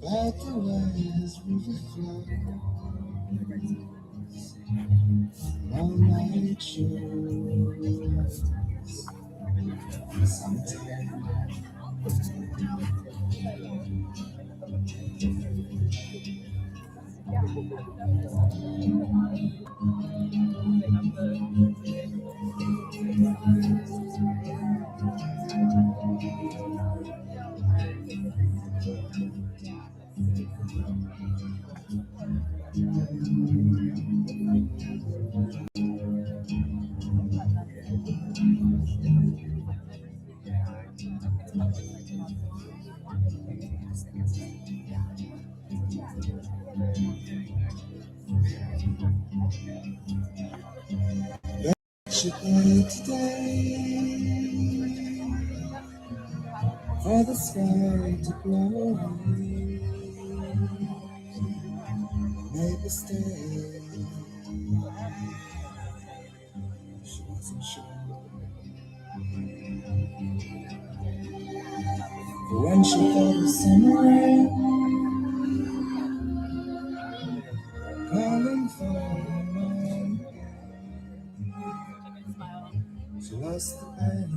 Like the waves river flow, all night shows. Sometimes should play today for the sky to glow away. Maybe stay. She wasn't sure. But when she thought of summer rain calling for her mind, she lost the pain.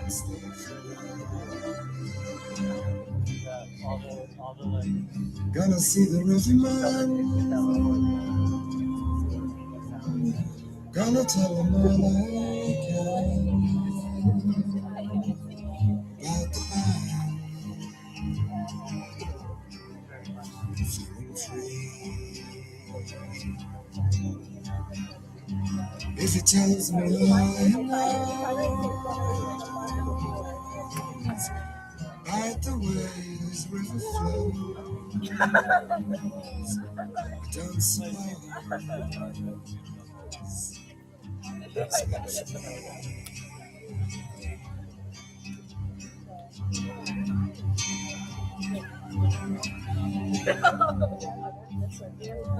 Stay free. Gonna see the riverman. Gonna tell him all I can about the band. Feeling free. If he tells me all I know about the ways river flows, don't suppose it's been free.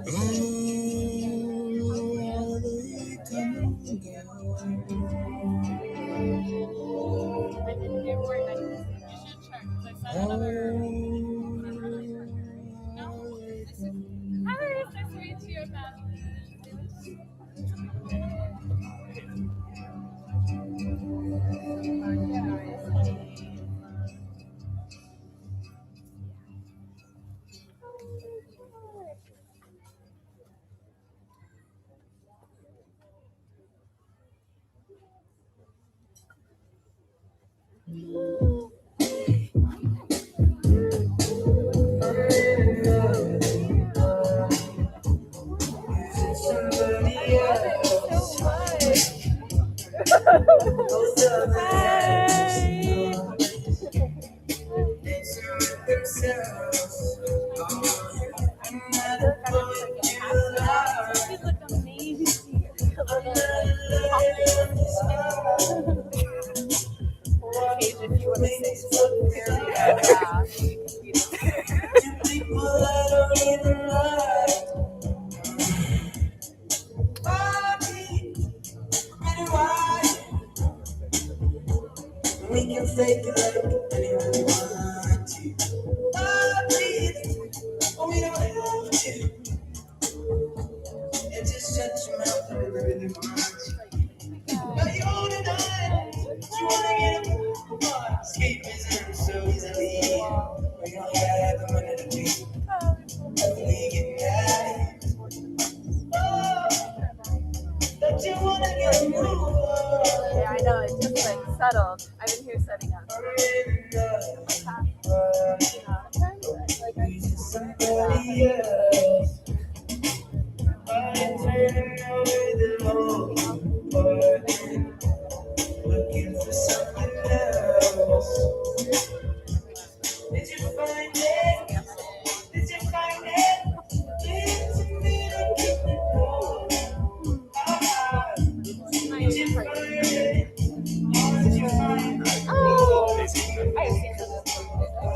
Oh, are they coming down? We can fake it like anyone we want to. But we don't have to. And just shut your mouth and really want to. But you own it all. You wanna get a escapism so easily. We don't have the money to pay. We get mad. Oh, don't you wanna get a move on? Yeah, I know, it's just like settled. I've been here setting up. Somebody else. I'm turning away the whole part, looking for something else. Did you find it? Did you find it? It's a little keep it going. Did you find it? Did you find it? Oh, I have seen some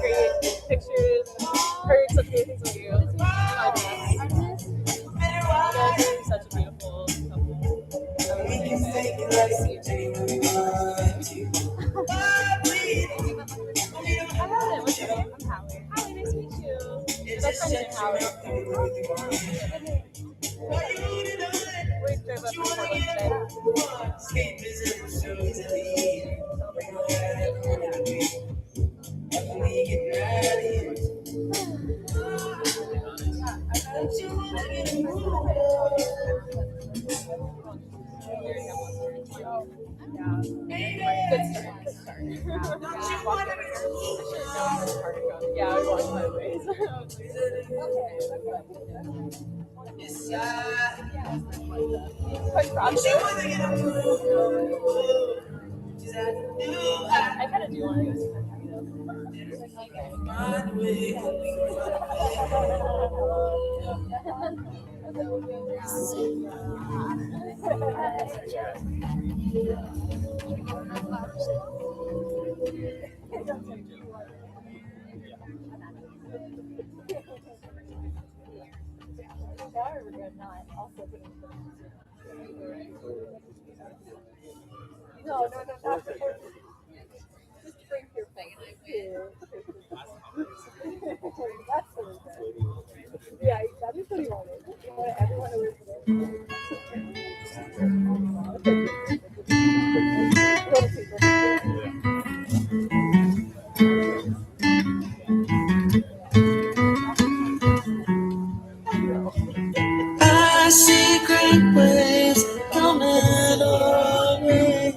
great pictures, heard some great things of you. You guys are such a beautiful couple. We can fake it like anyone we want to. We don't best friend in house. We drove up from Portland today. Escapism so easily. We don't have nowhere to be. When we get ready, don't you wanna get a move on? Good start. Good start. Don't you wanna get a move Yeah, we walked sideways. Quick Don't you process. wanna get a move? Just have to do I kind of do want to go see my way. No, not just drink your thing. Yeah, that is what he wanted. He wanted everyone to listen. I see great waves coming our way.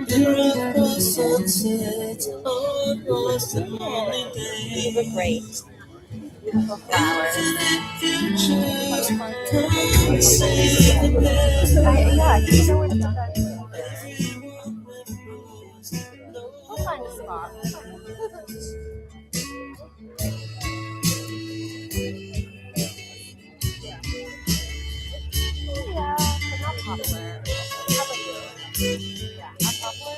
There across sunsets, almost a lonely day. Great. Beautiful flowers. Infinite futures, come see the best. Yeah, you know where to put that. Everyone with rules, We'll find a spot. Yeah, but not popular. How about you? Yeah, not popular.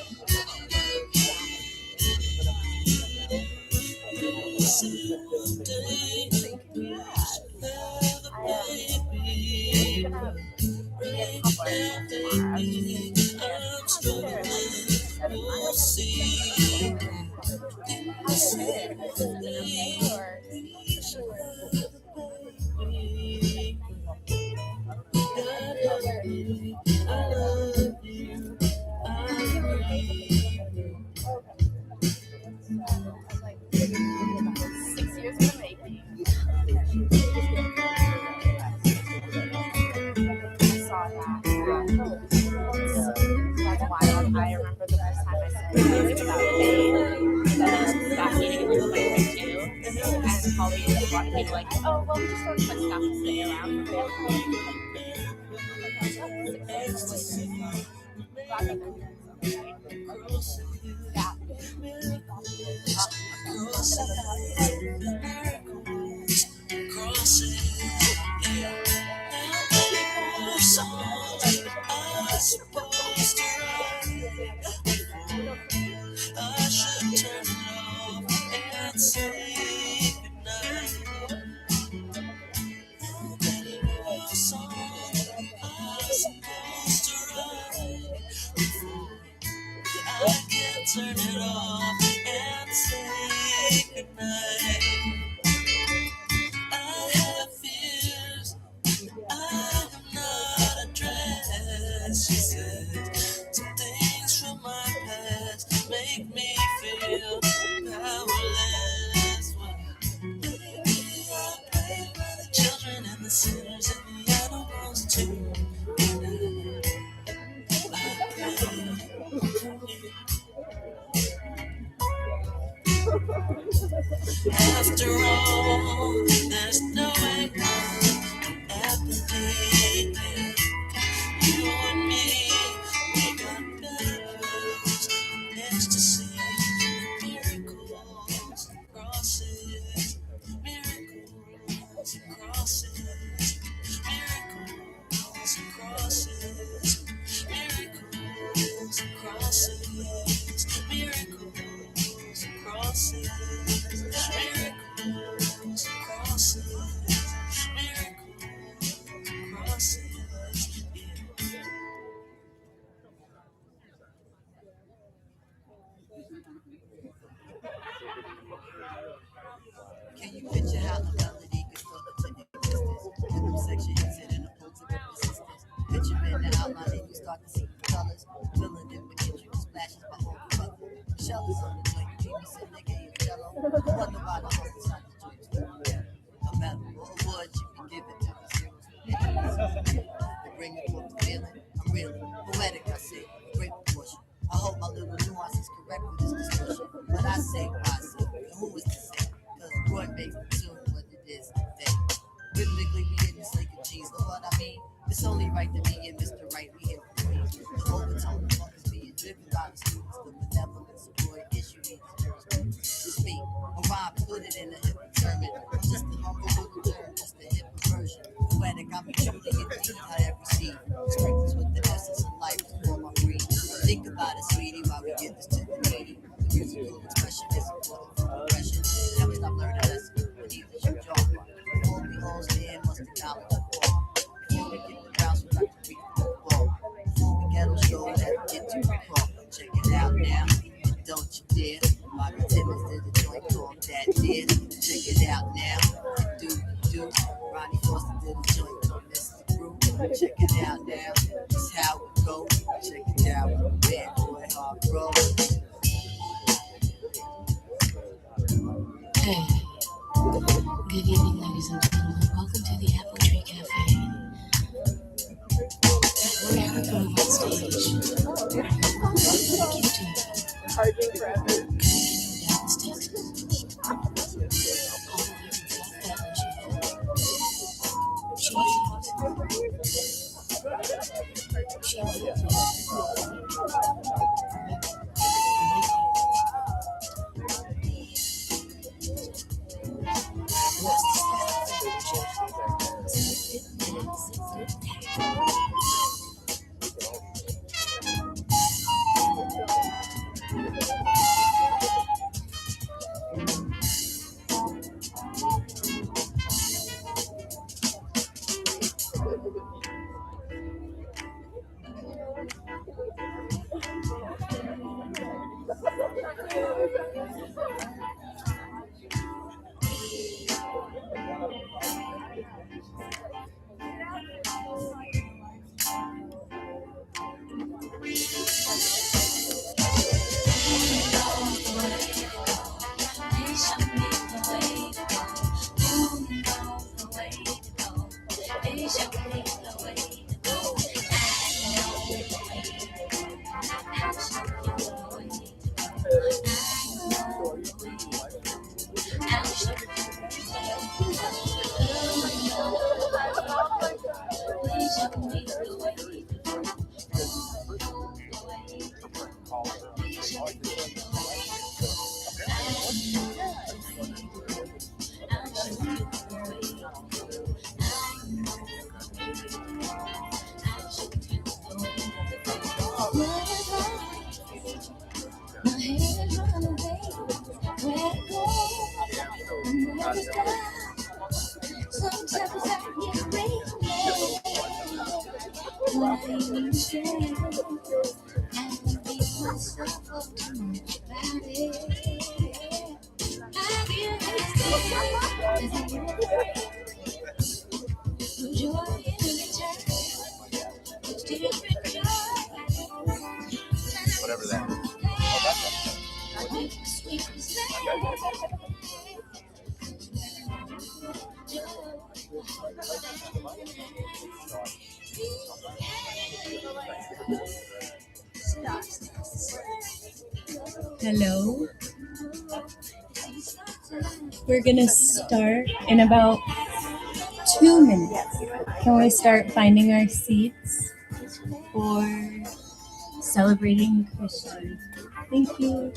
That's wild. I remember the first time I said something about it, and then got meeting with my friend too, and Holly wanted me to like, oh, well, we just want to put stuff to stay around. I should turn it off and say goodnight. How many more songs am I supposed to write before I can turn it off and say goodnight? I have fears I am not addressed. She said some things from my past make me feel powerless. Maybe I pray for the children and the sinners and the animals too. After all, there's no way out at the day. You and me, we got battles, ecstasy, miracles, crosses, miracles, crosses, miracles, crosses, miracles, crosses, miracles, crosses, miracles, crosses, miracles, crosses. Can Put your head in the pose of persistence. Picture in the outline and you start to see the colors. Filling in with intricate splashes by all the color. Michelle is on the joint, Jimmy said nigga you jello. Wonder why the whole inside the joint is real. A medal or a wood you can give it to the zeros. They bring it forth the feeling. I'm really poetic, I say, a great proportion. I hope my little nuance is correct with this discussion. What I say, and who is to say? Cause Roy makes the tune what it is today. Rhythmically we hitting Slake and cheese, know what I mean? It's only right to me and Mr. Right, we here for me. The overtone of funk is being driven by the students. The benevolence of Roy issue needs jurisprudence. It's me, a rhyme, put it in a hip sermon. I'm just a humble little term, just a hip version. Poetic, I'm truly in the heat I ever see. Sprinkles with the essence of life for my breed. Think about it, sweetie, while we get this to the meeting. The musical expression is important for progression. Never stop learning lessons. Believe that you draw from. Before we all stand, must acknowledge the fall. Before we get the grounds, we like to reach the ball. Before we get on show, let's get to the call. Check it out now, and don't you dare. Bobby Timmons did the joint called That Did. Check it out now, and do. Ronnie Foster did a joint called Mr. Brew. Check it out now, it's how it goes. Check it out, bad boy hard bro. Hey, good evening, ladies and gentlemen. Welcome to the Apple Tree Cafe. We're here to move on stage. Charging forever. Whatever that is. Hello. We're gonna start in about 2 minutes. Can we start finding our seats for celebrating Christian? Thank you.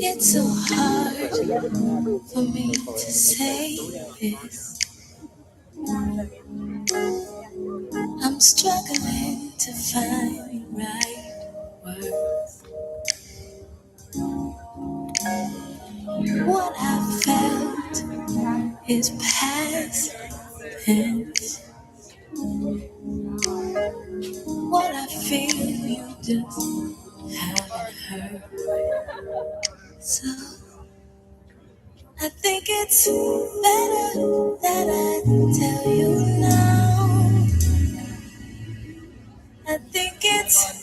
It's so hard for me to say this. I'm struggling to find the right words. What I felt is past tense. What I feel you just haven't heard. So I think it's better that I tell you now. I think it's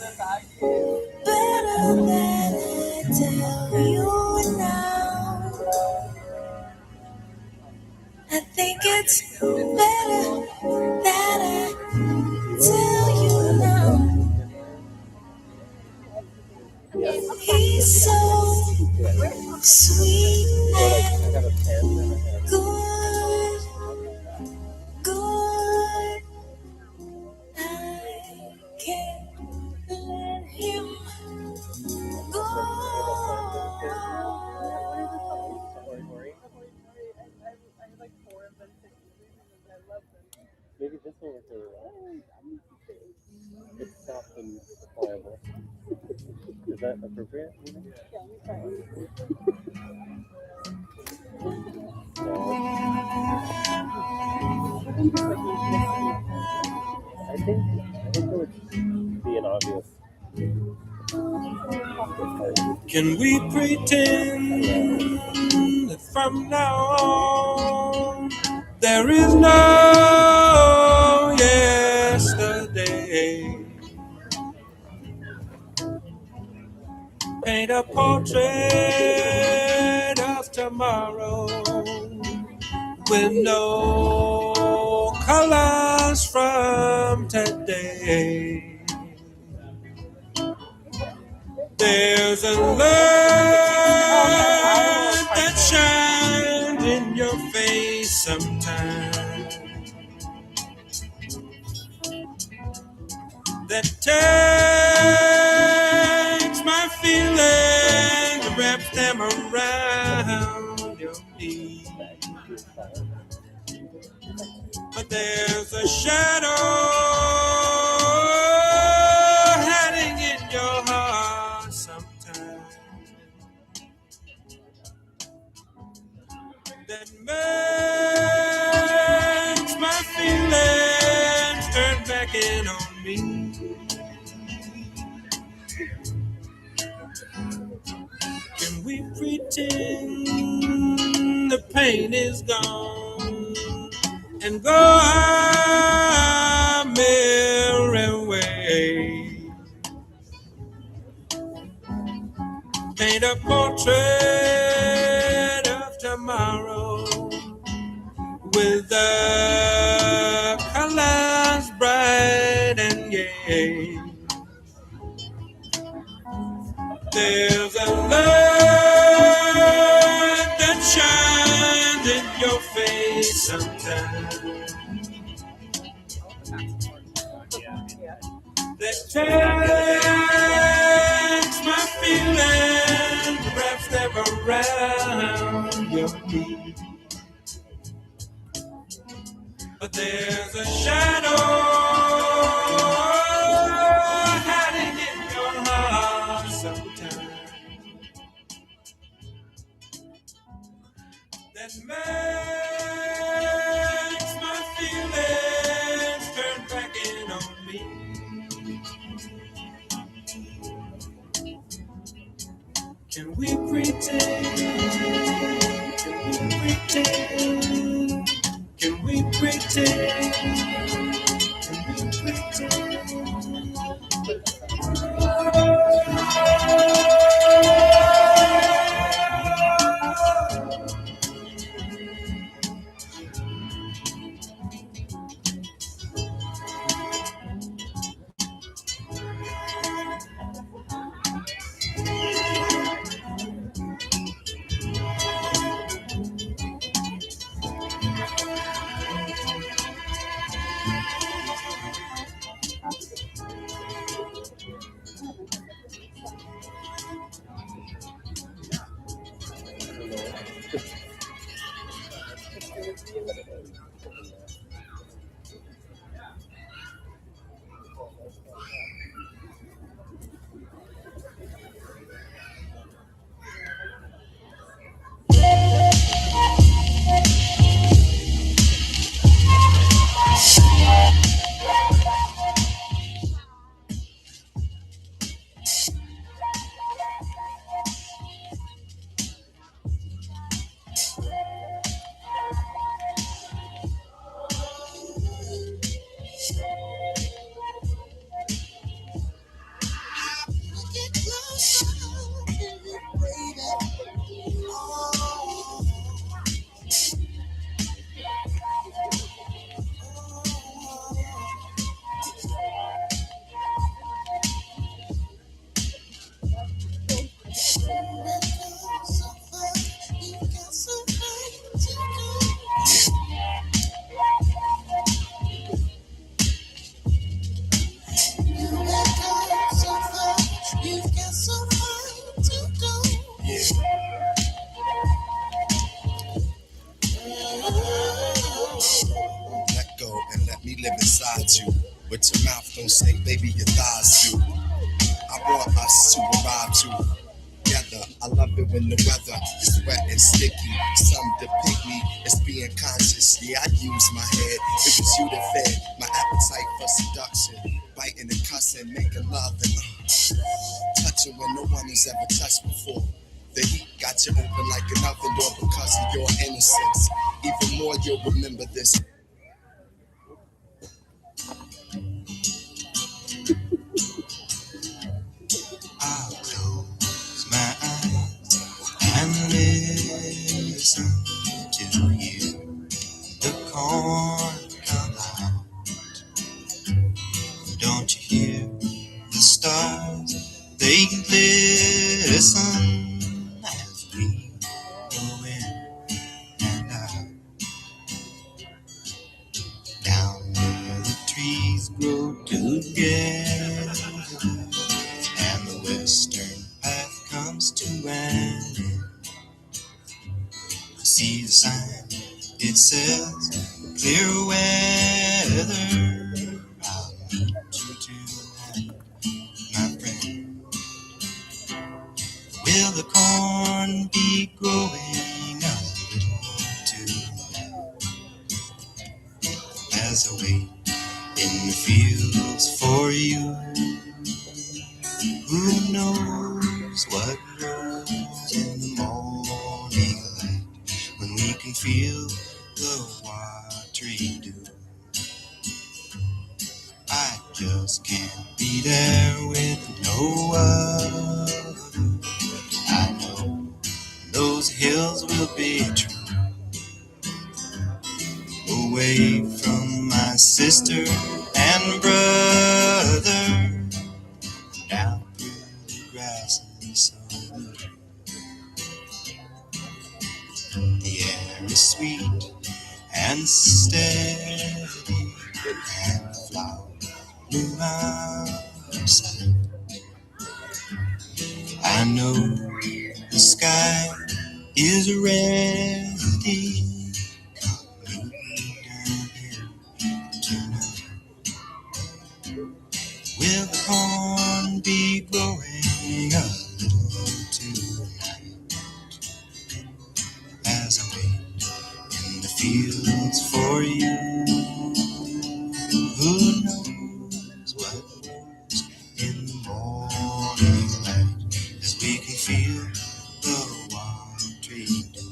better that I tell you now. I think it's better that I tell you now. He's so sweet and good, good. I can't let him go. Maybe this one was really well. It's soft and pliable. Is that appropriate? I think it would be an obvious. Can we pretend that from now on there is no yesterday? Paint a portrait of tomorrow with no colors from today. There's a light that shines in your face sometimes, that takes my feelings and wraps them around your knees. But there's a shadow hiding in your heart sometimes that makes my feelings turn back in on me. Can we pretend the pain is gone and go our merry way? Paint a portrait of tomorrow with the colors bright and gay. There's a light that shines in your face sometimes, that takes my feelings, wraps them around your feet. But there's a shadow hiding in your heart sometimes that makes my feelings turn back in on me. Can we pretend? Can we pretend? Can we pretend? Can we Let go and let me live inside you. What your mouth don't say, baby, your thighs do. I want us to arrive together. I love it when the weather is wet and sticky. Some depict me as being conscious. Yeah, I use my head. It was you that fed my appetite for seduction. Biting and cussing, making love and touching when no one has ever touched before. The heat got you open like an oven door because of your innocence. Even more, you'll remember this. I'll close my eyes and listen to you. The corn come out. Don't you hear the stars? They glisten as we go in and out. Down where the trees grow together and the western path comes to an end. I see the sign, it says clear weather. I'll meet you tonight, my friend. Will the corn be growing a little tonight as I wait in the fields for you? Who knows what grows in the morning light when we can feel the watery dew? I just can't be there with no other. I know those hills will be true. Away from my sister and brother, down through the grass and sun. The air is sweet and steady, and the flowers bloom outside. I know the sky is ready. Come meet me down here tonight. Will the corn be growing a little tonight as I wait in the fields for you? Who knows what grows in the morning light as we can feel the wild tree dew.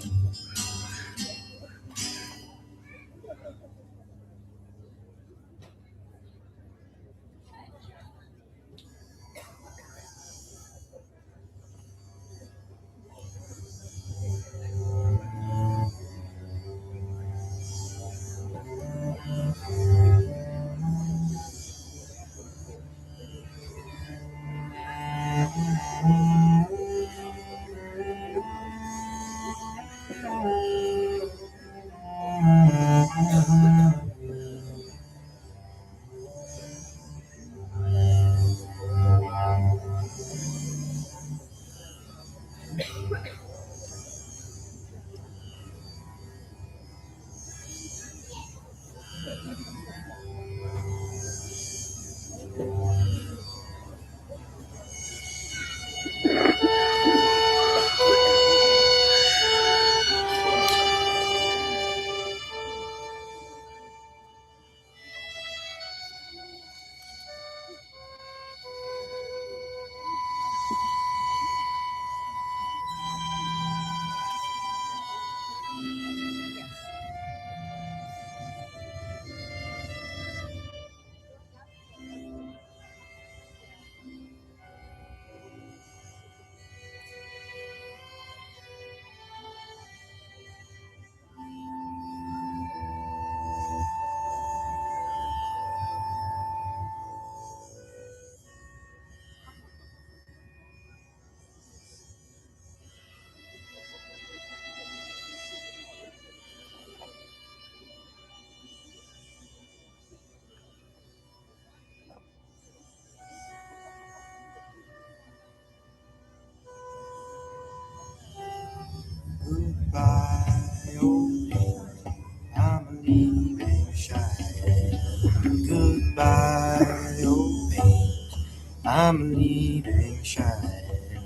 leaving shine.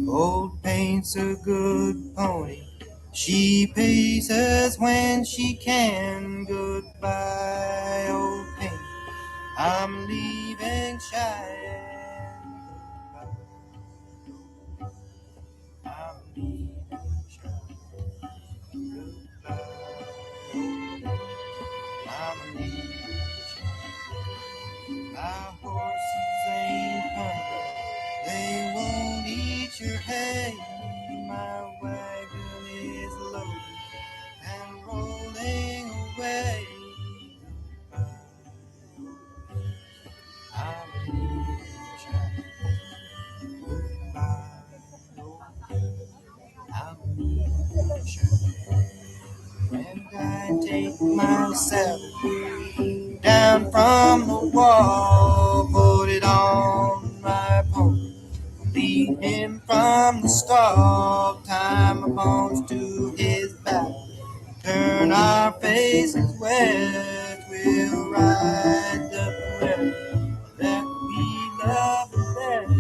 Old Paint's a good pony. She paces when she can. Goodbye, old Paint. I'm leaving Cheyenne. I'm leaving Cheyenne. I'm leaving Cheyenne. My horses ain't hungry. They won't eat your hay. My wagon is loaded and rolling away. I'm leaving Cheyenne. Goodbye, I'm leaving Cheyenne. And I take myself down from the wall, put it on my pony, lead him from the stall, tie my bones to his back, turn our faces west, we'll ride the river that we love the best.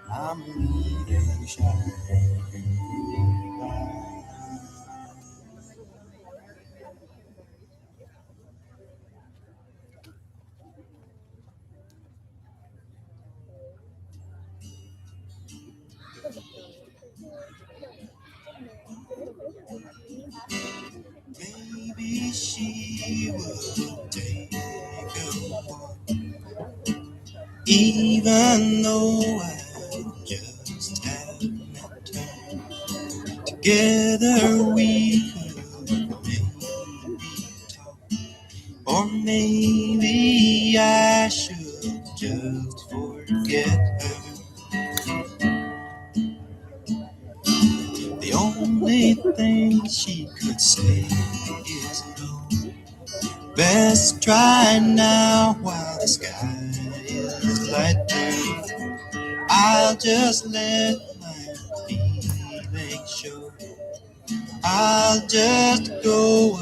I'm leaving Cheyenne. Maybe she will take a walk, even though I just haven't time. Together we could maybe talk, or maybe I should just forget her. The only thing she could say is no. Best try now while the sky is lighter. I'll just let my feelings show. I'll just go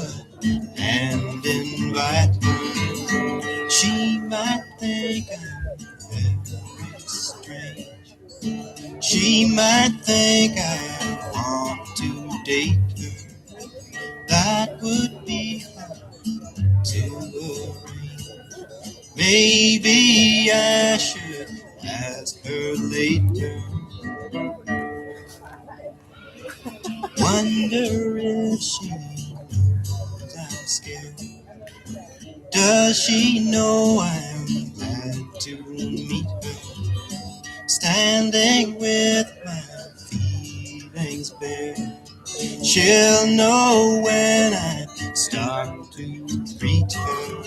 and invite her. She might think I'm very strange. She might think I want to date her. That would be hard to arrange. Maybe I should ask her later. Wonder if she knows I'm scared. Does she know I'm glad to meet her? Standing with my feelings bare. She'll know when I start to greet her.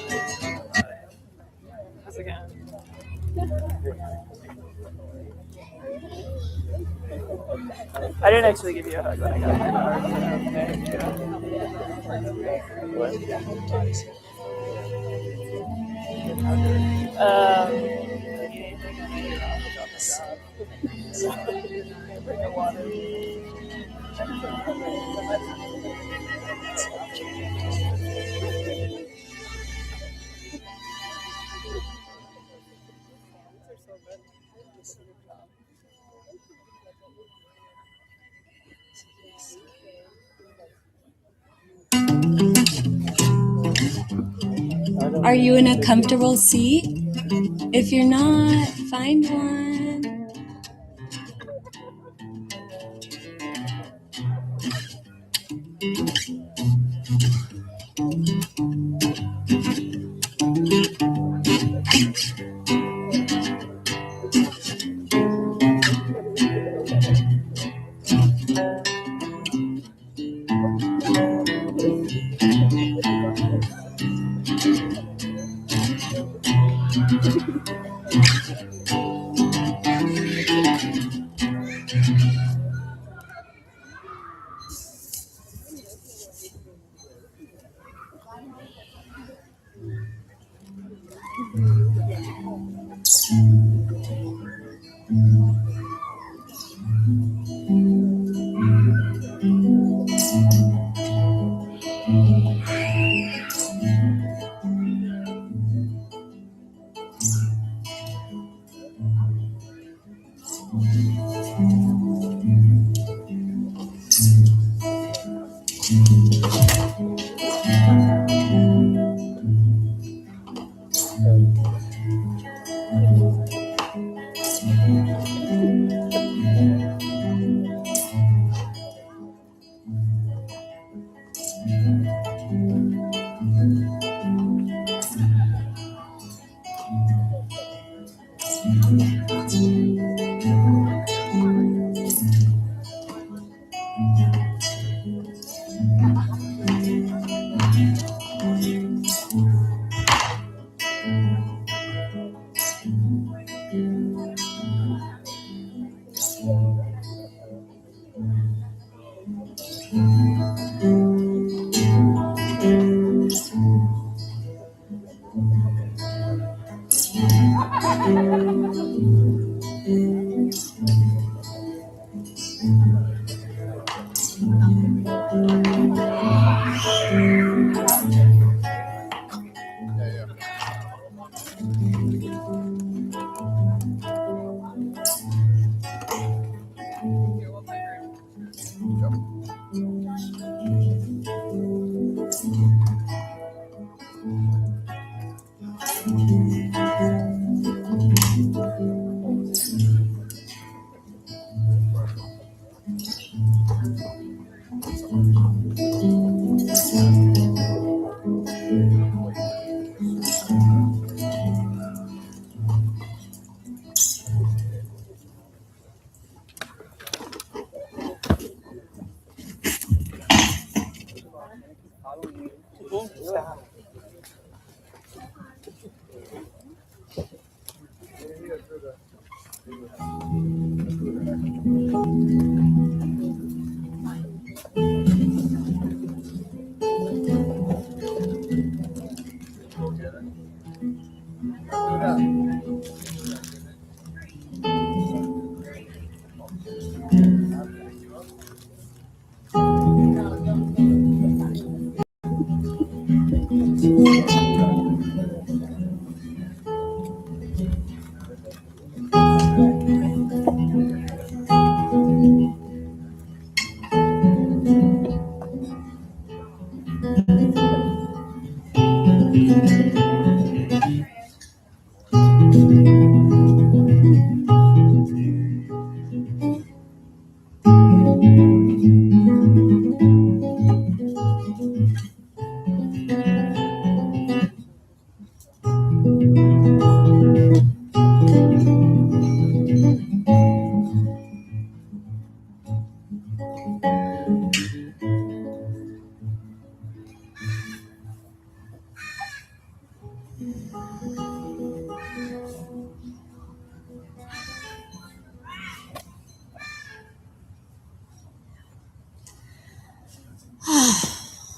I didn't actually give you a hug when I got bring the water. Are you in a comfortable seat? If you're not, find one.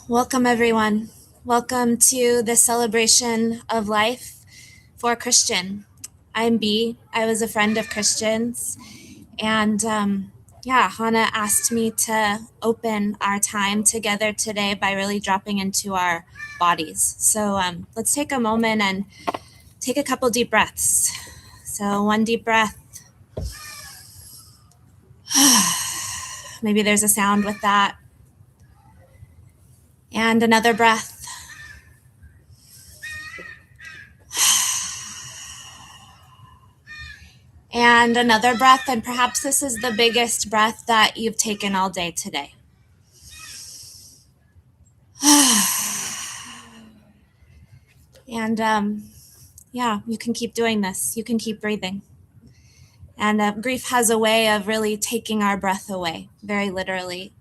Welcome, everyone. Welcome to the celebration of life for Christian. I'm B. I was a friend of Christian's. And Hannah asked me to open our time together today by really dropping into our bodies. So let's take a moment and take a couple deep breaths. So one deep breath. Maybe there's a sound with that. And another breath. And another breath, and perhaps this is the biggest breath that you've taken all day today. And you can keep doing this. You can keep breathing. And grief has a way of really taking our breath away, very literally.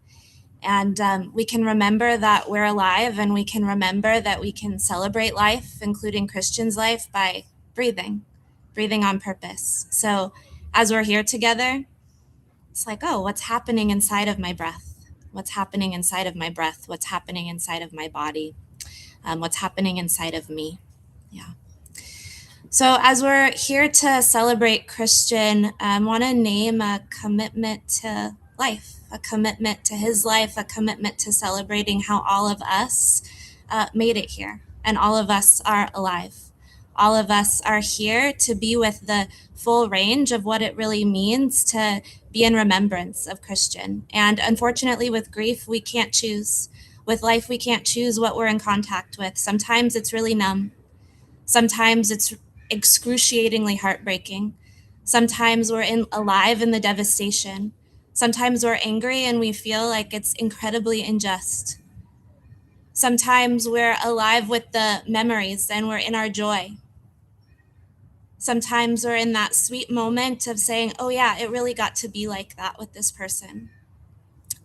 And we can remember that we're alive, and we can remember that we can celebrate life, including Christian's life, by breathing on purpose. So as we're here together, it's like, oh, what's happening inside of my breath? What's happening inside of my breath? What's happening inside of my body? What's happening inside of me? Yeah. So as we're here to celebrate Christian, I want to name a commitment to life. a commitment to his life, a commitment to celebrating how all of us made it here, and all of us are alive. All of us are here to be with the full range of what it really means to be in remembrance of Cristian. And unfortunately, with grief, we can't choose. With life, we can't choose what we're in contact with. Sometimes it's really numb. Sometimes it's excruciatingly heartbreaking. Sometimes we're alive in the devastation. Sometimes we're angry and we feel like it's incredibly unjust. Sometimes we're alive with the memories and we're in our joy. Sometimes we're in that sweet moment of saying, oh yeah, it really got to be like that with this person.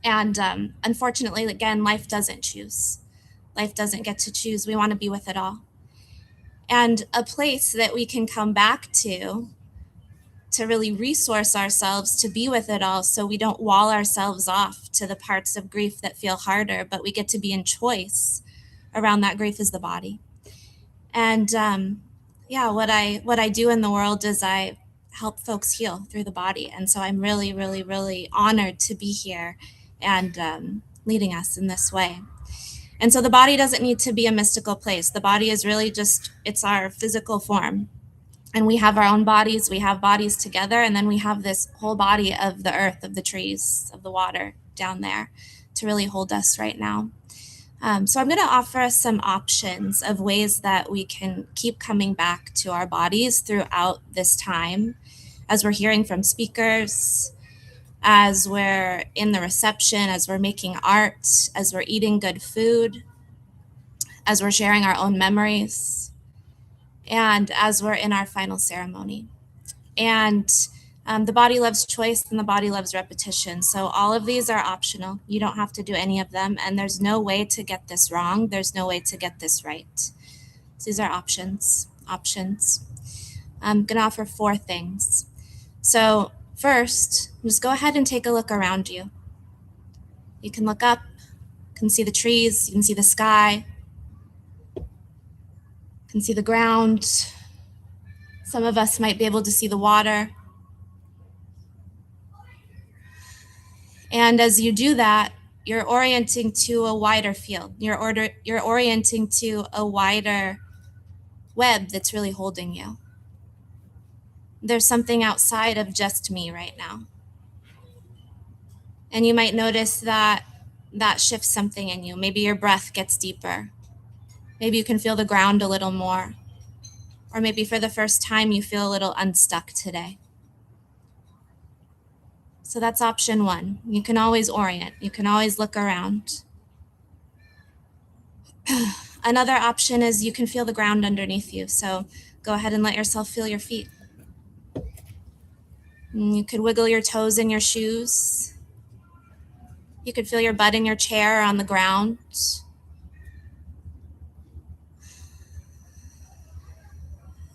And unfortunately, again, life doesn't choose. Life doesn't get to choose. We want to be with it all. And a place that we can come back to really resource ourselves to be with it all, so we don't wall ourselves off to the parts of grief that feel harder, but we get to be in choice around that grief, is the body. And what I do in the world is I help folks heal through the body. And so I'm really, really, really honored to be here and leading us in this way. And so the body doesn't need to be a mystical place. The body is really just, it's our physical form. And we have our own bodies, we have bodies together, and then we have this whole body of the earth, of the trees, of the water down there to really hold us right now. So I'm going to offer us some options of ways that we can keep coming back to our bodies throughout this time, as we're hearing from speakers, as we're in the reception, as we're making art, as we're eating good food, as we're sharing our own memories, and as we're in our final ceremony. And the body loves choice and the body loves repetition. So all of these are optional. You don't have to do any of them. And there's no way to get this wrong. There's no way to get this right. So these are options. I'm going to offer 4 things. So first, just go ahead and take a look around you. You can look up, you can see the trees, you can see the sky, you can see the ground. Some of us might be able to see the water. And as you do that, you're orienting to a wider field. You're orienting to a wider web that's really holding you. There's something outside of just me right now. And you might notice that shifts something in you. Maybe your breath gets deeper. Maybe you can feel the ground a little more. Or maybe for the first time you feel a little unstuck today. So that's option 1. You can always orient. You can always look around. Another option is you can feel the ground underneath you. So go ahead and let yourself feel your feet. And you could wiggle your toes in your shoes. You could feel your butt in your chair or on the ground.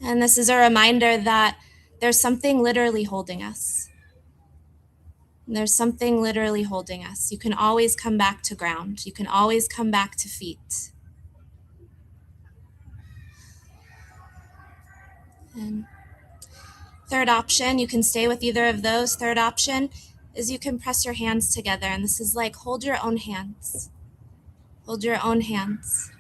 And this is a reminder that there's something literally holding us. There's something literally holding us. You can always come back to ground. You can always come back to feet. And third option, you can stay with either of those. Third option is you can press your hands together. And this is like hold your own hands. Hold your own hands.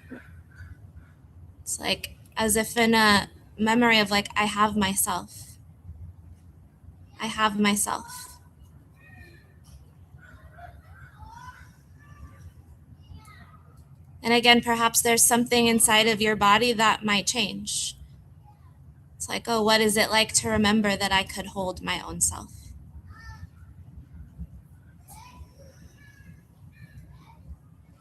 It's like as if in a memory of like, I have myself. I have myself. And again, perhaps there's something inside of your body that might change. It's like, oh, what is it like to remember that I could hold my own self?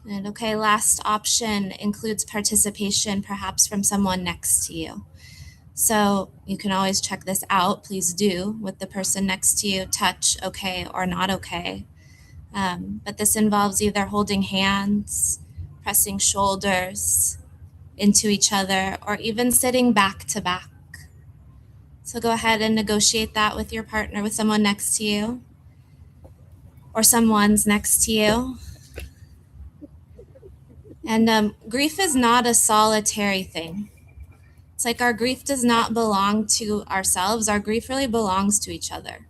And okay, last option includes participation, perhaps from someone next to you. So you can always check this out, please do, with the person next to you, touch okay or not okay. But this involves either holding hands, pressing shoulders into each other, or even sitting back to back. So go ahead and negotiate that with your partner, with someone next to you, or someone's next to you. And grief is not a solitary thing. It's like our grief does not belong to ourselves. Our grief really belongs to each other.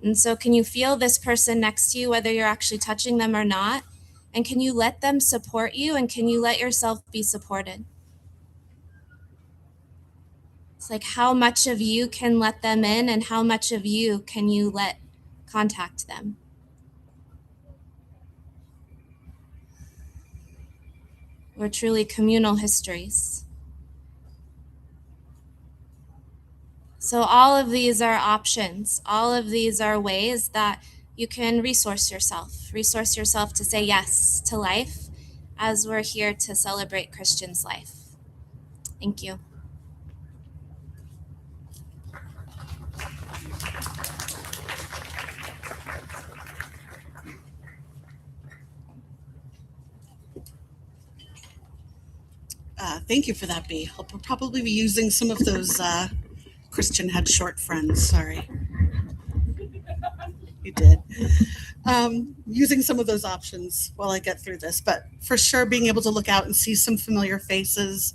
And so can you feel this person next to you, whether you're actually touching them or not? And can you let them support you, and can you let yourself be supported? It's like how much of you can let them in and how much of you can you let contact them? Or truly communal histories. So all of these are options. All of these are ways that you can resource yourself to say yes to life as we're here to celebrate Christian's life. Thank you. Thank you for that, Bea. I'll probably be using some of those Christian had short friends. Sorry. You did. Using some of those options while I get through this, but for sure being able to look out and see some familiar faces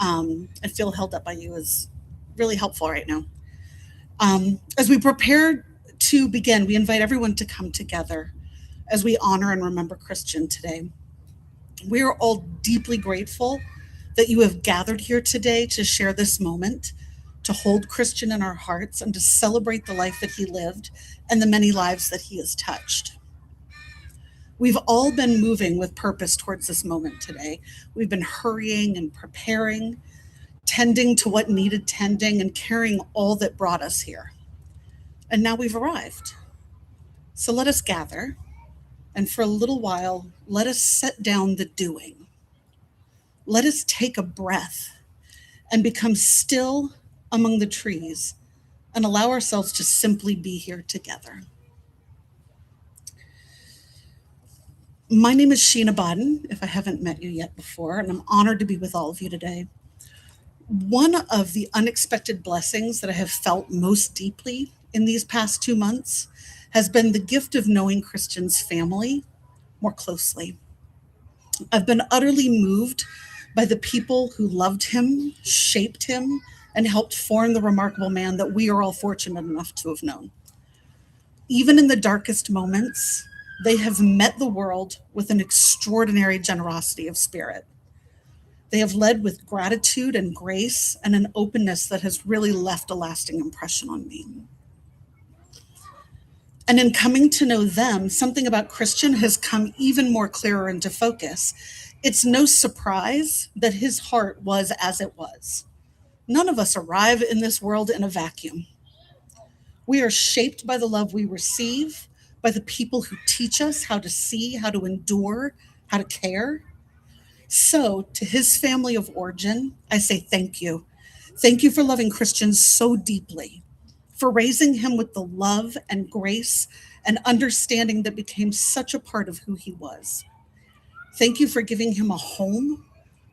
and feel held up by you is really helpful right now. As we prepare to begin, we invite everyone to come together as we honor and remember Christian today. We are all deeply grateful that you have gathered here today to share this moment, to hold Christian in our hearts, and to celebrate the life that he lived and the many lives that he has touched. We've all been moving with purpose towards this moment today. We've been hurrying and preparing, tending to what needed tending, and carrying all that brought us here. And now we've arrived. So let us gather, and for a little while, let us set down the doing. Let us take a breath and become still among the trees and allow ourselves to simply be here together. My name is Sheena Bodden, if I haven't met you yet before, and I'm honored to be with all of you today. One of the unexpected blessings that I have felt most deeply in these past 2 months has been the gift of knowing Christian's family more closely. I've been utterly moved by the people who loved him, shaped him, and helped form the remarkable man that we are all fortunate enough to have known. Even in the darkest moments, they have met the world with an extraordinary generosity of spirit. They have led with gratitude and grace and an openness that has really left a lasting impression on me. And in coming to know them, something about Christian has come even more clearer into focus. It's no surprise that his heart was as it was. None of us arrive in this world in a vacuum. We are shaped by the love we receive, by the people who teach us how to see, how to endure, how to care. So to his family of origin, I say thank you. Thank you for loving Christian so deeply, for raising him with the love and grace and understanding that became such a part of who he was. Thank you for giving him a home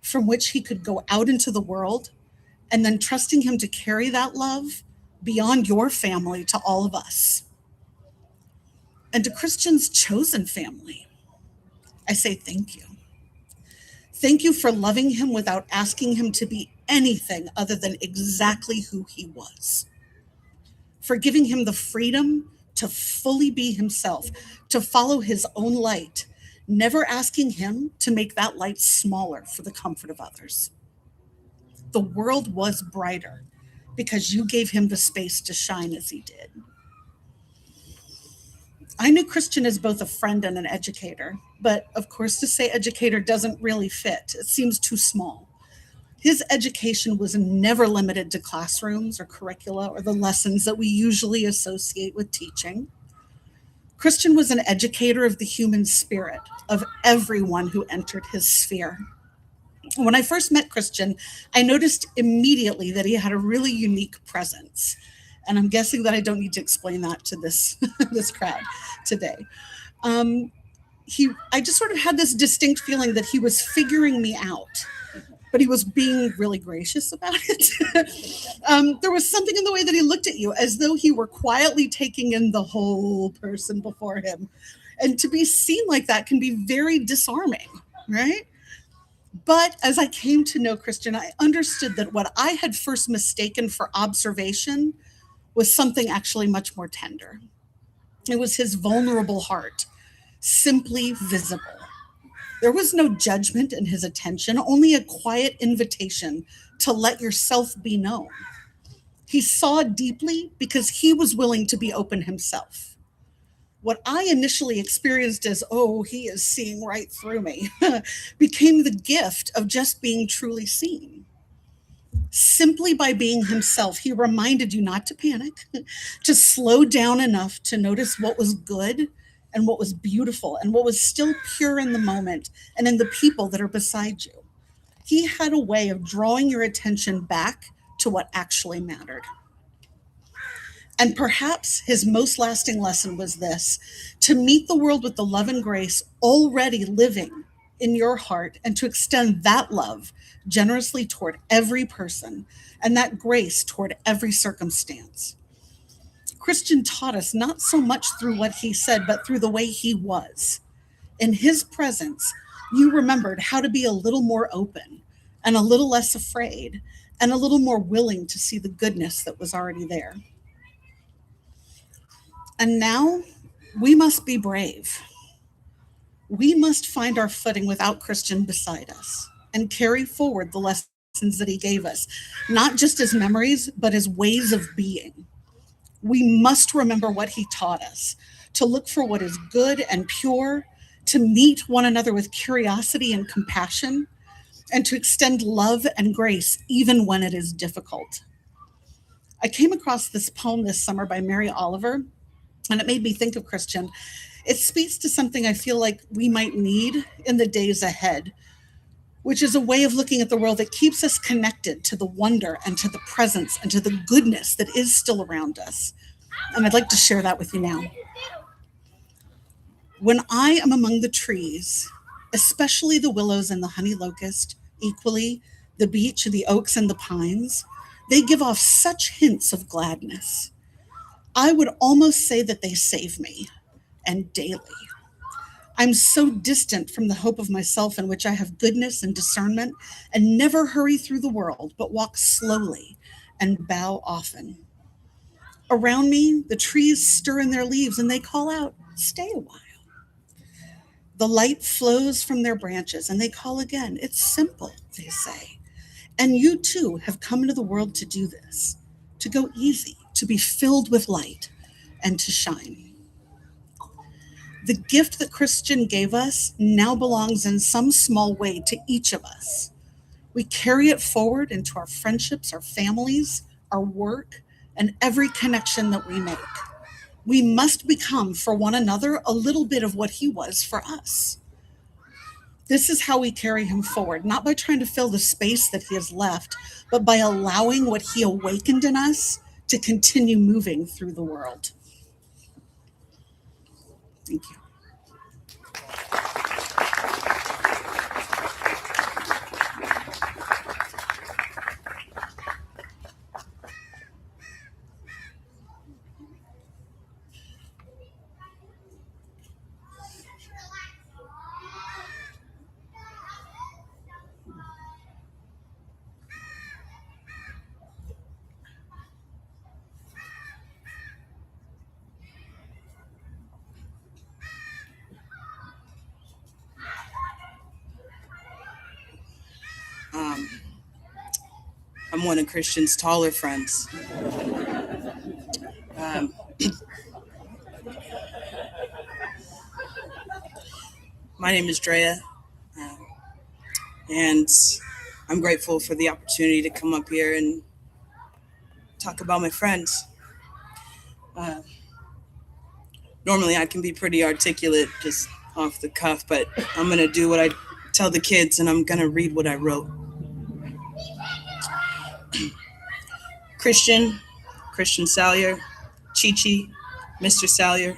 from which he could go out into the world, and then trusting him to carry that love beyond your family to all of us. And to Christian's chosen family, I say thank you. Thank you for loving him without asking him to be anything other than exactly who he was. For giving him the freedom to fully be himself, to follow his own light, never asking him to make that light smaller for the comfort of others. The world was brighter because you gave him the space to shine as he did. I knew Christian as both a friend and an educator, but of course to say educator doesn't really fit. It seems too small. His education was never limited to classrooms or curricula or the lessons that we usually associate with teaching. Christian was an educator of the human spirit of everyone who entered his sphere. When I first met Christian, I noticed immediately that he had a really unique presence. And I'm guessing that I don't need to explain that to this, this crowd today. I just sort of had this distinct feeling that he was figuring me out, but he was being really gracious about it. There was something in the way that he looked at you as though he were quietly taking in the whole person before him. And to be seen like that can be very disarming, right? But as I came to know Christian, I understood that what I had first mistaken for observation was something actually much more tender. It was his vulnerable heart, simply visible. There was no judgment in his attention, only a quiet invitation to let yourself be known. He saw deeply because he was willing to be open himself. What I initially experienced as, oh, he is seeing right through me, became the gift of just being truly seen. Simply by being himself, he reminded you not to panic, to slow down enough to notice what was good and what was beautiful and what was still pure in the moment and in the people that are beside you. He had a way of drawing your attention back to what actually mattered. And perhaps his most lasting lesson was this: to meet the world with the love and grace already living in your heart, and to extend that love generously toward every person and that grace toward every circumstance. Christian taught us not so much through what he said, but through the way he was. In his presence, you remembered how to be a little more open and a little less afraid and a little more willing to see the goodness that was already there. And now we must be brave. We must find our footing without Christian beside us and carry forward the lessons that he gave us, not just as memories, but as ways of being. We must remember what he taught us, to look for what is good and pure, to meet one another with curiosity and compassion, and to extend love and grace even when it is difficult. I came across this poem this summer by Mary Oliver, and it made me think of Christian. It speaks to something I feel like we might need in the days ahead, which is a way of looking at the world that keeps us connected to the wonder and to the presence and to the goodness that is still around us. And I'd like to share that with you now. When I am among the trees, especially the willows and the honey locust, equally the beech, the oaks, and the pines, they give off such hints of gladness. I would almost say that they save me, and daily. I'm so distant from the hope of myself in which I have goodness and discernment and never hurry through the world, but walk slowly and bow often. Around me, the trees stir in their leaves and they call out, "Stay a while." The light flows from their branches and they call again. It's simple, they say. And you too have come into the world to do this, to go easy, to be filled with light, and to shine. The gift that Christian gave us now belongs in some small way to each of us. We carry it forward into our friendships, our families, our work, and every connection that we make. We must become for one another a little bit of what he was for us. This is how we carry him forward, not by trying to fill the space that he has left, but by allowing what he awakened in us to continue moving through the world. Thank you. I'm one of Christian's taller friends. My name is Drea, and I'm grateful for the opportunity to come up here and talk about my friends. Normally I can be pretty articulate just off the cuff, but I'm going to do what I tell the kids, and I'm going to read what I wrote. Cristian Salyer, Chi-Chi, Mr. Salyer,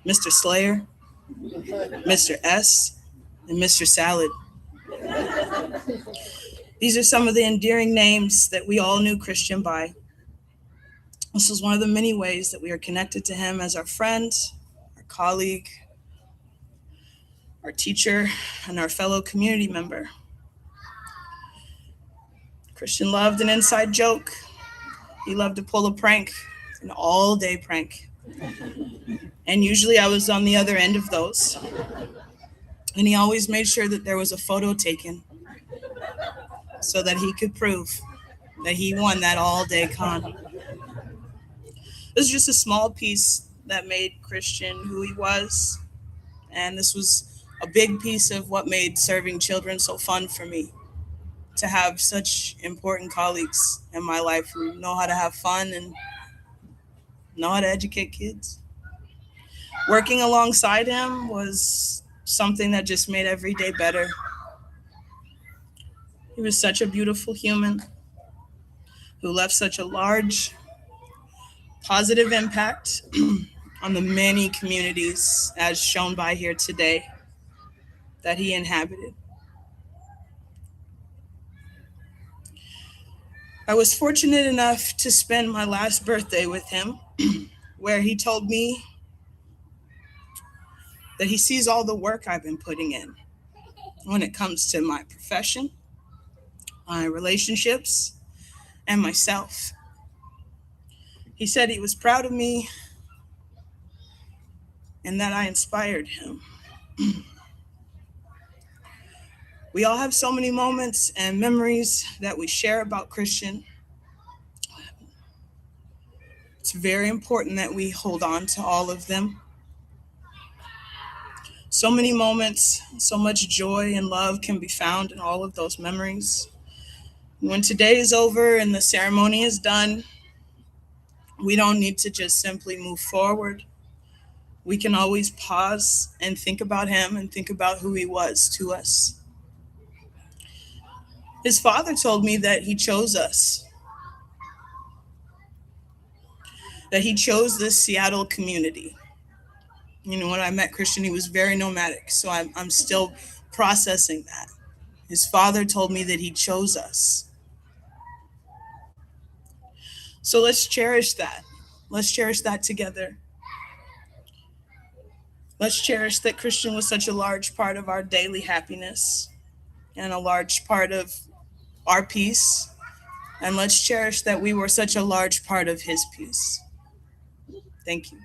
Mr. Slayer, Mr. S, and Mr. Salad. These are some of the endearing names that we all knew Christian by. This is one of the many ways that we are connected to him as our friend, our colleague, our teacher, and our fellow community member. Christian loved an inside joke. He loved to pull a prank, an all-day prank, And usually I was on the other end of those. And he always made sure that there was a photo taken so that he could prove that he won that all-day con. This is just a small piece that made Cristian who he was. And this was a big piece of what made serving children so fun for me. To have such important colleagues in my life who know how to have fun and know how to educate kids. Working alongside him was something that just made every day better. He was such a beautiful human who left such a large positive impact on the many communities, as shown by here today, that he inhabited. I was fortunate enough to spend my last birthday with him, where he told me that he sees all the work I've been putting in when it comes to my profession, my relationships, and myself. He said he was proud of me and that I inspired him. We all have so many moments and memories that we share about Cristian. It's very important that we hold on to all of them. So many moments, so much joy and love can be found in all of those memories. When today is over and the ceremony is done, we don't need to just simply move forward. We can always pause and think about him and think about who he was to us. His father told me that he chose us, that he chose this Seattle community. You know, when I met Cristian, he was very nomadic, so I'm still processing that. His father told me that he chose us. So let's cherish that. Let's cherish that together. Let's cherish that Cristian was such a large part of our daily happiness and a large part of our peace. And let's cherish that we were such a large part of his peace. Thank you.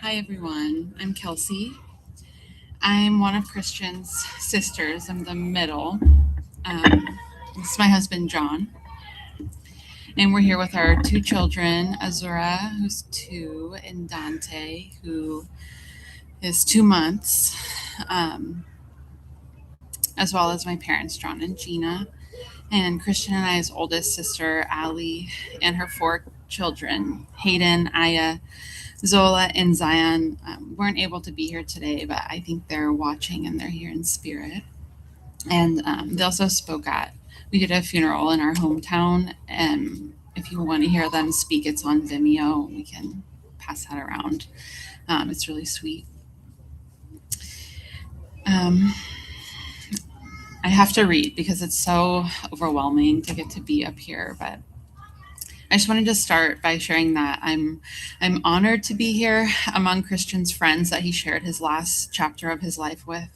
Hi everyone, I'm Kelsey. I'm one of Cristian's sisters. I'm the middle. This is my husband, John. And we're here with our two children, Azura, who's 2, and Dante, who is 2 months, as well as my parents, John and Gina, and Cristian and I's oldest sister, Allie, and her 4 children, Hayden, Aya, Zola, and Zion, weren't able to be here today, but I think they're watching and they're here in spirit. And they also spoke we did a funeral in our hometown, and if you want to hear them speak, it's on Vimeo. We can pass that around. It's really sweet. I have to read because it's so overwhelming to get to be up here, but I just wanted to start by sharing that I'm honored to be here among Cristian's friends that he shared his last chapter of his life with.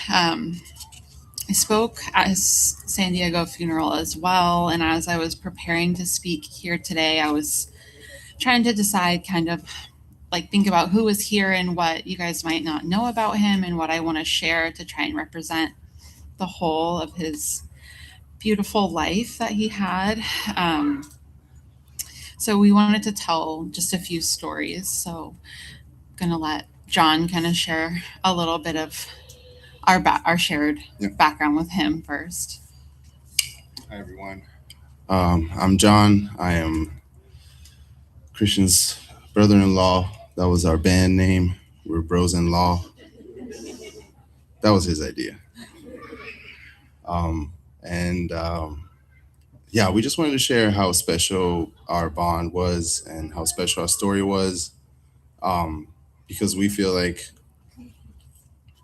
I spoke at his San Diego funeral as well, and as I was preparing to speak here today, I was trying to decide think about who was here and what you guys might not know about him and what I want to share to try and represent the whole of his beautiful life that he had. So we wanted to tell just a few stories. So I'm going to let John kind of share a little bit of our shared background with him first. Hi, everyone. I'm John. I am Cristian's brother-in-law, That was our band name. We're Bros in Law. That was his idea. And yeah, we just wanted to share how special our bond was and how special our story was, um, because we feel like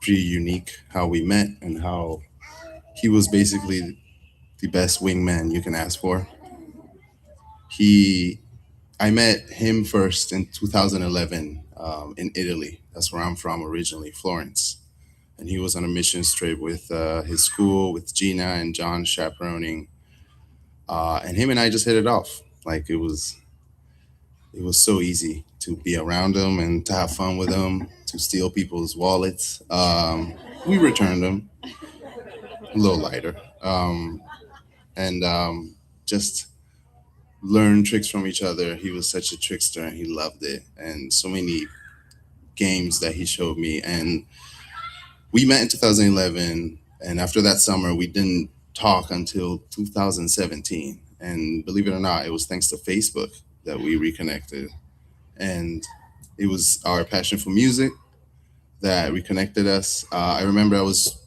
pretty unique how we met and how he was basically the best wingman you can ask for. He, I met him first in 2011 in Italy. That's where I'm from originally, Florence. And he was on a mission trip with his school, with Gina and John chaperoning. And him and I just hit it off. Like it was so easy to be around him and to have fun with him, to steal people's wallets. We returned them a little lighter, and just learn tricks from each other. He was such a trickster and he loved it. And so many games that he showed me. And we met in 2011. And after that summer, we didn't talk until 2017. And believe it or not, it was thanks to Facebook that we reconnected. And it was our passion for music that reconnected us. I remember I was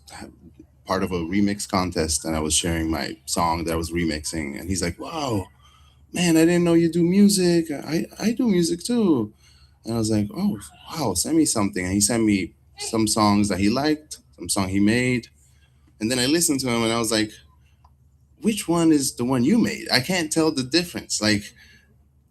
part of a remix contest and I was sharing my song that I was remixing. And he's like, wow, man, I didn't know you do music. I do music too. And I was like, oh, wow, send me something. And he sent me some songs that he liked, some song he made. And then I listened to him and I was like, which one is the one you made? I can't tell the difference. Like,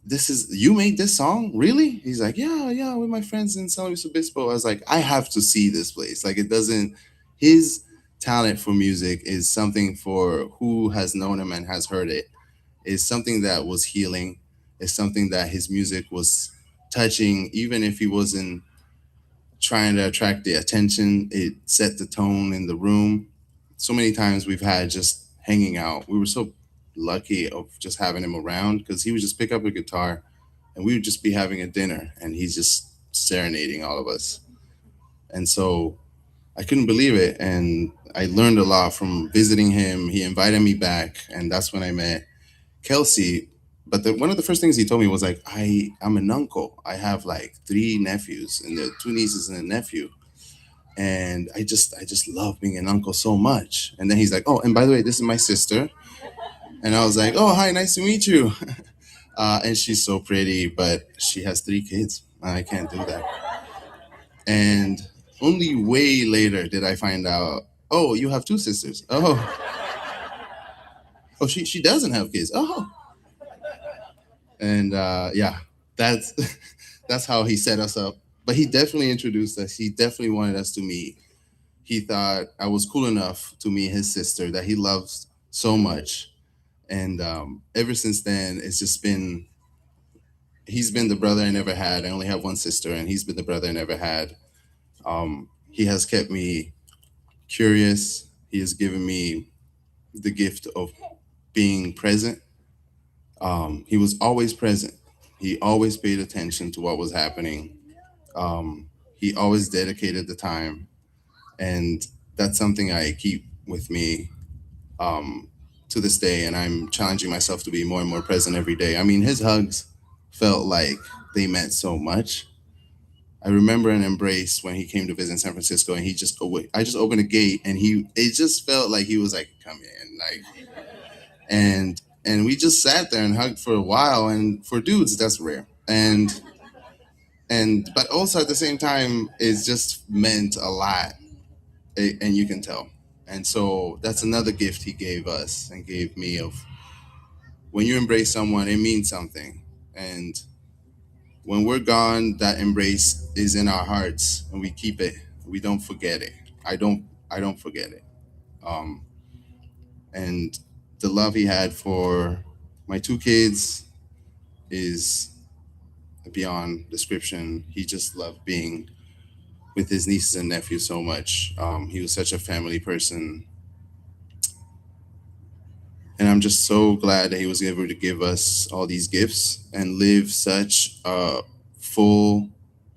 this is, you made this song? Really? He's like, yeah, with my friends in San Luis Obispo. I was like, I have to see this place. Like, it doesn't, his talent for music is something for who has known him and has heard it. Is something that was healing. It's something that his music was touching, even if he wasn't trying to attract the attention. It set the tone in the room. So many times we've had just hanging out. We were so lucky of just having him around because he would just pick up a guitar and we would just be having a dinner and he's just serenading all of us. And so I couldn't believe it. And I learned a lot from visiting him. He invited me back, and that's when I met Kelsey. But one of the first things he told me was like, I'm an uncle. I have like 3 nephews and the 2 nieces and a nephew. And I just love being an uncle so much. And then he's like, oh, and by the way, this is my sister. And I was like, oh, hi, nice to meet you. And she's so pretty, but she has 3 kids. I can't do that. And only way later did I find out, oh, you have 2 sisters. Oh, she doesn't have kids. Oh. And yeah, that's that's how he set us up. But he definitely introduced us. He definitely wanted us to meet. He thought I was cool enough to meet his sister that he loves so much. And ever since then, it's just been, he's been the brother I never had. I only have 1 sister, and he's been the brother I never had. He has kept me curious. He has given me the gift of being present. He was always present. He always paid attention to what was happening. He always dedicated the time. And that's something I keep with me to this day. And I'm challenging myself to be more and more present every day. I mean, his hugs felt like they meant so much. I remember an embrace when he came to visit in San Francisco, and I just opened a gate, and it just felt like he was like, come in, like, and we just sat there and hugged for a while. And for dudes, that's rare. But also at the same time, it's just meant a lot, and you can tell. And so that's another gift he gave us and gave me, of when you embrace someone, it means something. And when we're gone, that embrace is in our hearts and we keep it. We don't forget it. I don't forget it. Um, and the love he had for my 2 kids is beyond description. He just loved being with his nieces and nephews so much. He was such a family person. And I'm just so glad that he was able to give us all these gifts and live such a full,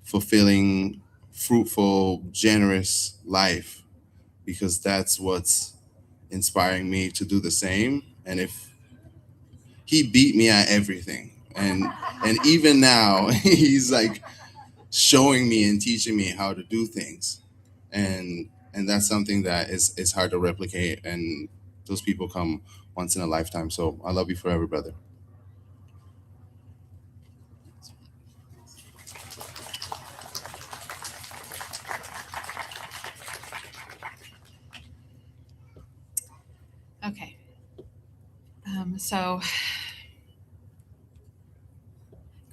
fulfilling, fruitful, generous life, because that's what's inspiring me to do the same. And if he beat me at everything, and even now he's like showing me and teaching me how to do things. And that's something that is hard to replicate, and those people come once in a lifetime. So I love you forever, brother. Okay. So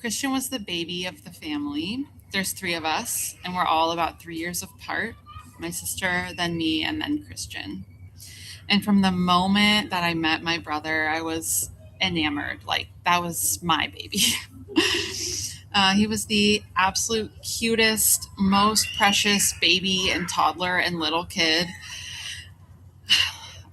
Christian was the baby of the family. There's 3 of us, and we're all about 3 years apart. My sister, then me, and then Christian. And from the moment that I met my brother, I was enamored. Like, that was my baby. He was the absolute cutest, most precious baby and toddler and little kid.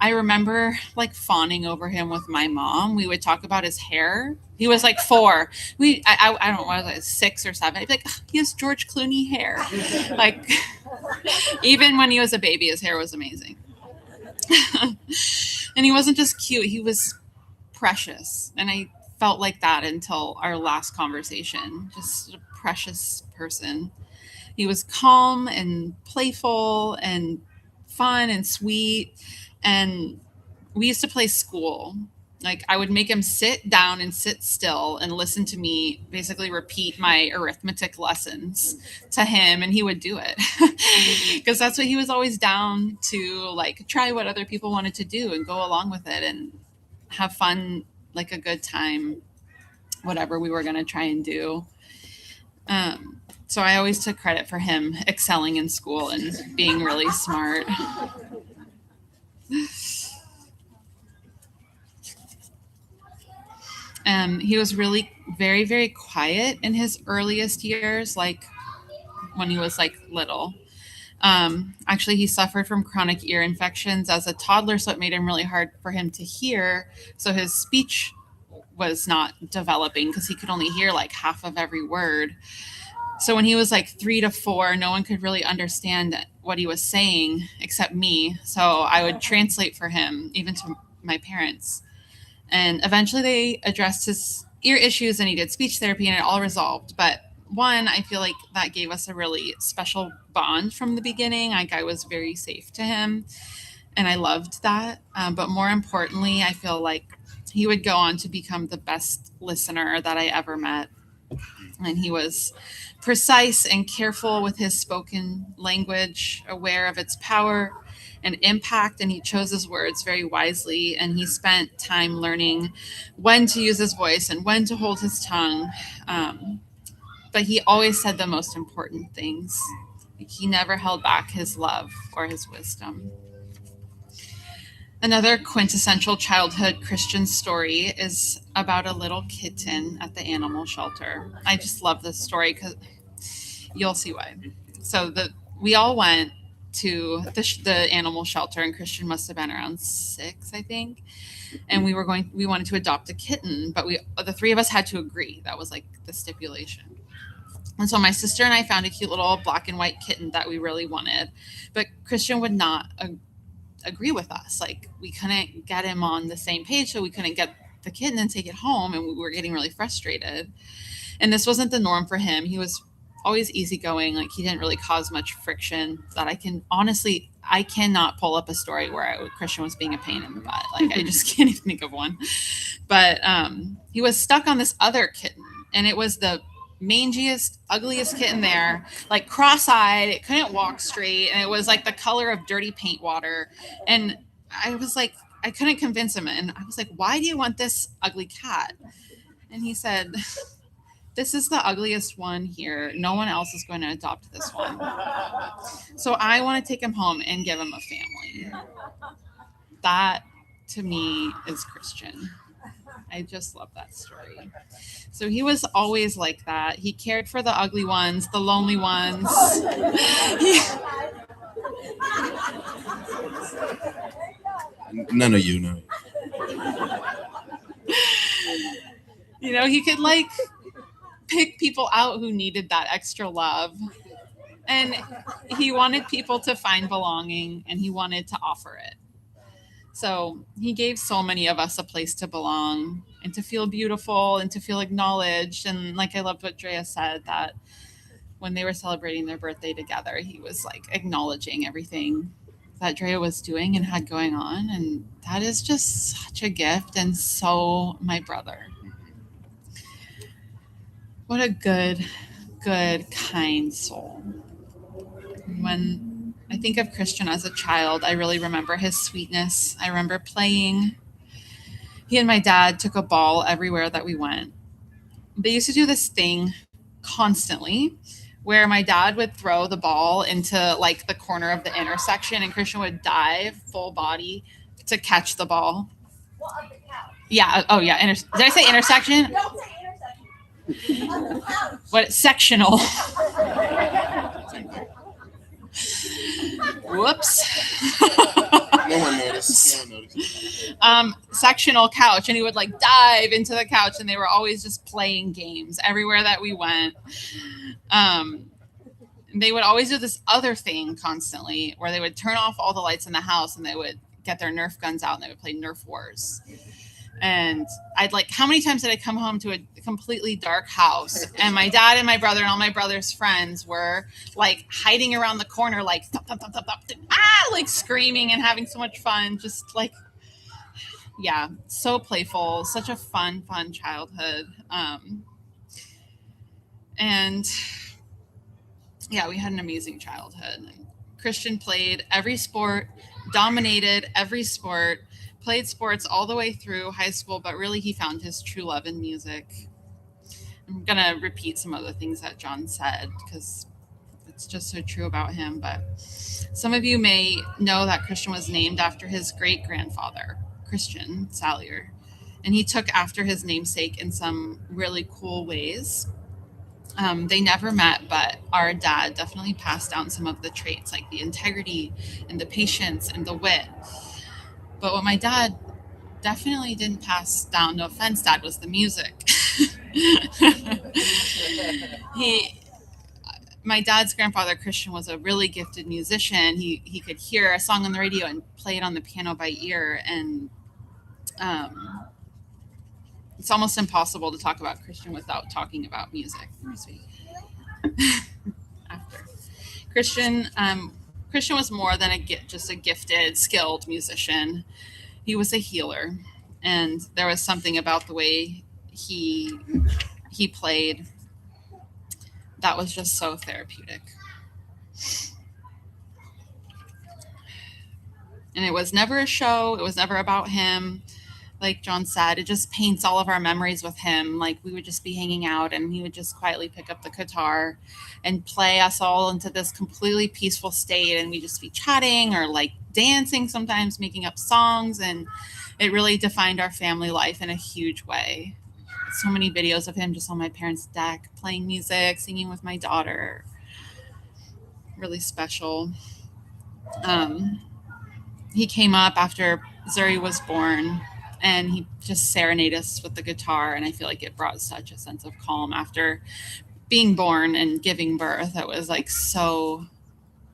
I remember like fawning over him with my mom. We would talk about his hair. He was like 4. I don't know, what was it, 6 or 7. I'd be like, he has George Clooney hair. Like, even when he was a baby, his hair was amazing. And he wasn't just cute, he was precious. And I felt like that until our last conversation. Just a precious person. He was calm and playful and fun and sweet. And we used to play school. Like, I would make him sit down and sit still and listen to me basically repeat my arithmetic lessons to him, and he would do it. Because that's what he was always down to, like, try what other people wanted to do and go along with it and have fun, like a good time, whatever we were going to try and do. So I always took credit for him excelling in school and being really smart. He was really very, very quiet in his earliest years, like when he was like little. Actually, he suffered from chronic ear infections as a toddler, so it made him really hard for him to hear. So his speech was not developing because he could only hear like half of every word. So when he was like 3 to 4, no one could really understand what he was saying except me. So I would translate for him, even to my parents. And eventually they addressed his ear issues and he did speech therapy and it all resolved. But one, I feel like that gave us a really special bond from the beginning. Like, I was very safe to him and I loved that. But more importantly, I feel like he would go on to become the best listener that I ever met. And he was precise and careful with his spoken language, aware of its power and impact, and he chose his words very wisely, and he spent time learning when to use his voice and when to hold his tongue. But he always said the most important things. He never held back his love or his wisdom. Another quintessential childhood Christian story is about a little kitten at the animal shelter. I just love this story because you'll see why. So we all went to the animal shelter, and Christian must have been around 6, I think. And we wanted to adopt a kitten, but the 3 of us had to agree. That was like the stipulation. And so my sister and I found a cute little black and white kitten that we really wanted, but Christian would not agree with us. Like, we couldn't get him on the same page, so we couldn't get the kitten and take it home, and we were getting really frustrated. And this wasn't the norm for him. He was always easygoing. Like, he didn't really cause much friction that I cannot pull up a story where Christian was being a pain in the butt. Like, I just can't even think of one. But he was stuck on this other kitten, and it was the mangiest, ugliest kitten there, like cross-eyed. It couldn't walk straight, and it was like the color of dirty paint water. And I was like, I couldn't convince him. And I was like, why do you want this ugly cat? And he said, this is the ugliest one here. No one else is going to adopt this one. So I want to take him home and give him a family. That, to me, is Christian. I just love that story. So he was always like that. He cared for the ugly ones, the lonely ones. None of you know. You know, he could like pick people out who needed that extra love. And he wanted people to find belonging, and he wanted to offer it. So he gave so many of us a place to belong and to feel beautiful and to feel acknowledged. And like, I loved what Drea said, that when they were celebrating their birthday together, he was like acknowledging everything that Drea was doing and had going on. And that is just such a gift. And so my brother. What a good, kind soul. When I think of Christian as a child, I really remember his sweetness. I remember playing. He and my dad took a ball everywhere that we went. They used to do this thing constantly where my dad would throw the ball into like the corner of the intersection and Christian would dive full body to catch the ball. Yeah. Oh yeah. Did I say intersection? Don't say intersection. What? Sectional. Whoops. No one noticed. Sectional couch, and he would like dive into the couch, and they were always just playing games everywhere that we went. They would always do this other thing constantly where they would turn off all the lights in the house and they would get their Nerf guns out and they would play Nerf Wars. And I'd like, how many times did I come home to a completely dark house and my dad and my brother and all my brother's friends were like hiding around the corner, like, thump, thump, thump, thump, thump, like screaming and having so much fun. Just like, yeah, so playful, such a fun childhood. And yeah, we had an amazing childhood. Christian played every sport, dominated every sport, played sports all the way through high school, but really he found his true love in music. I'm going to repeat some of the things that John said because it's just so true about him. But some of you may know that Christian was named after his great-grandfather, Cristian Salyer, and he took after his namesake in some really cool ways. They never met, but our dad definitely passed down some of the traits like the integrity and the patience and the wit. But what my dad definitely didn't pass down, no offense, Dad, was the music. My dad's grandfather, Christian, was a really gifted musician. He could hear a song on the radio and play it on the piano by ear. And it's almost impossible to talk about Christian without talking about music. After Christian was more than just a gifted, skilled musician. He was a healer, and there was something about the way he played that was just so therapeutic. And it was never a show. It was never about him. Like John said, it just paints all of our memories with him. Like we would just be hanging out and he would just quietly pick up the guitar and play us all into this completely peaceful state. And we'd just be chatting or like dancing, sometimes making up songs. And it really defined our family life in a huge way. So many videos of him just on my parents' deck, playing music, singing with my daughter. Really special. He came up after Zuri was born and he just serenaded us with the guitar. And I feel like it brought such a sense of calm after being born and giving birth. It was like so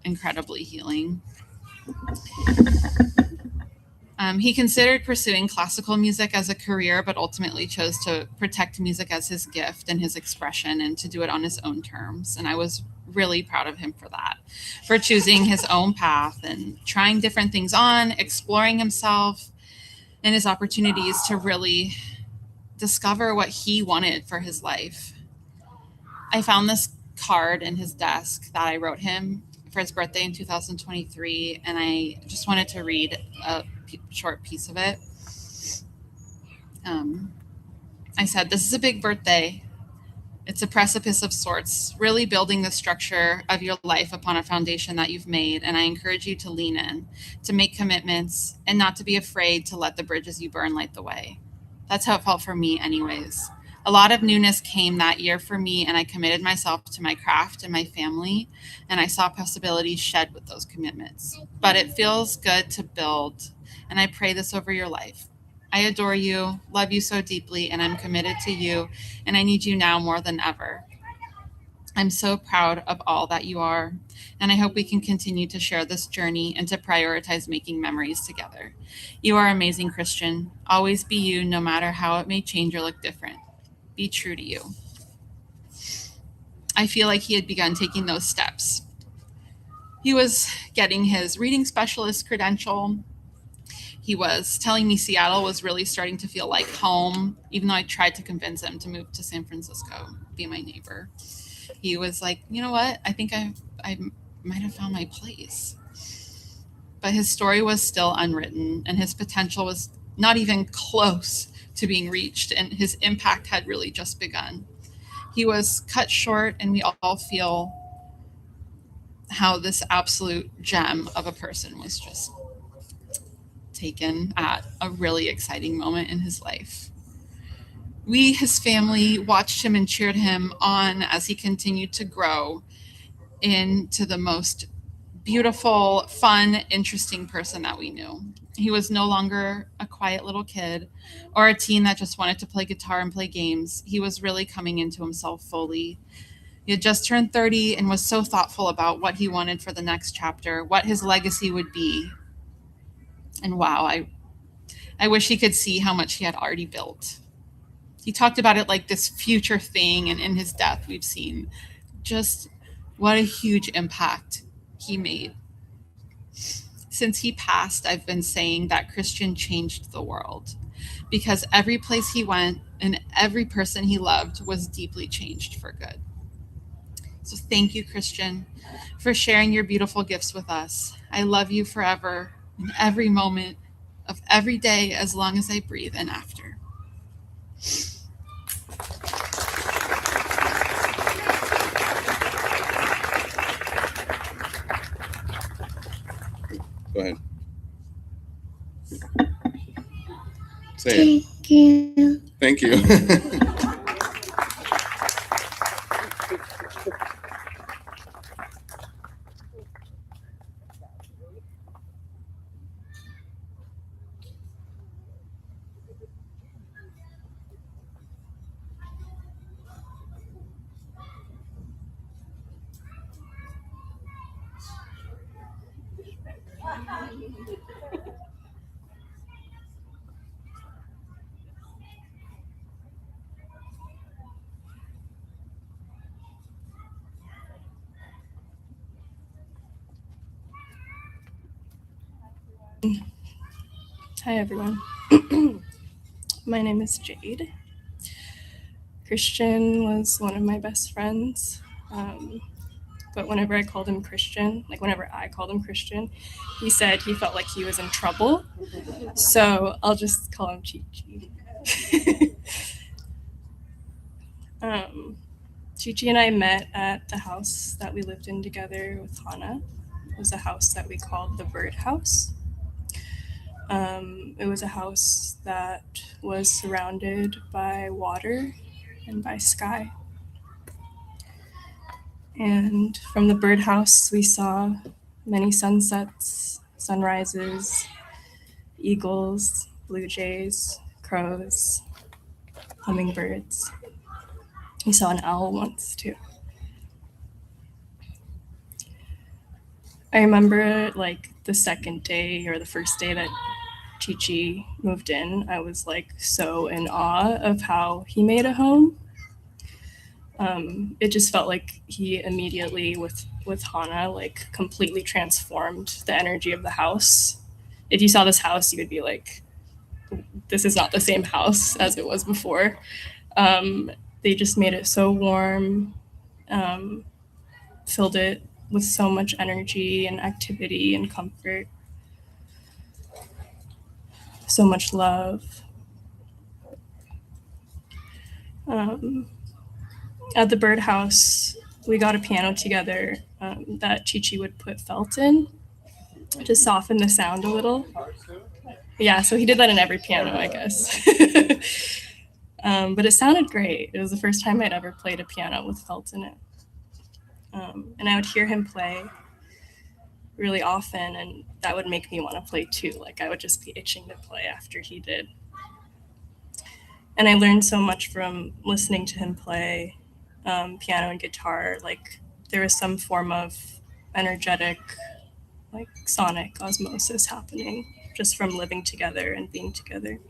incredibly healing. He considered pursuing classical music as a career, but ultimately chose to protect music as his gift and his expression and to do it on his own terms. And I was really proud of him for that, for choosing his own path and trying different things on, exploring himself and his opportunities to really discover what he wanted for his life. I found this card in his desk that I wrote him for his birthday in 2023, and I just wanted to read a short piece of it. I said, "This is a big birthday. It's a precipice of sorts, really building the structure of your life upon a foundation that you've made. And I encourage you to lean in, to make commitments, and not to be afraid to let the bridges you burn light the way." That's how it felt for me anyways. A lot of newness came that year for me, and I committed myself to my craft and my family, and I saw possibilities shed with those commitments. But it feels good to build, and I pray this over your life. I adore you, love you so deeply, and I'm committed to you, and I need you now more than ever. I'm so proud of all that you are, and I hope we can continue to share this journey and to prioritize making memories together. You are amazing, Christian. Always be you, no matter how it may change or look different. Be true to you. I feel like he had begun taking those steps. He was getting his reading specialist credential. He was telling me Seattle was really starting to feel like home, even though I tried to convince him to move to San Francisco, be my neighbor. He was like, you know what? I think I might have found my place. But his story was still unwritten, and his potential was not even close to being reached, and his impact had really just begun. He was cut short, and we all feel how this absolute gem of a person was just taken at a really exciting moment in his life. We, his family, watched him and cheered him on as he continued to grow into the most beautiful, fun, interesting person that we knew. He was no longer a quiet little kid or a teen that just wanted to play guitar and play games. He was really coming into himself fully. He had just turned 30 and was so thoughtful about what he wanted for the next chapter, what his legacy would be. And wow, I wish he could see how much he had already built. He talked about it like this future thing, and in his death, we've seen just what a huge impact he made. Since he passed, I've been saying that Cristian changed the world because every place he went and every person he loved was deeply changed for good. So thank you, Cristian, for sharing your beautiful gifts with us. I love you forever in every moment of every day as long as I breathe and after. Go ahead. Say it. Thank you. Thank you. Hi, everyone. My name is Jade. Cristian was one of my best friends, but whenever I called him Cristian, he said he felt like he was in trouble, so I'll just call him Chi-Chi. Chi-Chi and I met at the house that we lived in together with Hana. It was a house that we called the Bird House. It was a house that was surrounded by water and by sky. And from the birdhouse, we saw many sunsets, sunrises, eagles, blue jays, crows, hummingbirds. We saw an owl once too. I remember like the second day or the first day that Chi-Chi moved in, I was like so in awe of how he made a home. It just felt like he immediately with Hana like completely transformed the energy of the house. If you saw this house, you would be like, this is not the same house as it was before. They just made it so warm, filled it with so much energy and activity and comfort, so much love. At the birdhouse, we got a piano together that Chi-Chi would put felt in to soften the sound a little. Yeah, so he did that in every piano, I guess. But it sounded great. It was the first time I'd ever played a piano with felt in it. And I would hear him play really often, and that would make me want to play too. Like I would just be itching to play after he did. And I learned so much from listening to him play piano and guitar. Like there was some form of energetic, like sonic osmosis happening just from living together and being together.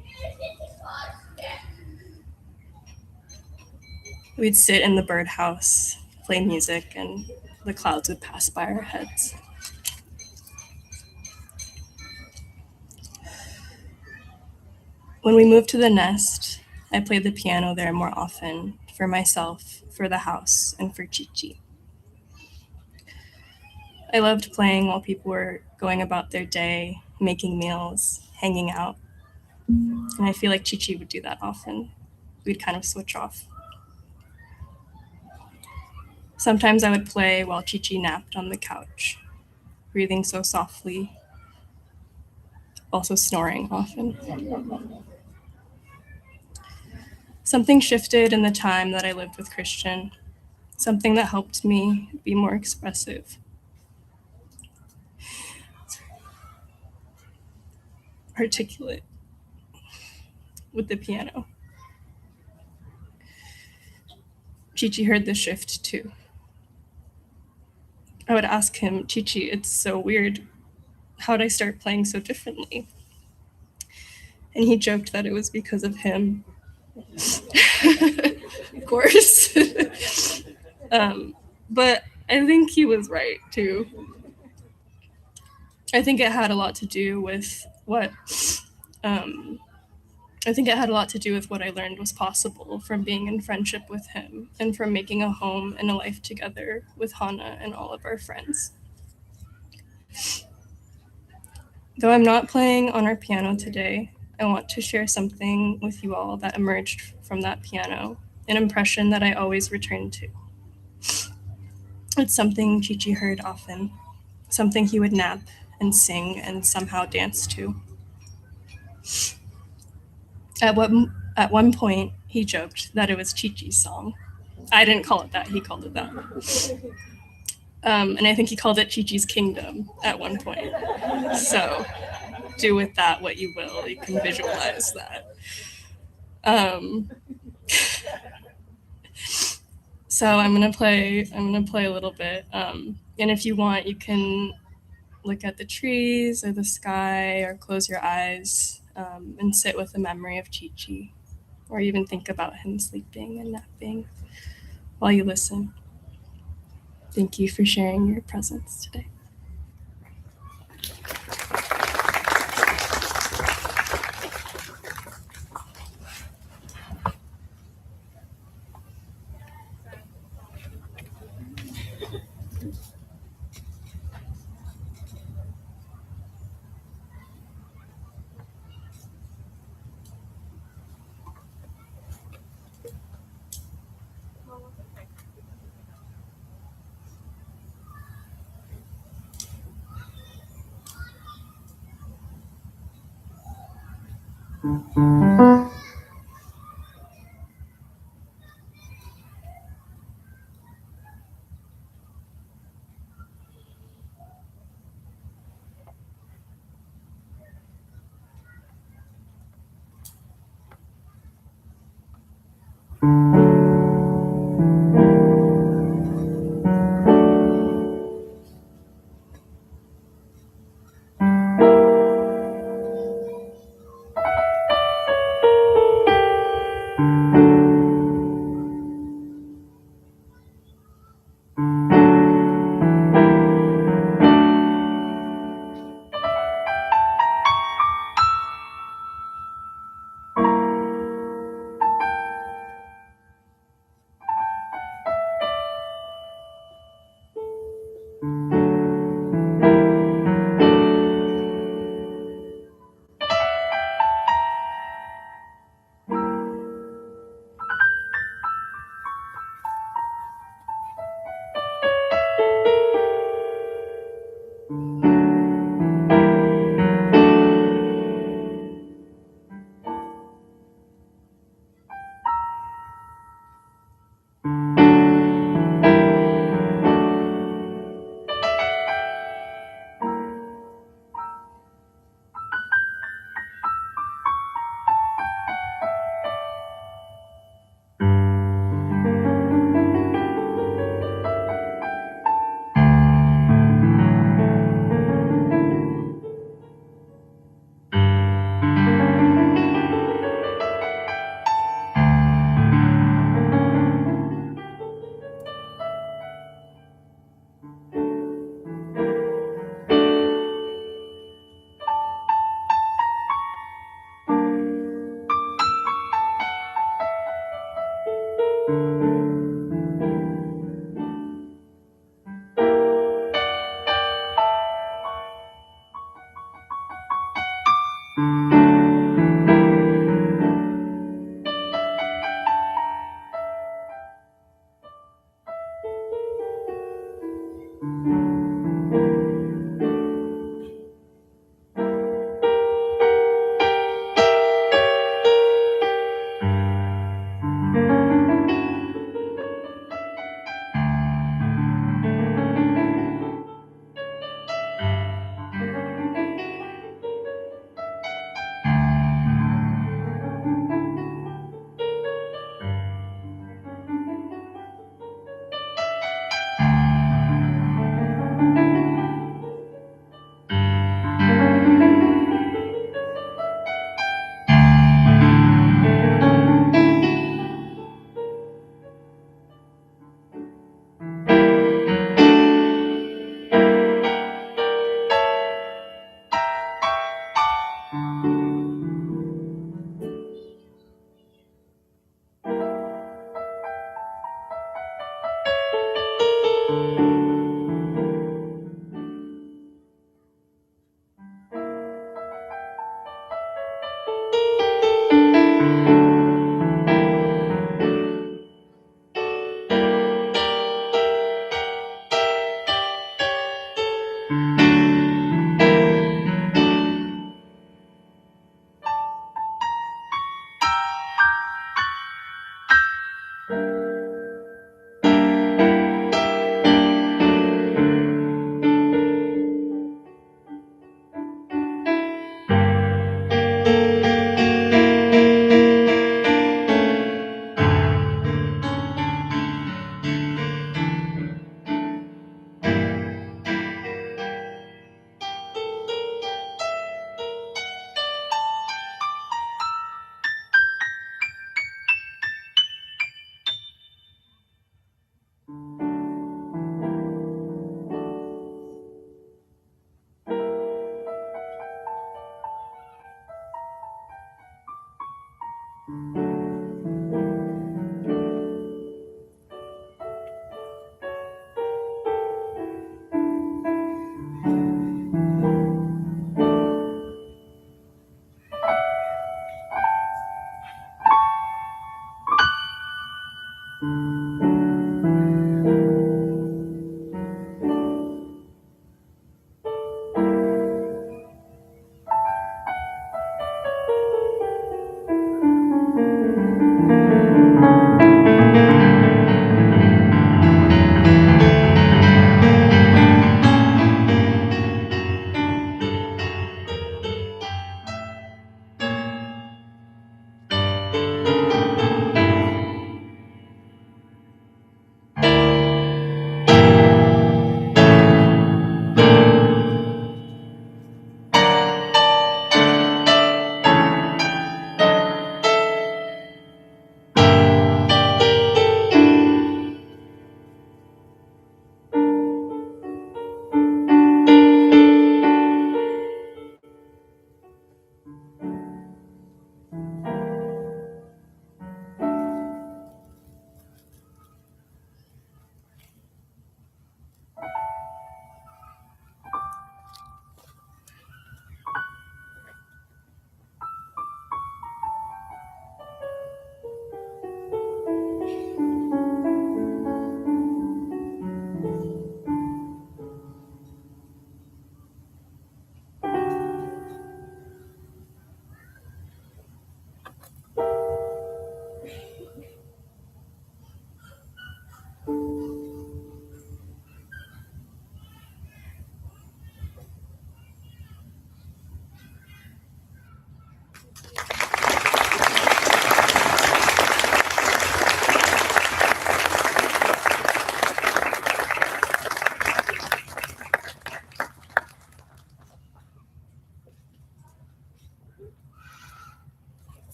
We'd sit in the birdhouse play music and the clouds would pass by our heads. When we moved to the nest, I played the piano there more often for myself, for the house, and for Chichi. I loved playing while people were going about their day, making meals, hanging out. And I feel like Chichi would do that often. We'd kind of switch off. Sometimes I would play while Chichi napped on the couch, breathing so softly, also snoring often. Something shifted in the time that I lived with Cristian, something that helped me be more expressive. Articulate with the piano. Chichi heard the shift too. I would ask him, Chichi, it's so weird. How'd I start playing so differently? And he joked that it was because of him. Of course. But I think he was right too. I think it had a lot to do with what I learned was possible from being in friendship with him and from making a home and a life together with Hana and all of our friends. Though I'm not playing on our piano today, I want to share something with you all that emerged from that piano, an impression that I always return to. It's something Chichi heard often, something he would nap and sing and somehow dance to. At one point, he joked that it was Chichi's song. I didn't call it that, he called it that. And I think he called it Chichi's Kingdom at one point. So do with that what you will. You can visualize that. So I'm gonna play a little bit. And if you want, you can look at the trees or the sky or close your eyes and sit with the memory of Chichi, or even think about him sleeping and napping while you listen. Thank you for sharing your presence today.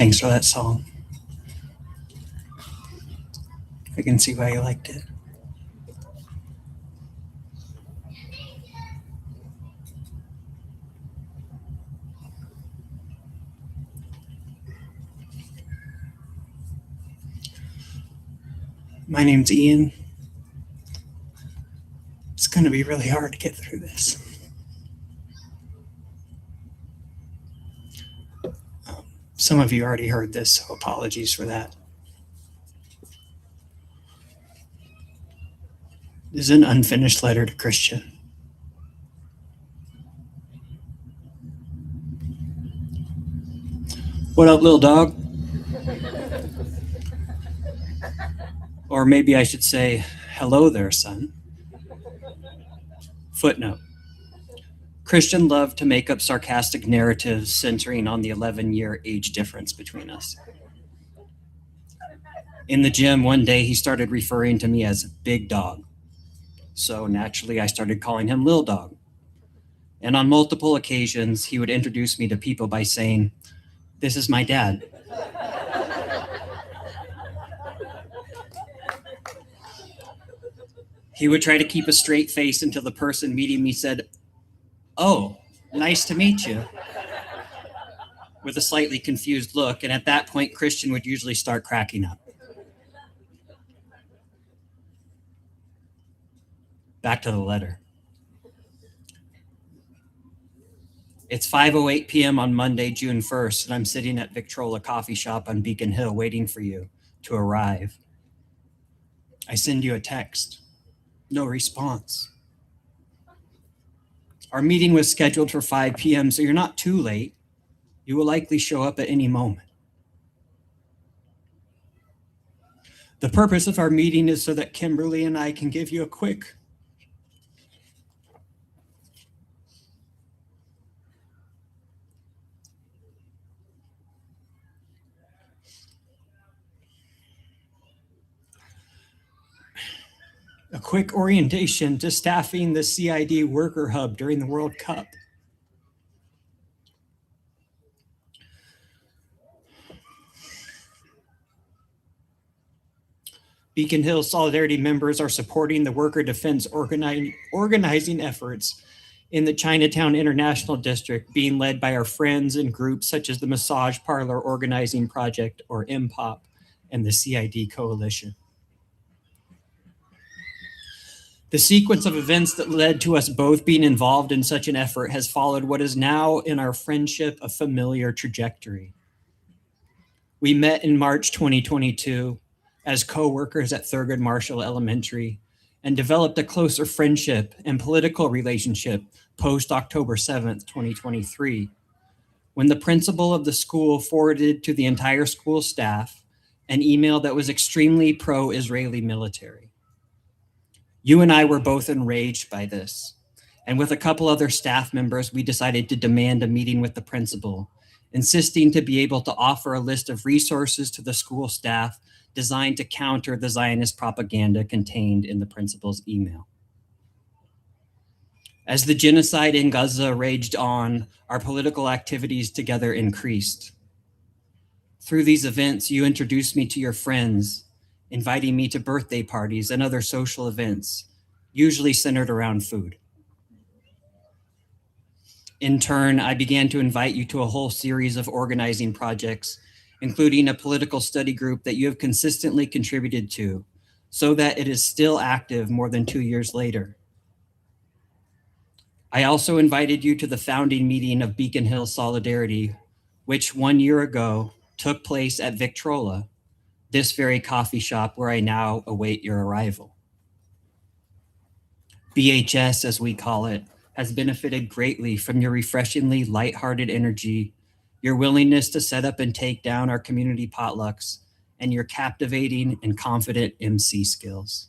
Thanks for that song. I can see why you liked it. My name's Ian. It's going to be really hard to get through this. Some of you already heard this, so apologies for that. This is an unfinished letter to Christian. What up, little dog? Or maybe I should say, hello there, son. Footnote. Christian loved to make up sarcastic narratives centering on the 11-year age difference between us. In the gym one day, he started referring to me as Big Dog. So naturally, I started calling him Lil Dog. And on multiple occasions, he would introduce me to people by saying, "This is my dad." He would try to keep a straight face until the person meeting me said, "Oh, nice to meet you," with a slightly confused look. And at that point, Christian would usually start cracking up. Back to the letter. It's 5:08 p.m. on Monday, June 1st, and I'm sitting at Victrola Coffee Shop on Beacon Hill waiting for you to arrive. I send you a text. No response. Our meeting was scheduled for 5 p.m., so you're not too late. You will likely show up at any moment. The purpose of our meeting is so that Kimberly and I can give you a quick orientation to staffing the CID Worker Hub during the World Cup. Beacon Hill Solidarity members are supporting the worker defense organizing efforts in the Chinatown International District, being led by our friends and groups such as the Massage Parlor Organizing Project, or MPOP, and the CID Coalition. The sequence of events that led to us both being involved in such an effort has followed what is now in our friendship a familiar trajectory. We met in March 2022 as co-workers at Thurgood Marshall Elementary and developed a closer friendship and political relationship post October 7th, 2023, when the principal of the school forwarded to the entire school staff an email that was extremely pro-Israeli military. You and I were both enraged by this, and with a couple other staff members, we decided to demand a meeting with the principal, insisting to be able to offer a list of resources to the school staff designed to counter the Zionist propaganda contained in the principal's email. As the genocide in Gaza raged on, our political activities together increased. Through these events, you introduced me to your friends, inviting me to birthday parties and other social events, usually centered around food. In turn, I began to invite you to a whole series of organizing projects, including a political study group that you have consistently contributed to, so that it is still active more than 2 years later. I also invited you to the founding meeting of Beacon Hill Solidarity, which 1 year ago took place at Victrola, this very coffee shop where I now await your arrival. BHS, as we call it, has benefited greatly from your refreshingly lighthearted energy, your willingness to set up and take down our community potlucks, and your captivating and confident MC skills.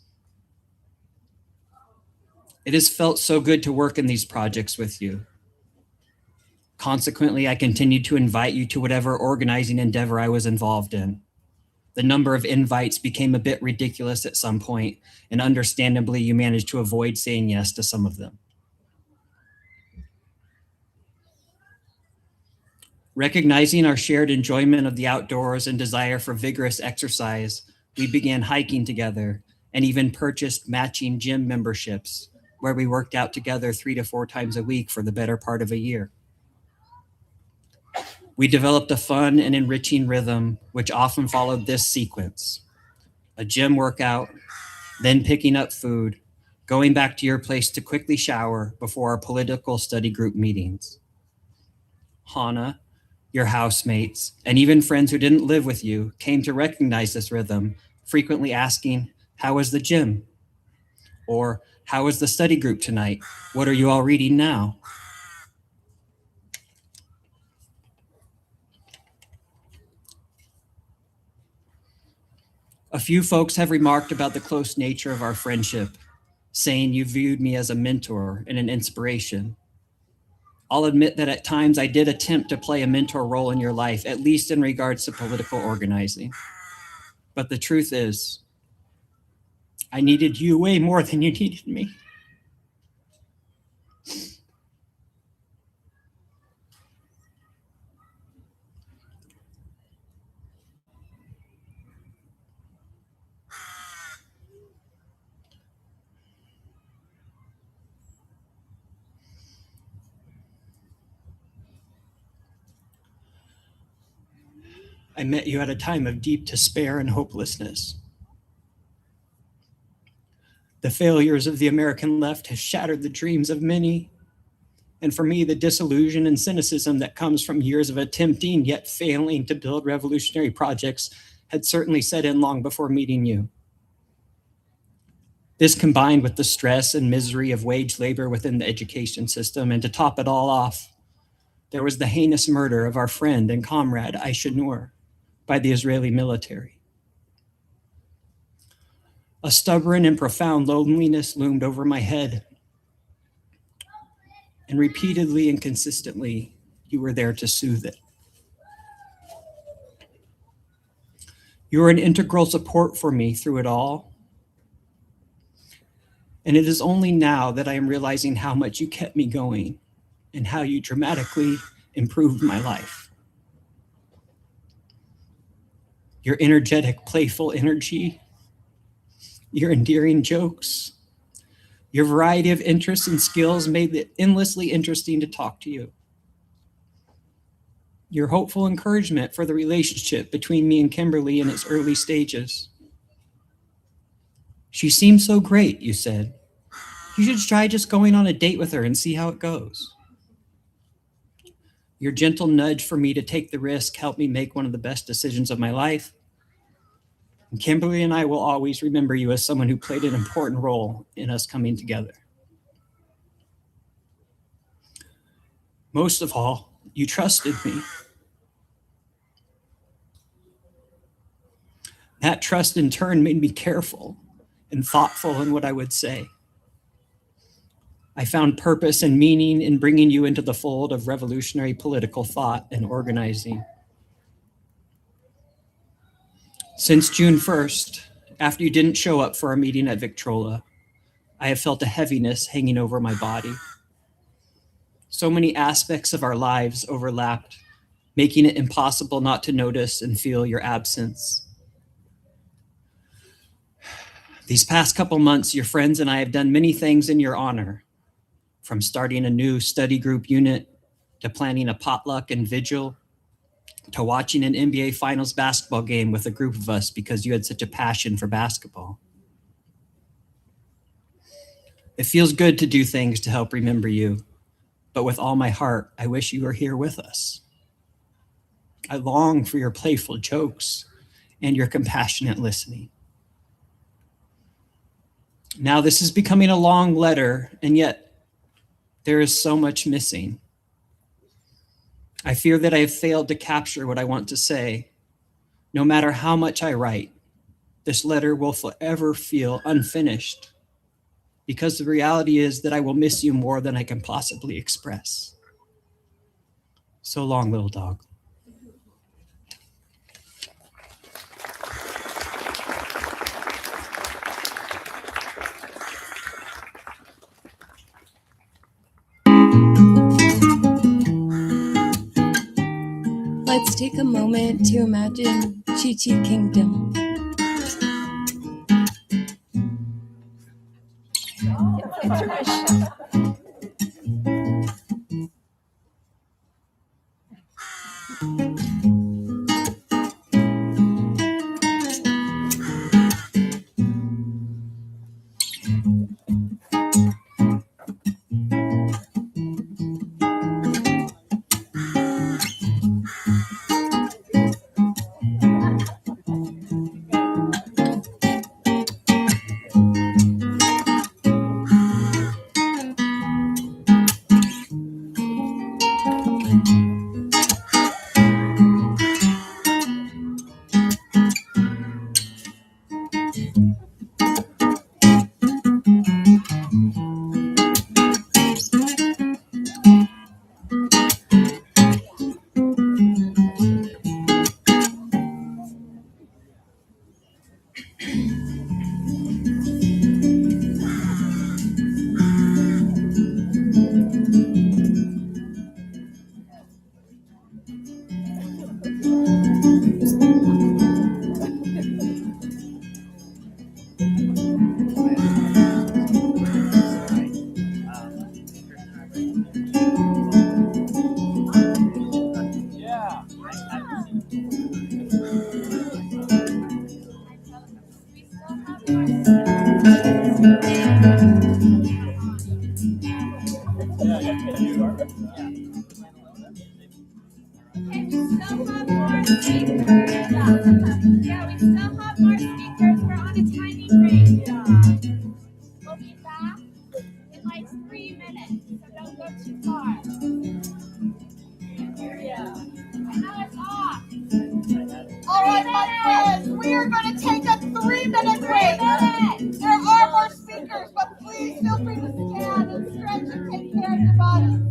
It has felt so good to work in these projects with you. Consequently, I continued to invite you to whatever organizing endeavor I was involved in. The number of invites became a bit ridiculous at some point, and understandably, you managed to avoid saying yes to some of them. Recognizing our shared enjoyment of the outdoors and desire for vigorous exercise, we began hiking together and even purchased matching gym memberships where we worked out together 3 to 4 times a week for the better part of a year. We developed a fun and enriching rhythm, which often followed this sequence: a gym workout, then picking up food, going back to your place to quickly shower before our political study group meetings. Hannah, your housemates, and even friends who didn't live with you came to recognize this rhythm, frequently asking, "How was the gym?" Or, "How was the study group tonight? What are you all reading now?" A few folks have remarked about the close nature of our friendship, saying you viewed me as a mentor and an inspiration. I'll admit that at times I did attempt to play a mentor role in your life, at least in regards to political organizing. But the truth is, I needed you way more than you needed me. I met you at a time of deep despair and hopelessness. The failures of the American left have shattered the dreams of many. And for me, the disillusion and cynicism that comes from years of attempting yet failing to build revolutionary projects had certainly set in long before meeting you. This combined with the stress and misery of wage labor within the education system, and to top it all off, there was the heinous murder of our friend and comrade Aisha Noor by the Israeli military. A stubborn and profound loneliness loomed over my head. And repeatedly and consistently, you were there to soothe it. You were an integral support for me through it all. And it is only now that I am realizing how much you kept me going and how you dramatically improved my life. Your energetic, playful energy, your endearing jokes, your variety of interests and skills made it endlessly interesting to talk to you. Your hopeful encouragement for the relationship between me and Kimberly in its early stages. "She seems so great," you said. "You should try just going on a date with her and see how it goes." Your gentle nudge for me to take the risk helped me make one of the best decisions of my life. And Kimberly and I will always remember you as someone who played an important role in us coming together. Most of all, you trusted me. That trust in turn made me careful and thoughtful in what I would say. I found purpose and meaning in bringing you into the fold of revolutionary political thought and organizing. Since June 1st, after you didn't show up for our meeting at Victrola, I have felt a heaviness hanging over my body. So many aspects of our lives overlapped, making it impossible not to notice and feel your absence. These past couple months, your friends and I have done many things in your honor, from starting a new study group unit, to planning a potluck and vigil, to watching an NBA Finals basketball game with a group of us because you had such a passion for basketball. It feels good to do things to help remember you, but with all my heart, I wish you were here with us. I long for your playful jokes and your compassionate listening. Now this is becoming a long letter, and yet there is so much missing. I fear that I have failed to capture what I want to say. No matter how much I write, this letter will forever feel unfinished, because the reality is that I will miss you more than I can possibly express. So long, little dog. Let's take a moment to imagine Chi-Chi Kingdom. All right, my friends, we are going to take a 3-minute break. There are more speakers, but please feel free to stand and stretch and take care of your body.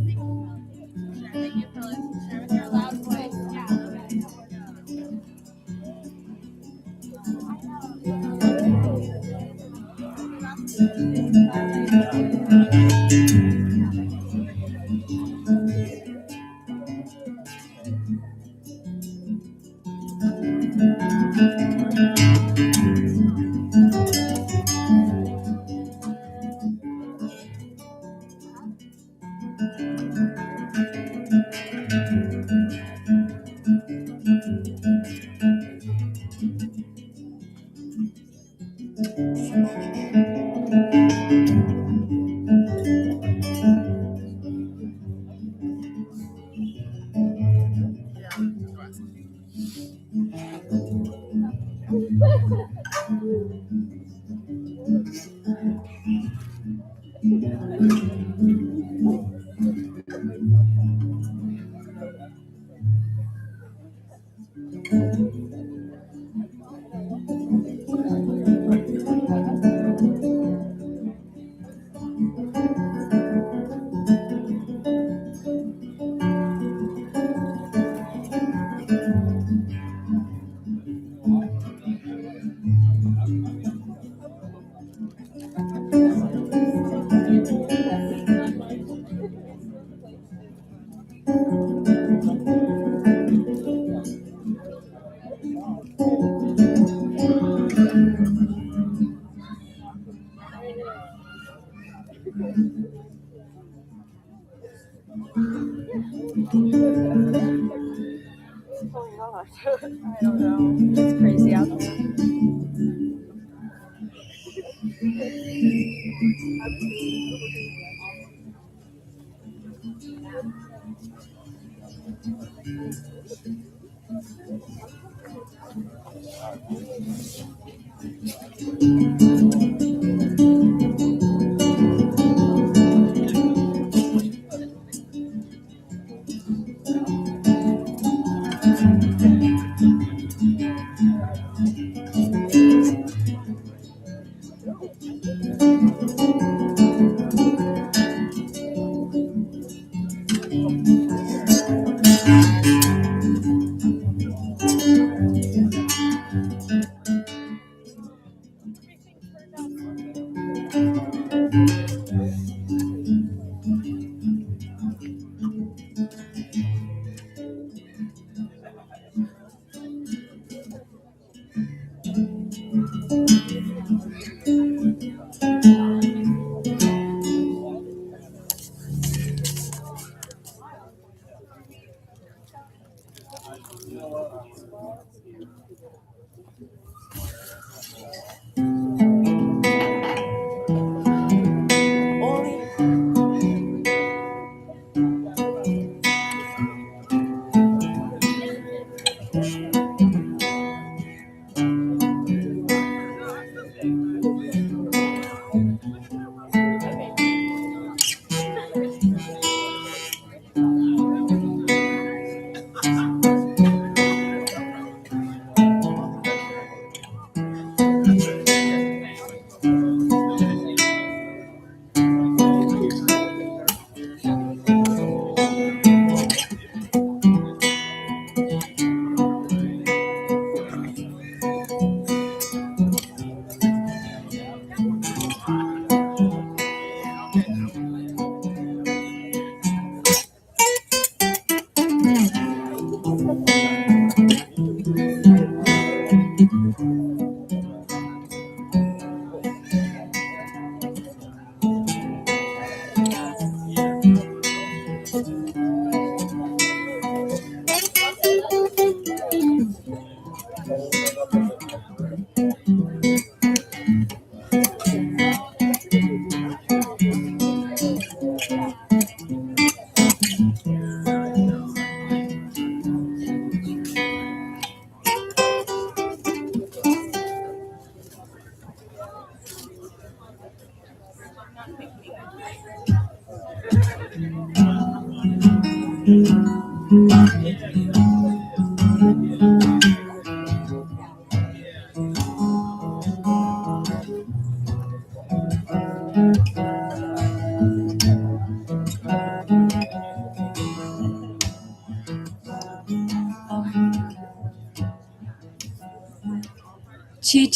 I don't know. It's crazy out there.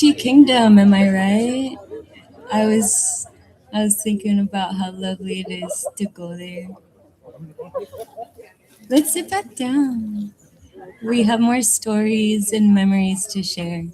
Chi Kingdom, am I right? I was thinking about how lovely it is to go there. Let's sit back down. We have more stories and memories to share.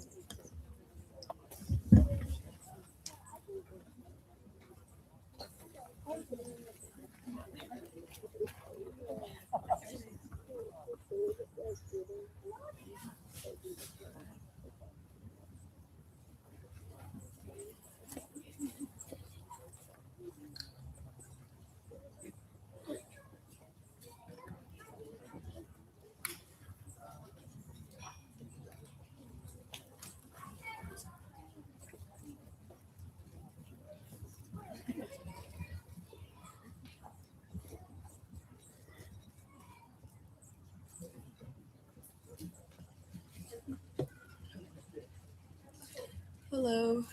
Hello.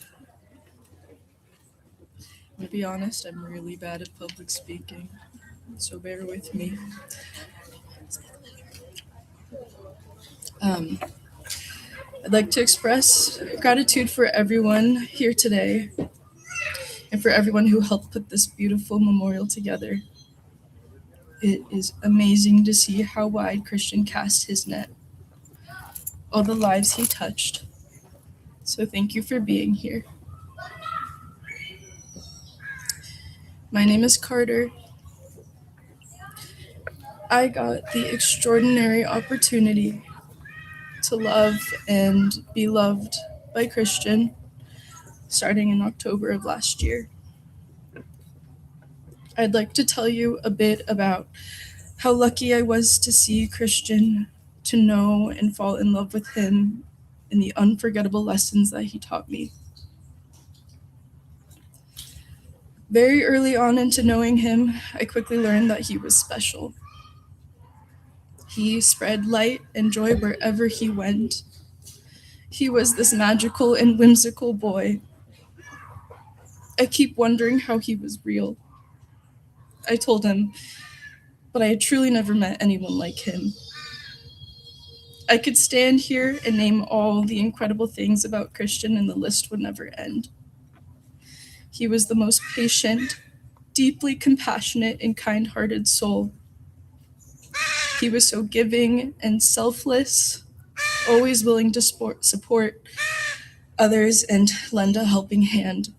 To be honest, I'm really bad at public speaking, so bear with me. I'd like to express gratitude for everyone here today and for everyone who helped put this beautiful memorial together. It is amazing to see how wide Cristian cast his net, all the lives he touched. So thank you for being here. My name is Carter. I got the extraordinary opportunity to love and be loved by Cristian starting in October of last year. I'd like to tell you a bit about how lucky I was to see Cristian, to know and fall in love with him, and the unforgettable lessons that he taught me. Very early on into knowing him, I quickly learned that he was special. He spread light and joy wherever he went. He was this magical and whimsical boy. I keep wondering how he was real. I told him, but I had truly never met anyone like him. I could stand here and name all the incredible things about Cristian, and the list would never end. He was the most patient, deeply compassionate, and kind-hearted soul. He was so giving and selfless, always willing to support others and lend a helping hand.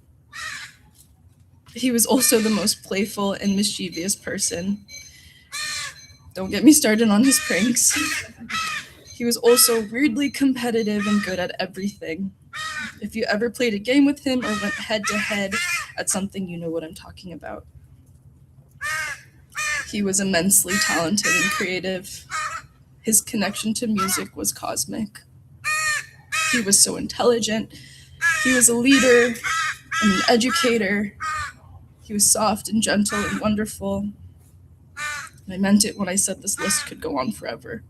He was also the most playful and mischievous person. Don't get me started on his pranks. He was also weirdly competitive and good at everything. If you ever played a game with him or went head-to-head at something, you know what I'm talking about. He was immensely talented and creative. His connection to music was cosmic. He was so intelligent. He was a leader and an educator. He was soft and gentle and wonderful. And I meant it when I said this list could go on forever.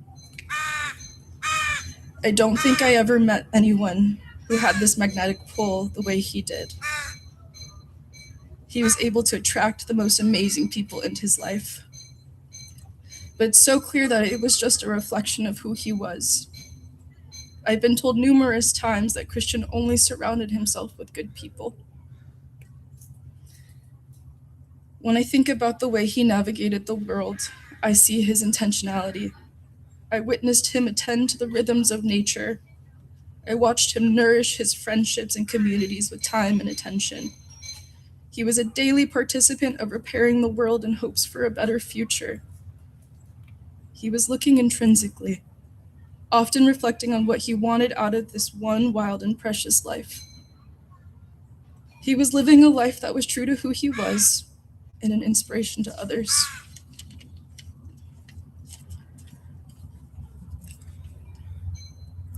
I don't think I ever met anyone who had this magnetic pull the way he did. He was able to attract the most amazing people into his life. But it's so clear that it was just a reflection of who he was. I've been told numerous times that Cristian only surrounded himself with good people. When I think about the way he navigated the world, I see his intentionality. I witnessed him attend to the rhythms of nature. I watched him nourish his friendships and communities with time and attention. He was a daily participant of repairing the world in hopes for a better future. He was looking intrinsically, often reflecting on what he wanted out of this one wild and precious life. He was living a life that was true to who he was and an inspiration to others.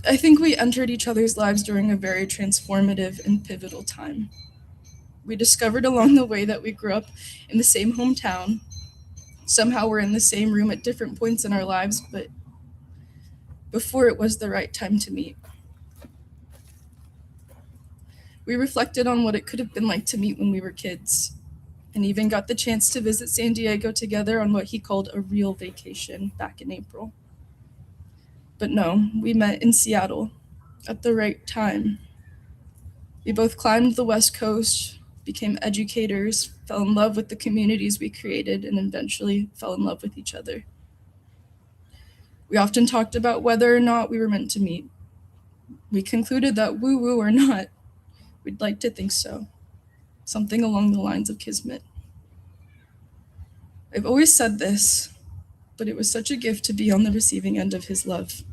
I think we entered each other's lives during a very transformative and pivotal time. We discovered along the way that we grew up in the same hometown. Somehow we're in the same room at different points in our lives, but before it was the right time to meet. We reflected on what it could have been like to meet when we were kids, and even got the chance to visit San Diego together on what he called a real vacation back in April. But no, we met in Seattle at the right time. We both climbed the West Coast, became educators, fell in love with the communities we created, and eventually fell in love with each other. We often talked about whether or not we were meant to meet. We concluded that woo-woo or not, we'd like to think so. Something along the lines of kismet. I've always said this, but it was such a gift to be on the receiving end of his love.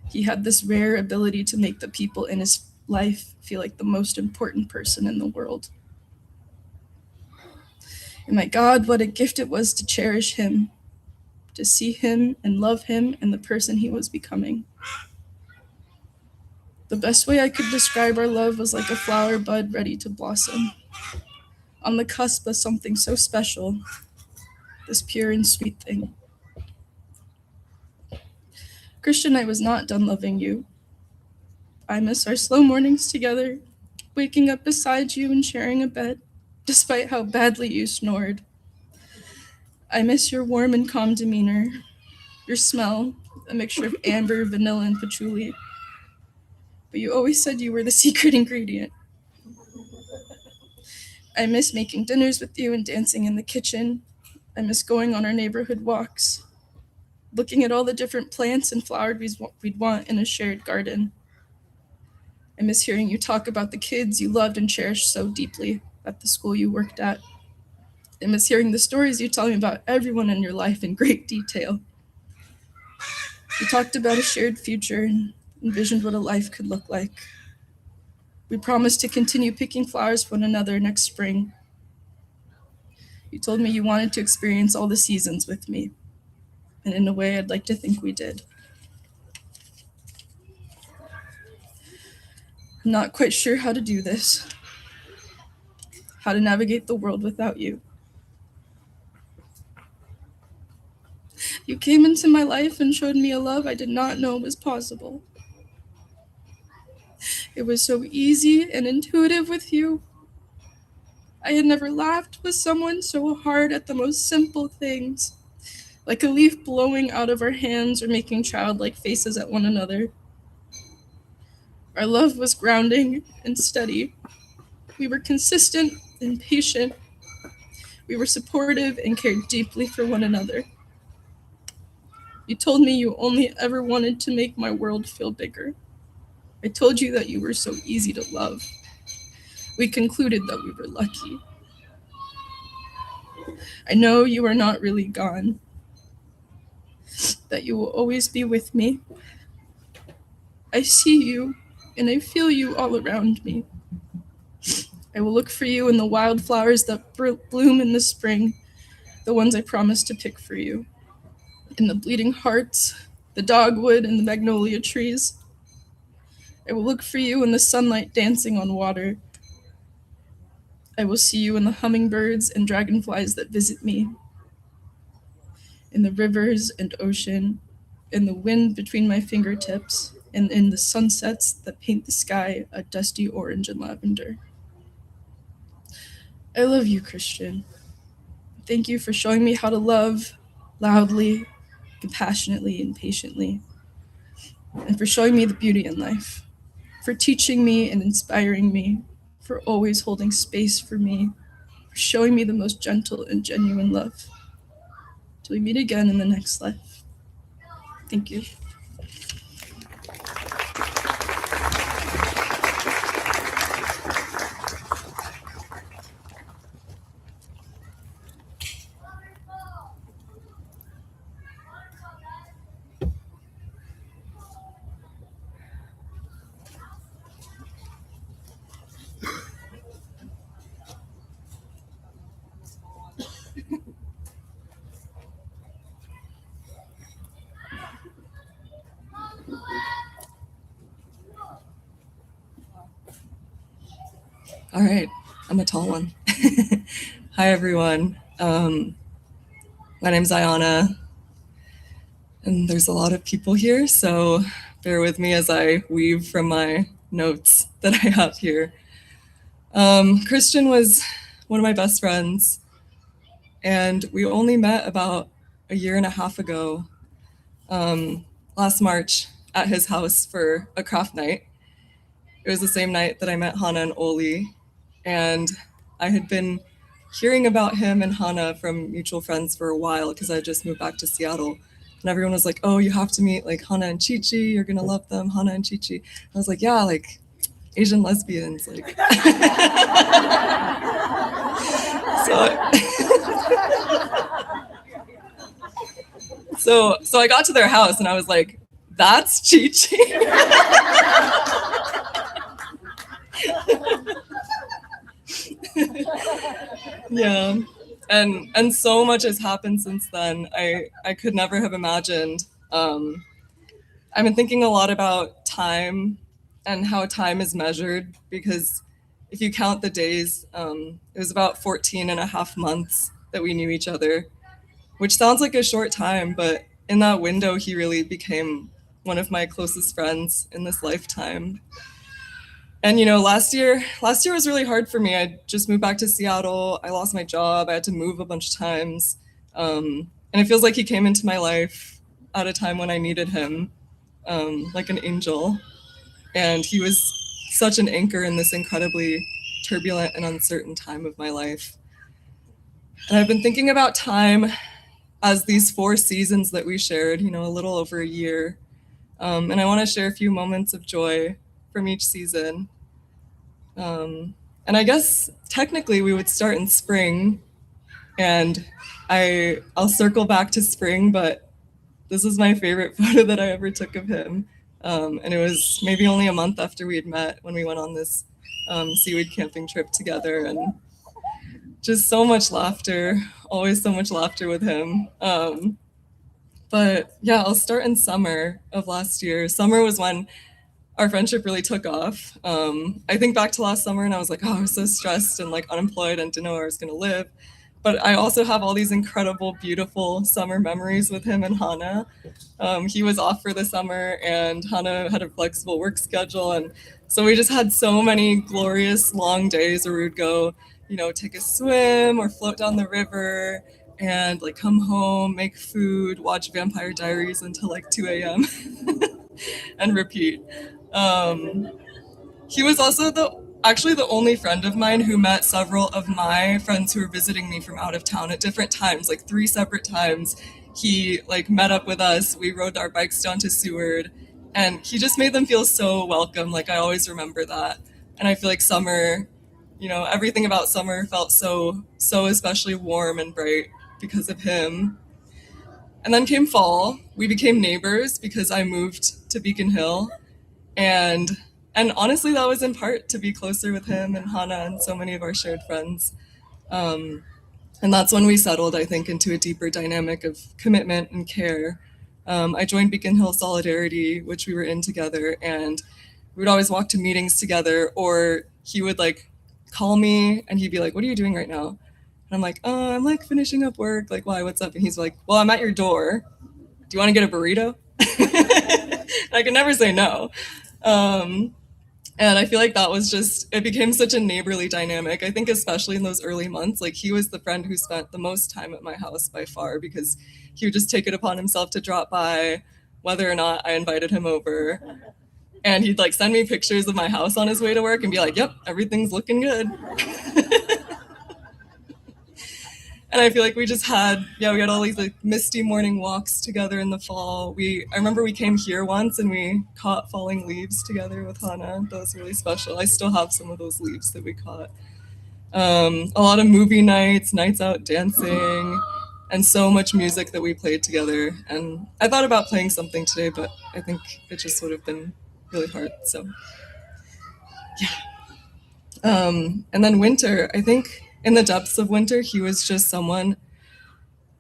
He had this rare ability to make the people in his life feel like the most important person in the world. And my God, what a gift it was to cherish him, to see him and love him and the person he was becoming. The best way I could describe our love was like a flower bud ready to blossom, on the cusp of something so special, this pure and sweet thing. Cristian, I was not done loving you. I miss our slow mornings together, waking up beside you and sharing a bed, despite how badly you snored. I miss your warm and calm demeanor, your smell, a mixture of amber, vanilla, and patchouli. But you always said you were the secret ingredient. I miss making dinners with you and dancing in the kitchen. I miss going on our neighborhood walks, looking at all the different plants and flowers we'd want in a shared garden. I miss hearing you talk about the kids you loved and cherished so deeply at the school you worked at. I miss hearing the stories you tell me about everyone in your life in great detail. We talked about a shared future and envisioned what a life could look like. We promised to continue picking flowers for one another next spring. You told me you wanted to experience all the seasons with me, and in a way I'd like to think we did. I'm not quite sure how to do this, how to navigate the world without you. You came into my life and showed me a love I did not know was possible. It was so easy and intuitive with you. I had never laughed with someone so hard at the most simple things, like a leaf blowing out of our hands or making childlike faces at one another. Our love was grounding and steady. We were consistent and patient. We were supportive and cared deeply for one another. You told me you only ever wanted to make my world feel bigger. I told you that you were so easy to love. We concluded that we were lucky. I know you are not really gone, that you will always be with me. I see you and I feel you all around me. I will look for you in the wildflowers that bloom in the spring, the ones I promised to pick for you, in the bleeding hearts, the dogwood, and the magnolia trees. I will look for you in the sunlight dancing on water. I will see you in the hummingbirds and dragonflies that visit me, in the rivers and ocean, in the wind between my fingertips, and in the sunsets that paint the sky a dusty orange and lavender. I love you, Cristian. Thank you for showing me how to love loudly, compassionately, and patiently, and for showing me the beauty in life, for teaching me and inspiring me, for always holding space for me, for showing me the most gentle and genuine love. Till we meet again in the next life. Thank you. All right, I'm a tall one. Hi, everyone. My name's Ayana, and there's a lot of people here, so bear with me as I weave from my notes that I have here. Cristian was one of my best friends, and we only met about a year and a half ago, last March at his house for a craft night. It was the same night that I met Hannah and Oli, and I had been hearing about him and Hannah from mutual friends for a while because I just moved back to Seattle. And everyone was like, oh, you have to meet like Hannah and Chi-Chi, you're gonna love them, Hannah and Chi-Chi. I was like, yeah, like Asian lesbians, like. So I got to their house and I was like, that's Chi-Chi. Yeah, and so much has happened since then. I could never have imagined. I've been thinking a lot about time and how time is measured, because if you count the days, it was about 14 and a half months that we knew each other, which sounds like a short time, but in that window, he really became one of my closest friends in this lifetime. And you know, last year was really hard for me. I just moved back to Seattle. I lost my job. I had to move a bunch of times. And it feels like he came into my life at a time when I needed him, like an angel. And he was such an anchor in this incredibly turbulent and uncertain time of my life. And I've been thinking about time as these 4 seasons that we shared, you know, a little over a year. And I want to share a few moments of joy from each season. And I guess technically we would start in spring, and I'll circle back to spring, but this is my favorite photo that I ever took of him. And it was maybe only a month after we had met when we went on this seaweed camping trip together, and just so much laughter, always so much laughter with him. But yeah, I'll start in summer of last year. Summer was when our friendship really took off. I think back to last summer and I was like, oh, I was so stressed and like unemployed and didn't know where I was gonna live. But I also have all these incredible, beautiful summer memories with him and Hannah. He was off for the summer and Hannah had a flexible work schedule. And so we just had so many glorious long days where we would go, you know, take a swim or float down the river and like come home, make food, watch Vampire Diaries until like 2 a.m. and repeat. He was also actually the only friend of mine who met several of my friends who were visiting me from out of town at different times, like 3 separate times. He like met up with us. We rode our bikes down to Seward, and he just made them feel so welcome. Like I always remember that. And I feel like summer, you know, everything about summer felt so especially warm and bright because of him. And then came fall. We became neighbors because I moved to Beacon Hill. And honestly, that was in part to be closer with him and Hannah and so many of our shared friends. And that's when we settled, I think, into a deeper dynamic of commitment and care. I joined Beacon Hill Solidarity, which we were in together, and we would always walk to meetings together, or he would like call me and he'd be like, what are you doing right now? And I'm like, oh, I'm like finishing up work. Like, why, what's up? And he's like, well, I'm at your door. Do you want to get a burrito? I could never say no. And I feel like that was just, it became such a neighborly dynamic. I think especially in those early months, like he was the friend who spent the most time at my house by far, because he would just take it upon himself to drop by whether or not I invited him over. And he'd like send me pictures of my house on his way to work and be like, yep, everything's looking good. And I feel like we just had, we had all these like misty morning walks together in the fall. I remember we came here once and we caught falling leaves together with Hannah. That was really special. I still have some of those leaves that we caught. A lot of movie nights, nights out dancing, and so much music that we played together. And I thought about playing something today, but I think it just would have been really hard. So yeah. And then winter, I think in the depths of winter, he was just someone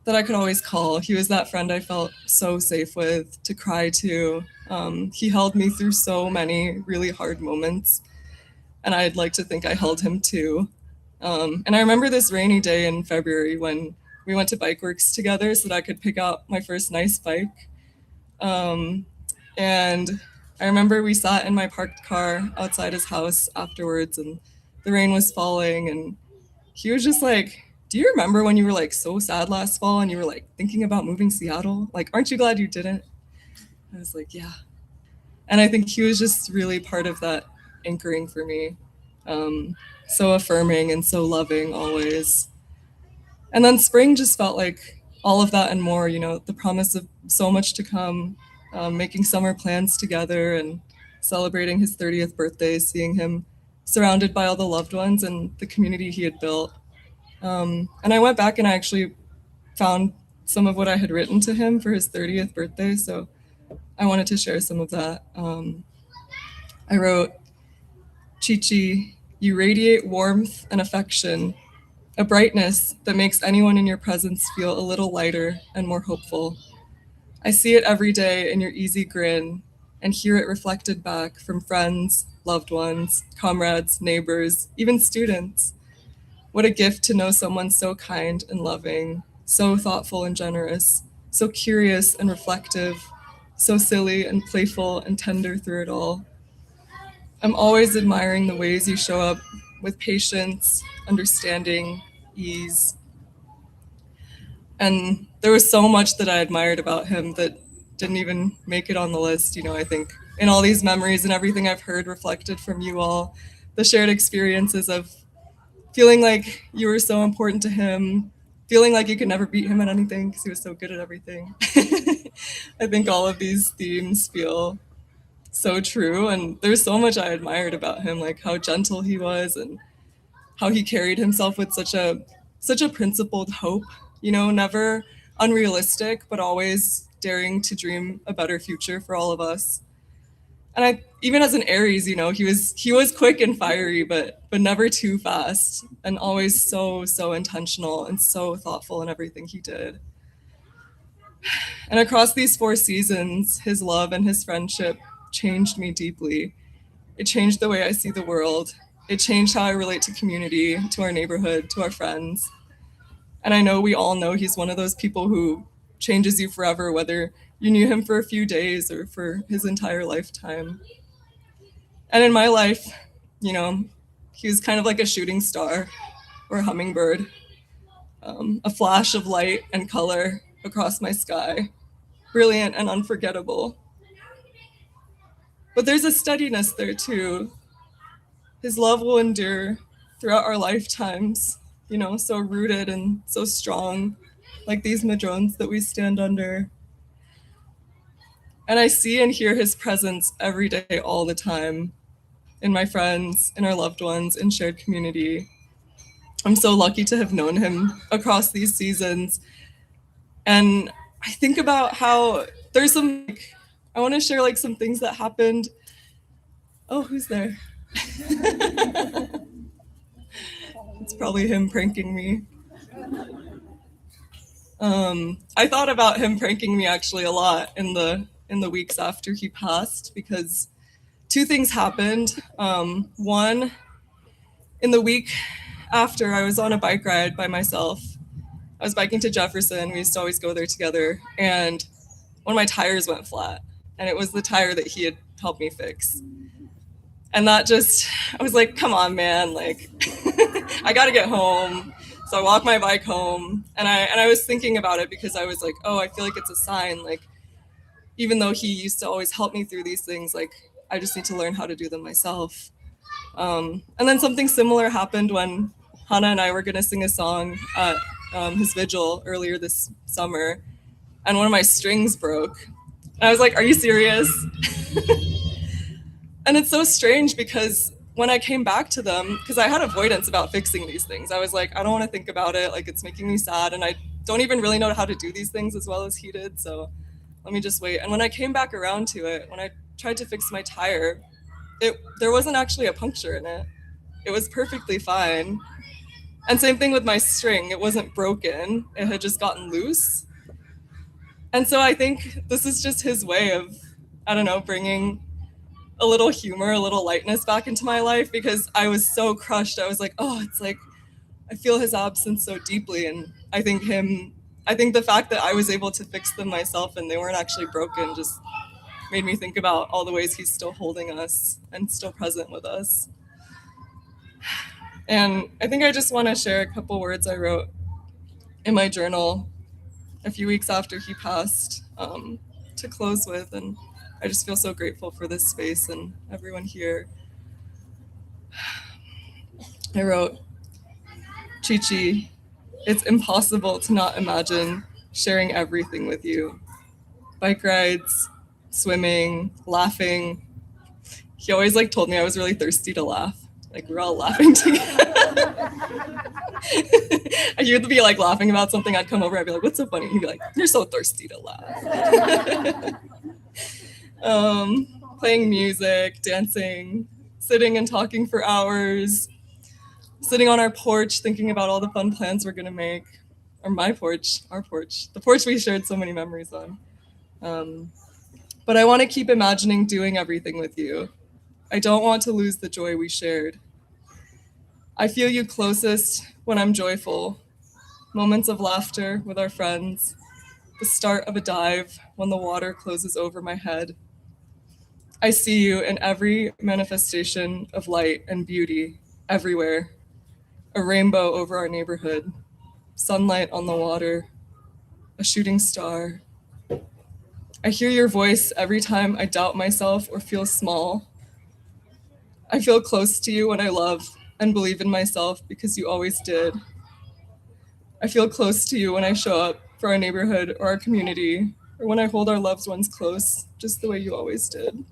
that I could always call. He was that friend I felt so safe with, to cry to. He held me through so many really hard moments, and I'd like to think I held him too. And I remember this rainy day in February when we went to Bike Works together so that I could pick out my first nice bike. And I remember we sat in my parked car outside his house afterwards, and the rain was falling, and he was just like, do you remember when you were like so sad last fall and you were like thinking about moving Seattle? Like, aren't you glad you didn't? I was like, yeah. And I think he was just really part of that anchoring for me. So affirming and so loving always. And then spring just felt like all of that and more, you know, the promise of so much to come, making summer plans together and celebrating his 30th birthday, seeing him surrounded by all the loved ones and the community he had built. And I went back and I actually found some of what I had written to him for his 30th birthday. So I wanted to share some of that. I wrote, Chi-Chi, you radiate warmth and affection, a brightness that makes anyone in your presence feel a little lighter and more hopeful. I see it every day in your easy grin and hear it reflected back from friends, loved ones, comrades, neighbors, even students. What a gift to know someone so kind and loving, so thoughtful and generous, so curious and reflective, so silly and playful and tender through it all. I'm always admiring the ways you show up with patience, understanding, ease. And there was so much that I admired about him that didn't even make it on the list. You know, I think in all these memories and everything I've heard reflected from you all, the shared experiences of feeling like you were so important to him, feeling like you could never beat him at anything because he was so good at everything. I think all of these themes feel so true, and there's so much I admired about him, like how gentle he was and how he carried himself with such a principled hope, you know, never unrealistic, but always daring to dream a better future for all of us. And even as an Aries, you know, he was quick and fiery, but never too fast, and always so intentional and so thoughtful in everything he did. And across these 4 seasons, his love and his friendship changed me deeply. It changed the way I see the world. It changed how I relate to community, to our neighborhood, to our friends. And I know we all know he's one of those people who changes you forever, whether you knew him for a few days or for his entire lifetime. And in my life, you know, he was kind of like a shooting star or a hummingbird, a flash of light and color across my sky, brilliant and unforgettable. But there's a steadiness there too. His love will endure throughout our lifetimes, you know, so rooted and so strong, like these madrones that we stand under. And I see and hear his presence every day, all the time, in my friends, in our loved ones, in shared community. I'm so lucky to have known him across these seasons. And I think about how there's some, I want to share like some things that happened. Oh, who's there? It's probably him pranking me. I thought about him pranking me actually a lot in the weeks after he passed, because 2 things happened. One, in the week after, I was on a bike ride by myself. I was biking to Jefferson. We used to always go there together. And one of my tires went flat. And it was the tire that he had helped me fix. And that just, I was like, come on, man. Like, I got to get home. So I walked my bike home. And I was thinking about it because I was like, oh, I feel like it's a sign. Like, even though he used to always help me through these things, like, I just need to learn how to do them myself. And then something similar happened when Hannah and I were going to sing a song at his vigil earlier this summer, and one of my strings broke. And I was like, are you serious? And it's so strange because when I came back to them, because I had avoidance about fixing these things. I was like, I don't want to think about it. Like, it's making me sad. And I don't even really know how to do these things as well as he did. So let me just wait. And when I came back around to it, when I tried to fix my tire, there wasn't actually a puncture in it. It was perfectly fine. And same thing with my string. It wasn't broken. It had just gotten loose. And so I think this is just his way of, I don't know, bringing a little humor, a little lightness back into my life, because I was so crushed. I was like, oh, it's like, I feel his absence so deeply, and I think the fact that I was able to fix them myself and they weren't actually broken just made me think about all the ways he's still holding us and still present with us. And I think I just want to share a couple words I wrote in my journal a few weeks after he passed, to close with. And I just feel so grateful for this space and everyone here. I wrote, Chi-Chi, it's impossible to not imagine sharing everything with you. Bike rides, swimming, laughing. He always told me I was really thirsty to laugh. We're all laughing together. He would be laughing about something. I'd come over. I'd be like, "What's so funny?" He'd be like, "You're so thirsty to laugh." Playing music, dancing, sitting and talking for hours, sitting on our porch thinking about all the fun plans we're gonna make. Or my porch, our porch, the porch we shared so many memories on. But I want to keep imagining doing everything with you. I don't want to lose the joy we shared. I feel you closest when I'm joyful. Moments of laughter with our friends. The start of a dive when the water closes over my head. I see you in every manifestation of light and beauty, everywhere. A rainbow over our neighborhood. Sunlight on the water. A shooting star. I hear your voice every time I doubt myself or feel small. I feel close to you when I love and believe in myself because you always did. I feel close to you when I show up for our neighborhood or our community, or when I hold our loved ones close, just the way you always did.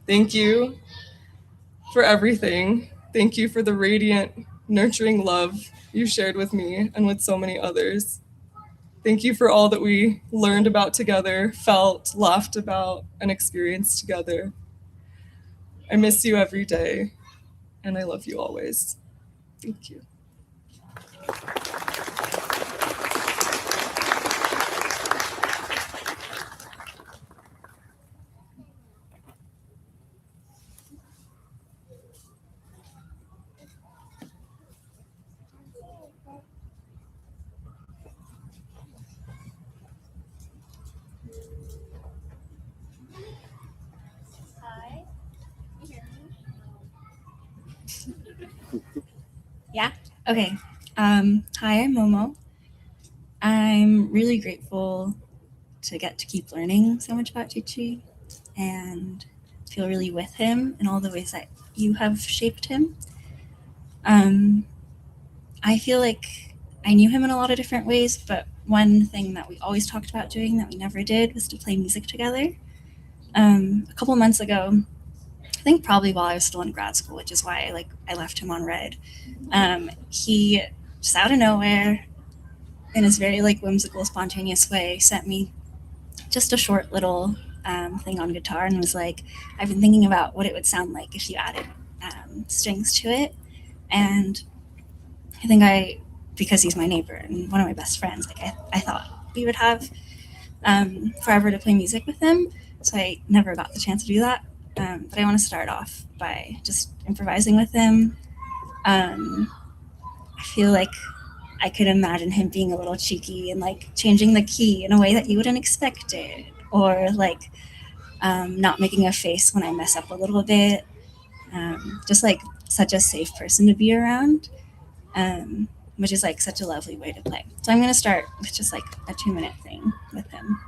Thank you for everything. Thank you for the radiant, nurturing love you shared with me and with so many others. Thank you for all that we learned about together, felt, laughed about, and experienced together. I miss you every day, and I love you always. Thank you. Yeah? Okay. Hi, I'm Momo. I'm really grateful to get to keep learning so much about Chi-Chi and feel really with him in all the ways that you have shaped him. I feel like I knew him in a lot of different ways, but one thing that we always talked about doing that we never did was to play music together. A couple months ago, I think probably while I was still in grad school, which is why I left him on red. He just out of nowhere, in his very whimsical, spontaneous way, sent me just a short little thing on guitar and was like, "I've been thinking about what it would sound like if you added strings to it." And I think because he's my neighbor and one of my best friends, I thought we would have forever to play music with him. So I never got the chance to do that. But I want to start off by just improvising with him. I feel like I could imagine him being a little cheeky and changing the key in a way that you wouldn't expect it, or not making a face when I mess up a little bit. Just such a safe person to be around, which is such a lovely way to play. So I'm going to start with just a 2-minute thing with him.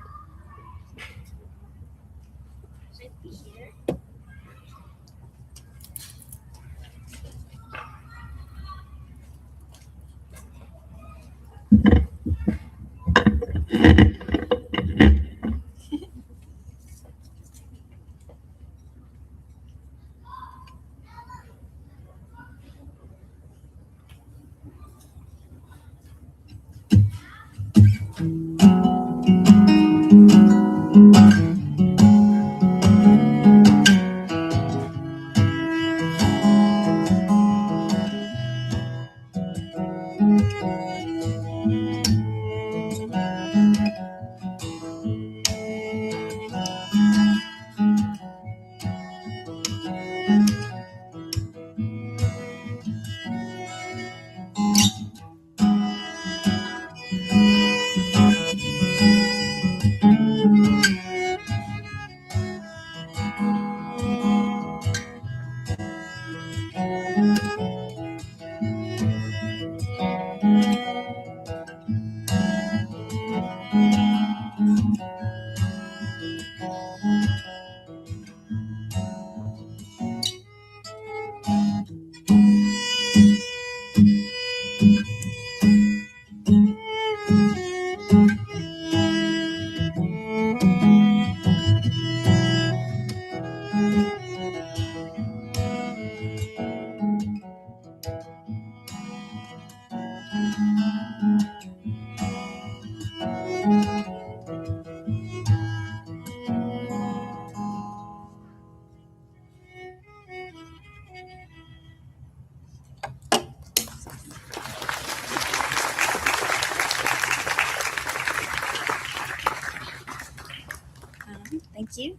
Thank you.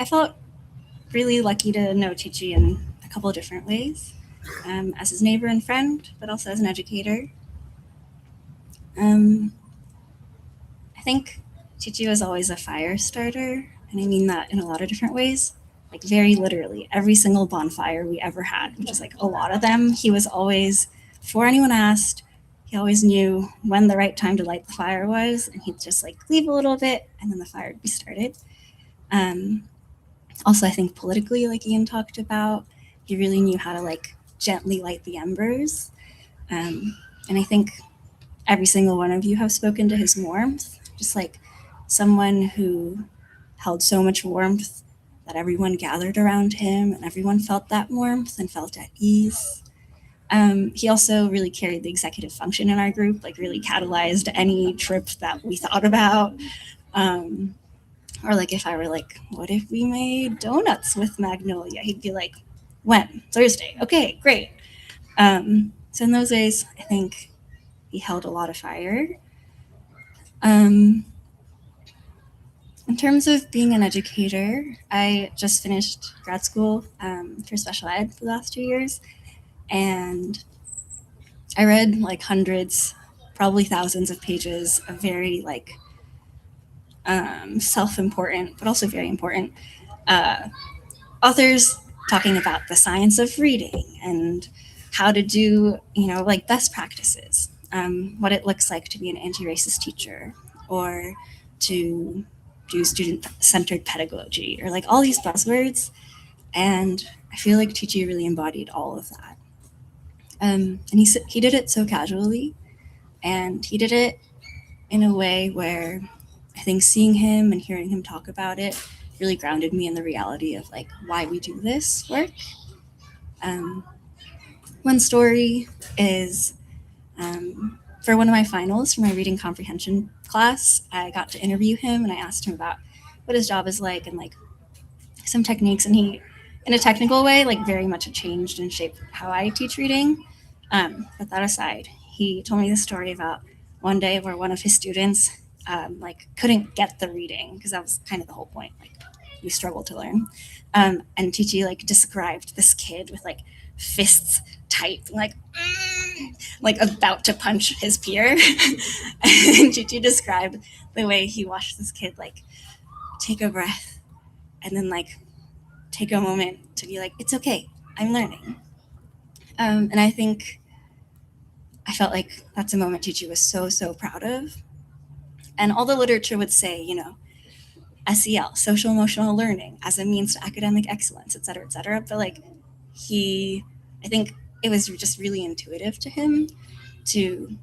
I felt really lucky to know Chichi in a couple of different ways, as his neighbor and friend, but also as an educator. I think Chichi was always a fire starter, and I mean that in a lot of different ways. Like very literally, every single bonfire we ever had, which is like a lot of them, he was always, before anyone asked, he always knew when the right time to light the fire was, and he'd just like leave a little bit, and then the fire would be started. Also, I think politically, like Ian talked about, he really knew how to like gently light the embers. And I think every single one of you have spoken to his warmth, just like someone who held so much warmth that everyone gathered around him and everyone felt that warmth and felt at ease. He also really carried the executive function in our group, like really catalyzed any trip that we thought about. Or like if I were like, what if we made donuts with Magnolia? He'd be like, when? Thursday. Okay, great. So in those ways, I think he held a lot of fire. In terms of being an educator, I just finished grad school for special ed for the last 2 years. And I read like hundreds, probably thousands of pages of very like self-important, but also very important authors talking about the science of reading and how to do, like best practices, what it looks like to be an anti-racist teacher or to do student-centered pedagogy or like all these buzzwords. And I feel like Chichi really embodied all of that. And he did it so casually, and he did it in a way where I think seeing him and hearing him talk about it really grounded me in the reality of like why we do this work. One story is for one of my finals for my reading comprehension class, I got to interview him and I asked him about what his job is like and like some techniques, and he, in a technical way, like very much changed and shaped how I teach reading. But that aside, he told me the story about one day where one of his students like couldn't get the reading, because that was kind of the whole point, like you struggle to learn. And Chichi like described this kid with like fists tight, like about to punch his peer. And Chichi described the way he watched this kid like take a breath and then like take a moment to be like, it's okay, I'm learning. And I think I felt like that's a moment Chichi was so, so proud of. And all the literature would say, SEL, social emotional learning, as a means to academic excellence, et cetera, but like I think it was just really intuitive to him to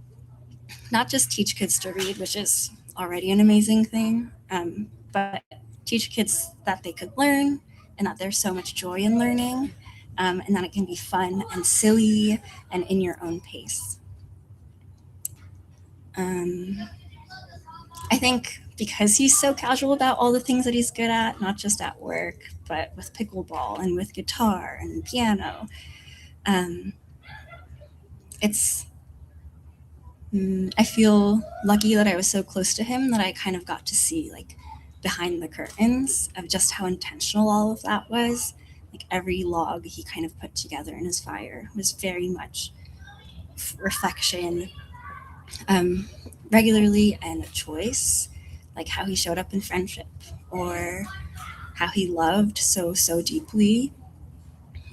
not just teach kids to read, which is already an amazing thing, but teach kids that they could learn and that there's so much joy in learning, and that it can be fun and silly and in your own pace. I think because he's so casual about all the things that he's good at, not just at work, but with pickleball and with guitar and piano, I feel lucky that I was so close to him that I kind of got to see like behind the curtains of just how intentional all of that was. Like every log he kind of put together in his fire was very much reflection, regularly, and a choice, like how he showed up in friendship or how he loved so deeply.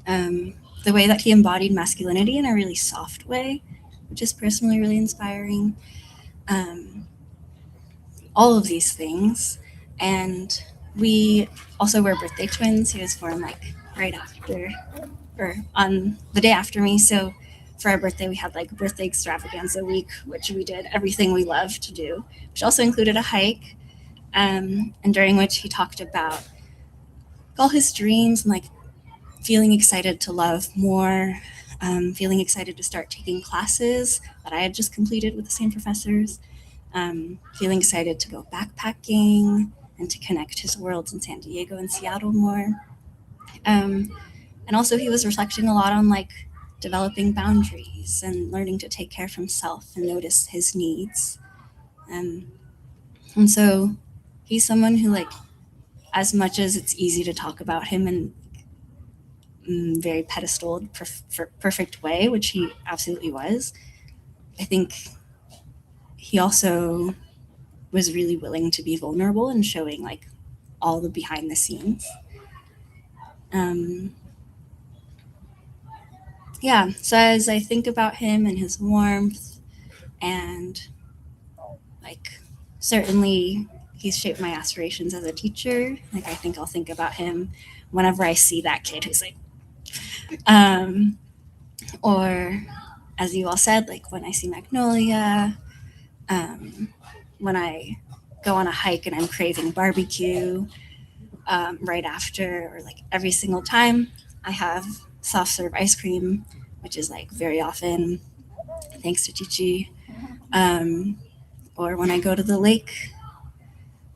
The way that he embodied masculinity in a really soft way, which is personally really inspiring. All of these things. And we also were birthday twins. He was born like right after, or on the day after me. So for our birthday, we had like a birthday extravaganza week, which we did everything we love to do, which also included a hike. And during which he talked about all his dreams and like feeling excited to love more, feeling excited to start taking classes that I had just completed with the same professors, feeling excited to go backpacking and to connect his worlds in San Diego and Seattle more. And also he was reflecting a lot on like developing boundaries and learning to take care of himself and notice his needs. And so he's someone who, like, as much as it's easy to talk about him in very pedestaled, perfect way, which he absolutely was, I think he also was really willing to be vulnerable and showing like all the behind the scenes. Yeah, so as I think about him and his warmth, and like certainly he's shaped my aspirations as a teacher. Like I think I'll think about him whenever I see that kid who's like, or as you all said, like when I see Magnolia, when I go on a hike and I'm craving barbecue right after, or like every single time I have soft serve ice cream, which is like very often thanks to Chichi, or when I go to the lake.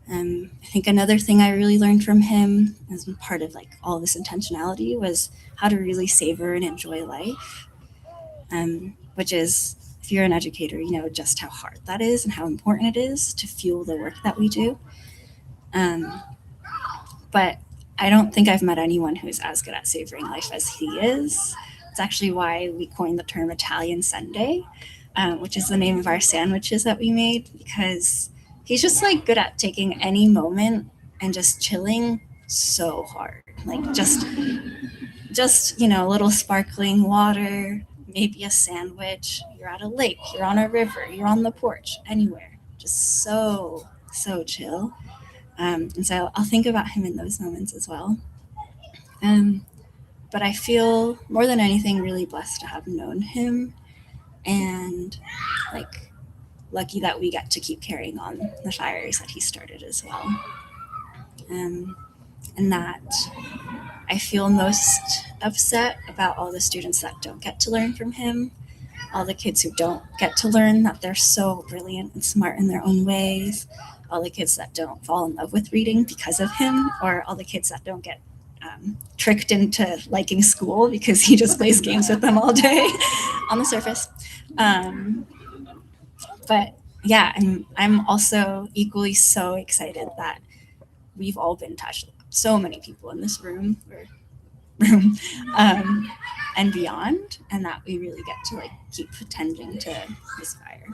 I think another thing I really learned from him as part of like all this intentionality was how to really savor and enjoy life, which is, if you're an educator, you know just how hard that is and how important it is to fuel the work that we do. But I don't think I've met anyone who's as good at savoring life as he is. It's actually why we coined the term Italian Sunday, which is the name of our sandwiches that we made, because he's just like good at taking any moment and just chilling so hard. Like just a little sparkling water, maybe a sandwich, you're at a lake, you're on a river, you're on the porch, anywhere. Just so chill. And so I'll think about him in those moments as well. But I feel more than anything really blessed to have known him, and like lucky that we get to keep carrying on the fires that he started as well. And that I feel most upset about all the students that don't get to learn from him, all the kids who don't get to learn that they're so brilliant and smart in their own ways, all the kids that don't fall in love with reading because of him, or all the kids that don't get tricked into liking school because he just plays games with them all day on the surface. But yeah, I'm also equally so excited that we've all been touched. So many people in this room and beyond, and that we really get to like keep tending to this fire.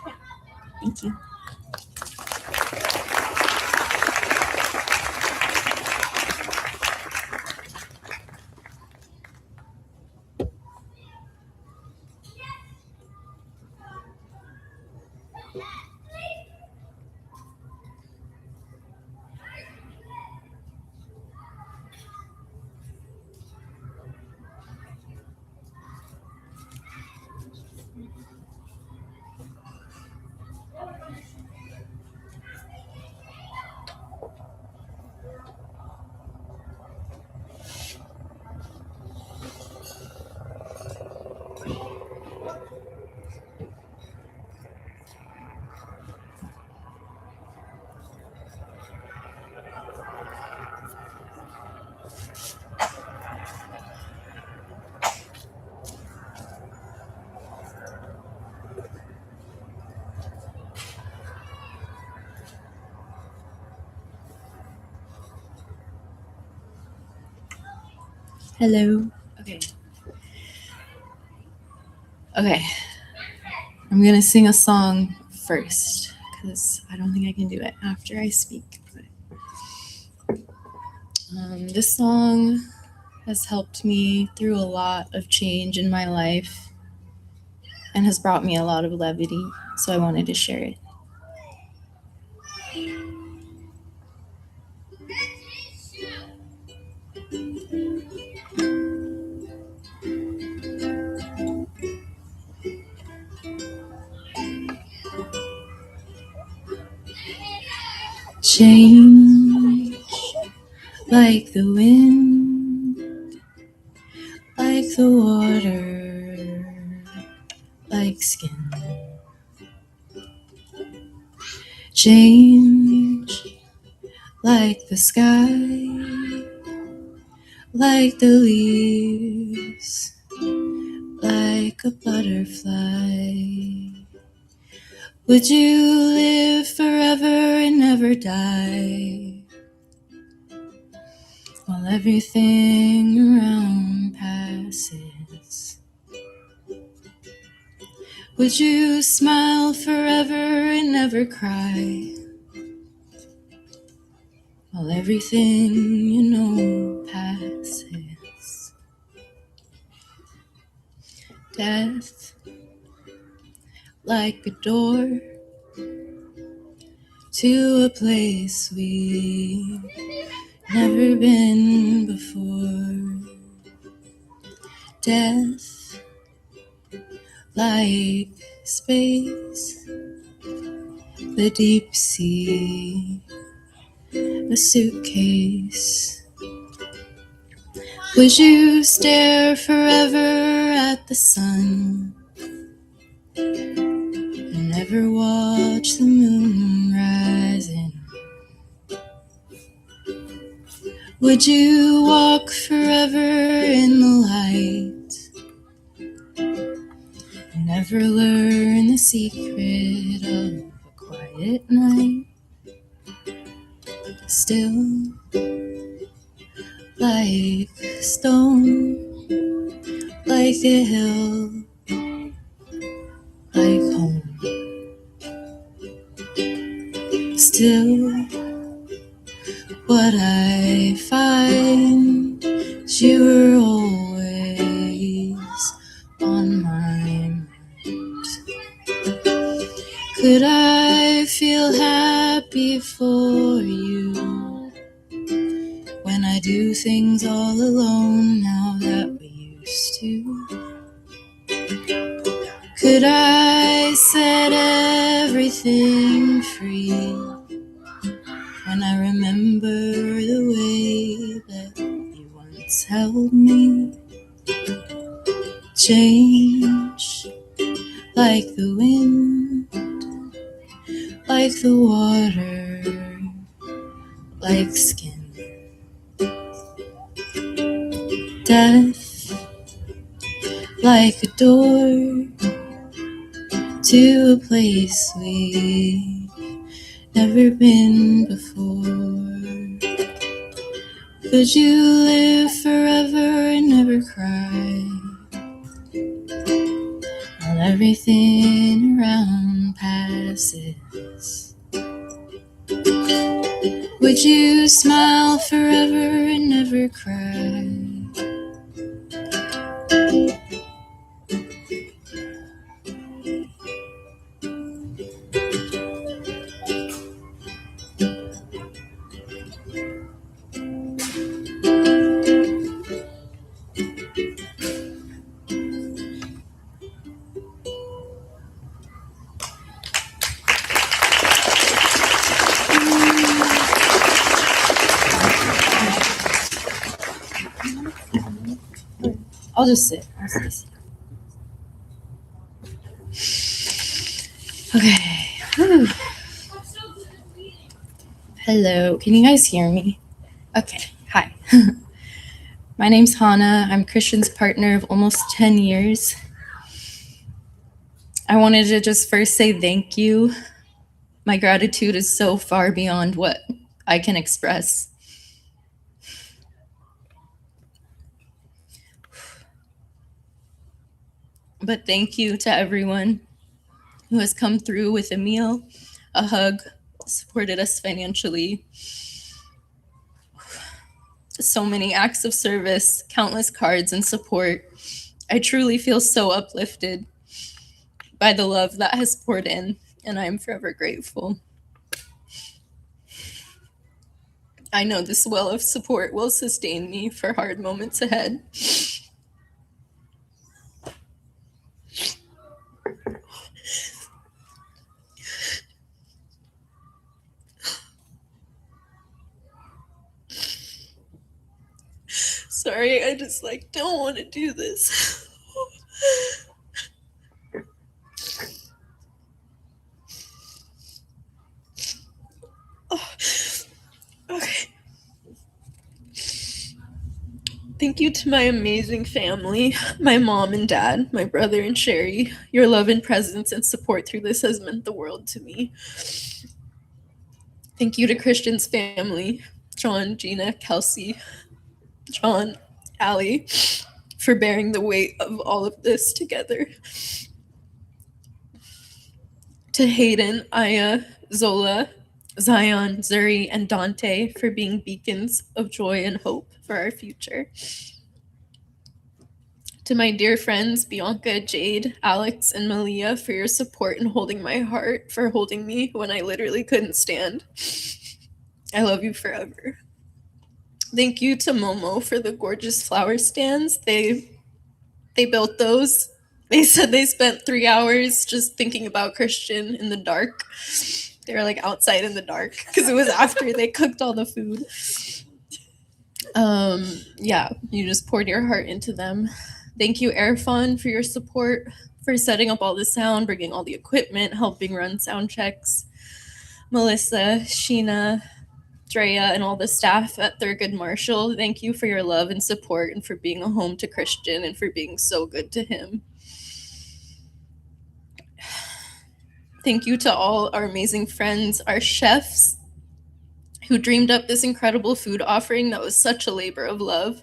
Yeah. Thank you. Hello. Okay. I'm gonna sing a song first because I don't think I can do it after I speak. But this song has helped me through a lot of change in my life. and has brought me a lot of levity, so I wanted to share it. Change like the wind, like the water, like skin. Change like the sky, like the leaves, like a butterfly. Would you live forever and never die, while everything around passes? Would you smile forever and never cry, while everything you know passes? Death like a door to a place we've never been before. Death like space, the deep sea, a suitcase. Would you stare forever at the sun and never watch the moon rising? Would you walk forever in the light and never learn the secret of a quiet night? Still like stone, like a hill, like home. Still, what I find is you were always on my mind. Could I feel happy for you when I do things all alone now that we used to? Could I set everything free when I remember the way that you once held me? Change like the wind, like the water, like skin. Death like a door to a place we've never been before. Could you live forever and never cry, while everything around passes? Would you smile forever and never cry? I'll just sit. Okay. Whew. Hello. Can you guys hear me? Okay. Hi. My name's Hannah. I'm Christian's partner of almost 10 years. I wanted to just first say thank you. My gratitude is so far beyond what I can express. But thank you to everyone who has come through with a meal, a hug, supported us financially. So many acts of service, countless cards and support. I truly feel so uplifted. by the love that has poured in, and I am forever grateful. I know this well of support will sustain me for hard moments ahead. Sorry, I just don't want to do this. Oh, okay. Thank you to my amazing family, my mom and dad, my brother and Sherry. Your love and presence and support through this has meant the world to me. Thank you to Christian's family, John, Gina, Kelsey, John, Allie, for bearing the weight of all of this together. To Hayden, Aya, Zola, Zion, Zuri, and Dante for being beacons of joy and hope for our future. To my dear friends, Bianca, Jade, Alex, and Malia, for your support in holding my heart, for holding me when I literally couldn't stand. I love you forever. Thank you to Momo for the gorgeous flower stands. They built those. They said they spent 3 hours just thinking about Christian in the dark. They were outside in the dark because it was after they cooked all the food. Yeah, you just poured your heart into them. Thank you, Airfun, for your support, for setting up all the sound, bringing all the equipment, helping run sound checks. Melissa, Sheena, Drea, and all the staff at Thurgood Marshall, thank you for your love and support and for being a home to Christian and for being so good to him. Thank you to all our amazing friends, our chefs, who dreamed up this incredible food offering that was such a labor of love.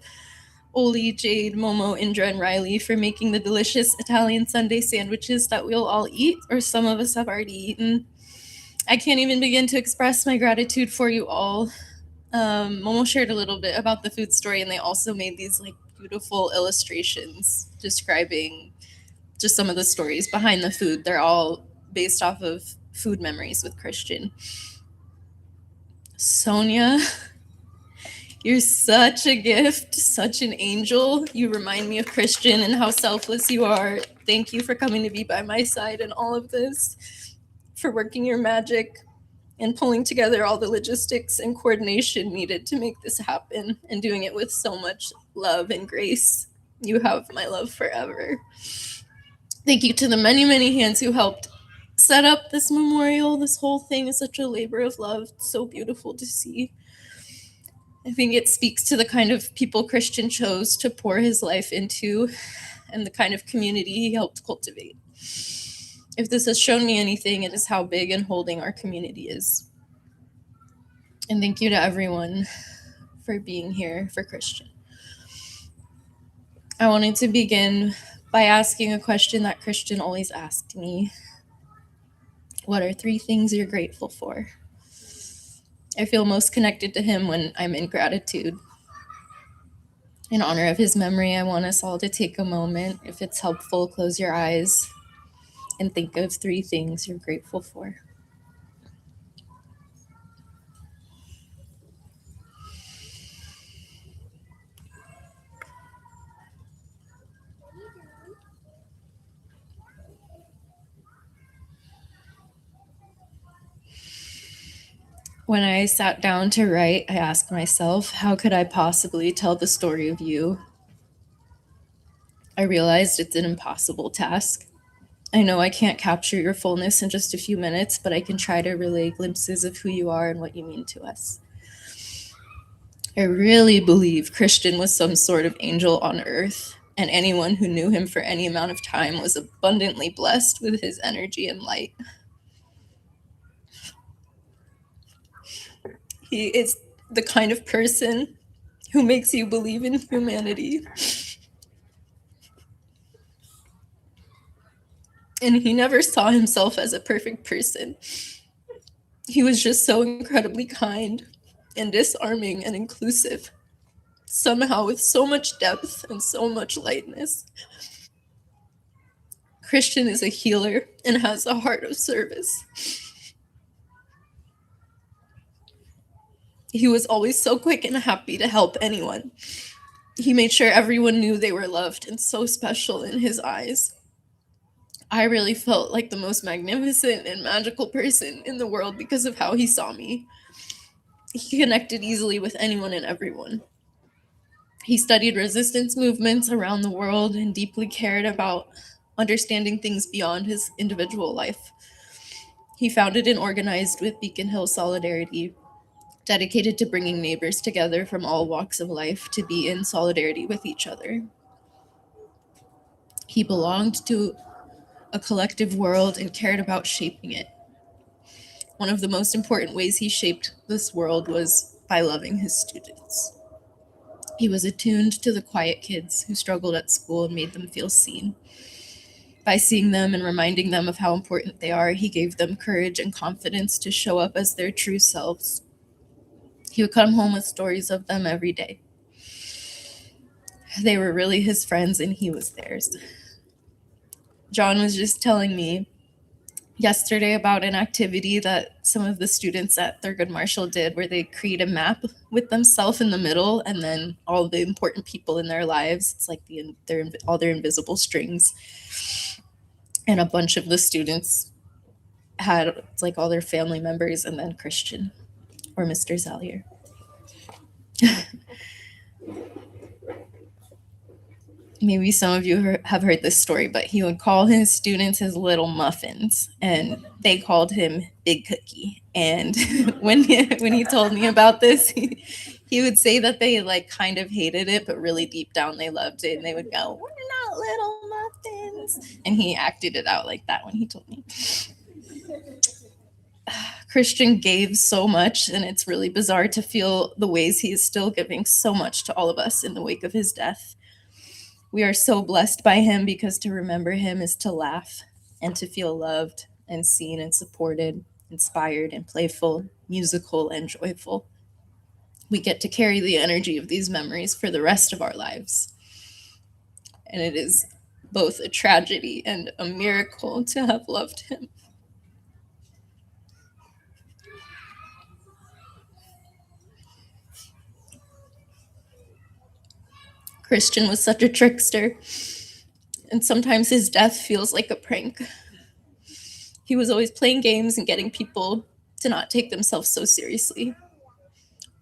Oli, Jade, Momo, Indra, and Riley for making the delicious Italian Sunday sandwiches that we'll all eat, or some of us have already eaten. I can't even begin to express my gratitude for you all. Momo shared a little bit about the food story, and they also made these beautiful illustrations describing just some of the stories behind the food. They're all based off of food memories with Christian. Sonia, you're such a gift, such an angel. You remind me of Christian and how selfless you are. Thank you for coming to be by my side in all of this, for working your magic and pulling together all the logistics and coordination needed to make this happen, and doing it with so much love and grace. You have my love forever. Thank you to the many, many hands who helped set up this memorial. This whole thing is such a labor of love. It's so beautiful to see. I think it speaks to the kind of people Christian chose to pour his life into and the kind of community he helped cultivate. If this has shown me anything, it is how big and holding our community is. And thank you to everyone for being here for Christian. I wanted to begin by asking a question that Christian always asked me. What are 3 things you're grateful for? I feel most connected to him when I'm in gratitude. In honor of his memory, I want us all to take a moment. If it's helpful, close your eyes and think of 3 things you're grateful for. When I sat down to write, I asked myself, how could I possibly tell the story of you? I realized it's an impossible task. I know I can't capture your fullness in just a few minutes, but I can try to relay glimpses of who you are and what you mean to us. I really believe Christian was some sort of angel on earth, and anyone who knew him for any amount of time was abundantly blessed with his energy and light. He is the kind of person who makes you believe in humanity. And he never saw himself as a perfect person. He was just so incredibly kind and disarming and inclusive, somehow with so much depth and so much lightness. Cristian is a healer and has a heart of service. He was always so quick and happy to help anyone. He made sure everyone knew they were loved and so special in his eyes. I really felt like the most magnificent and magical person in the world because of how he saw me. He connected easily with anyone and everyone. He studied resistance movements around the world and deeply cared about understanding things beyond his individual life. He founded and organized with Beacon Hill Solidarity, dedicated to bringing neighbors together from all walks of life to be in solidarity with each other. He belonged to a collective world and cared about shaping it. One of the most important ways he shaped this world was by loving his students. He was attuned to the quiet kids who struggled at school and made them feel seen. By seeing them and reminding them of how important they are, he gave them courage and confidence to show up as their true selves. He would come home with stories of them every day. They were really his friends and he was theirs. John was just telling me yesterday about an activity that some of the students at Thurgood Marshall did where they create a map with themselves in the middle and then all the important people in their lives. It's like all their invisible strings. And a bunch of the students had it's like all their family members and then Cristian or Mr. Salyer. Maybe some of you have heard this story, but he would call his students his little muffins, and they called him Big Cookie. And when he told me about this, he would say that they like kind of hated it, but really deep down they loved it. And they would go, "We're not little muffins," and he acted it out like that when he told me. Cristian gave so much, and it's really bizarre to feel the ways he is still giving so much to all of us in the wake of his death. We are so blessed by him because to remember him is to laugh and to feel loved and seen and supported, inspired and playful, musical and joyful. We get to carry the energy of these memories for the rest of our lives. And it is both a tragedy and a miracle to have loved him. Cristian was such a trickster, and sometimes his death feels like a prank. He was always playing games and getting people to not take themselves so seriously.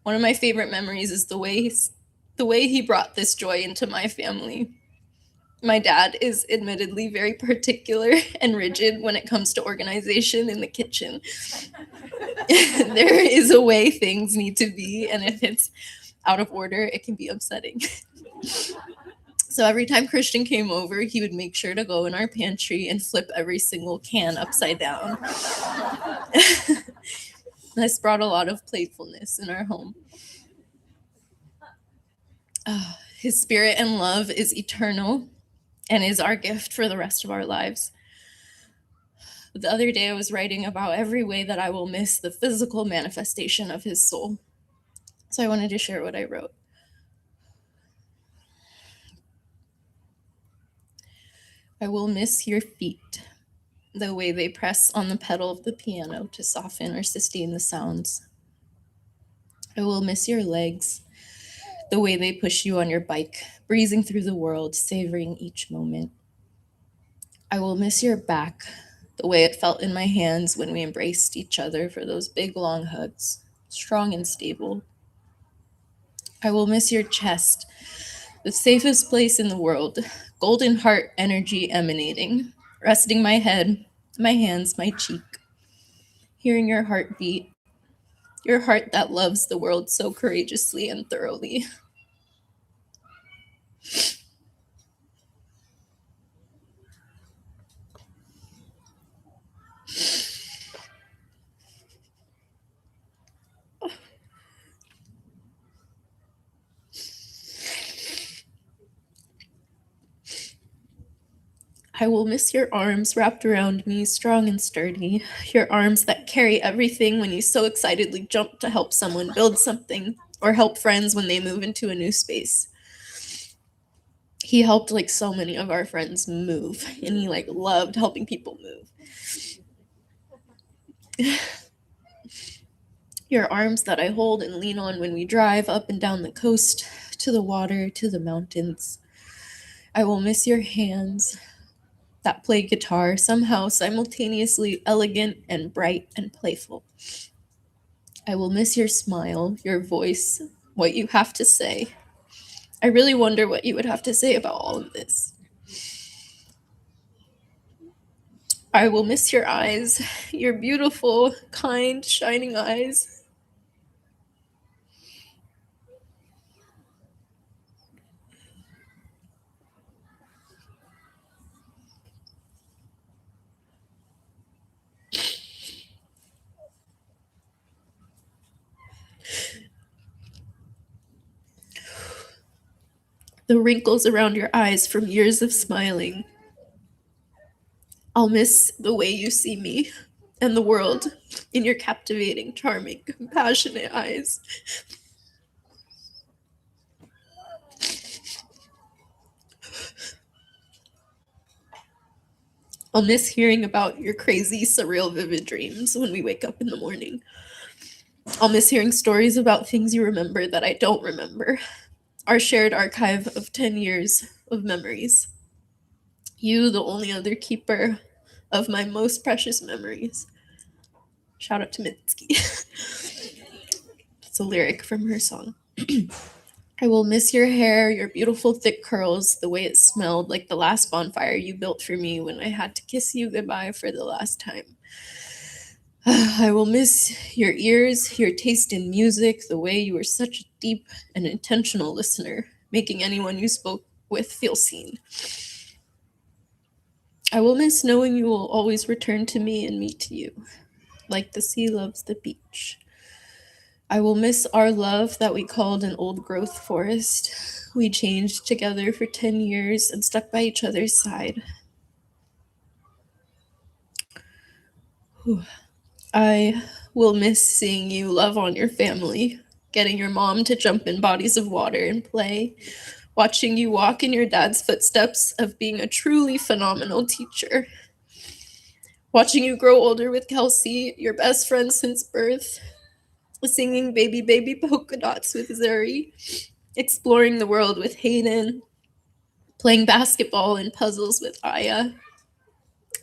One of my favorite memories is the way he brought this joy into my family. My dad is admittedly very particular and rigid when it comes to organization in the kitchen. There is a way things need to be, and if it's out of order, it can be upsetting. So every time Cristian came over, he would make sure to go in our pantry and flip every single can upside down. This brought a lot of playfulness in our home. His spirit and love is eternal and is our gift for the rest of our lives. The other day I was writing about every way that I will miss the physical manifestation of his soul. So I wanted to share what I wrote. I will miss your feet, the way they press on the pedal of the piano to soften or sustain the sounds. I will miss your legs, the way they push you on your bike, breezing through the world, savoring each moment. I will miss your back, the way it felt in my hands when we embraced each other for those big long hugs, strong and stable. I will miss your chest, the safest place in the world, golden heart energy emanating, resting my head, my hands, my cheek, hearing your heartbeat, your heart that loves the world so courageously and thoroughly. I will miss your arms wrapped around me, strong and sturdy, your arms that carry everything when you so excitedly jump to help someone build something or help friends when they move into a new space. He helped like so many of our friends move, and he like loved helping people move. Your arms that I hold and lean on when we drive up and down the coast, to the water, to the mountains. I will miss your hands that play guitar, somehow simultaneously elegant and bright and playful. I will miss your smile, your voice, what you have to say. I really wonder what you would have to say about all of this. I will miss your eyes, your beautiful, kind, shining eyes. The wrinkles around your eyes from years of smiling. I'll miss the way you see me and the world in your captivating, charming, compassionate eyes. I'll miss hearing about your crazy, surreal, vivid dreams when we wake up in the morning. I'll miss hearing stories about things you remember that I don't remember. Our shared archive of 10 years of memories. You, the only other keeper of my most precious memories. Shout out to Mitski. It's a lyric from her song. I will miss your hair, your beautiful thick curls, the way it smelled like the last bonfire you built for me when I had to kiss you goodbye for the last time. I will miss your ears, your taste in music, the way you were such a deep and intentional listener, making anyone you spoke with feel seen. I will miss knowing you will always return to me and me to you, like the sea loves the beach. I will miss our love that we called an old growth forest. We changed together for 10 years and stuck by each other's side. Whew. I will miss seeing you love on your family, getting your mom to jump in bodies of water and play, watching you walk in your dad's footsteps of being a truly phenomenal teacher, watching you grow older with Kelsey, your best friend since birth, singing Baby Baby Polka Dots with Zuri, exploring the world with Hayden, playing basketball and puzzles with Aya,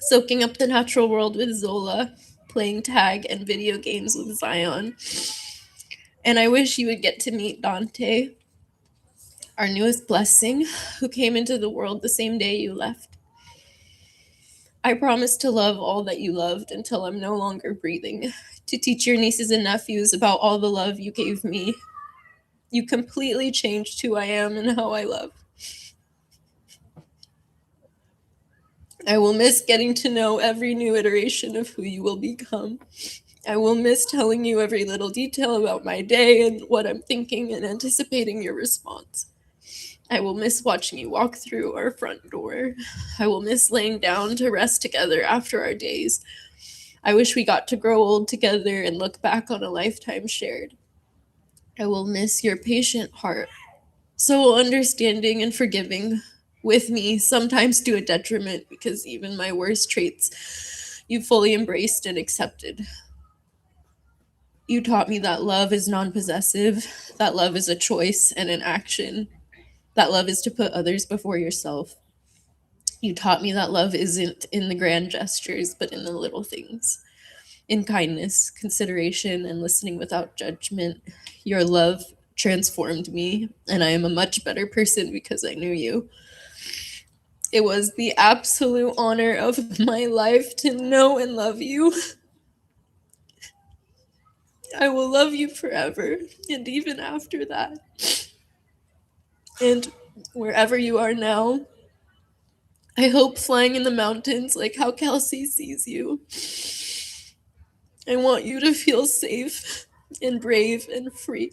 soaking up the natural world with Zola, playing tag and video games with Zion. And I wish you would get to meet Dante, our newest blessing, who came into the world the same day you left. I promise to love all that you loved until I'm no longer breathing, to teach your nieces and nephews about all the love you gave me. You completely changed who I am and how I love. I will miss getting to know every new iteration of who you will become. I will miss telling you every little detail about my day and what I'm thinking and anticipating your response. I will miss watching you walk through our front door. I will miss laying down to rest together after our days. I wish we got to grow old together and look back on a lifetime shared. I will miss your patient heart, so understanding and forgiving with me, sometimes to a detriment, because even my worst traits you fully embraced and accepted. You taught me that love is non-possessive, that love is a choice and an action, that love is to put others before yourself. You taught me that love isn't in the grand gestures, but in the little things, in kindness, consideration, and listening without judgment. Your love transformed me, and I am a much better person because I knew you. It was the absolute honor of my life to know and love you. I will love you forever, and even after that. And wherever you are now, I hope flying in the mountains like how Kelsey sees you. I want you to feel safe and brave and free.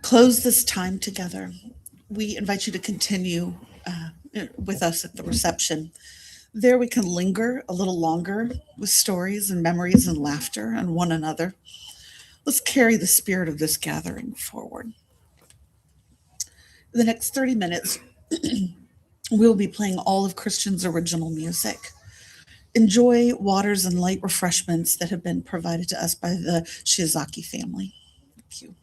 Close this time together. We invite you to continue with us at the reception. There we can linger a little longer with stories and memories and laughter and one another. Let's carry the spirit of this gathering forward. In the next 30 minutes, we'll be playing all of Cristian's original music. Enjoy waters and light refreshments that have been provided to us by the Shiozaki family. Thank you.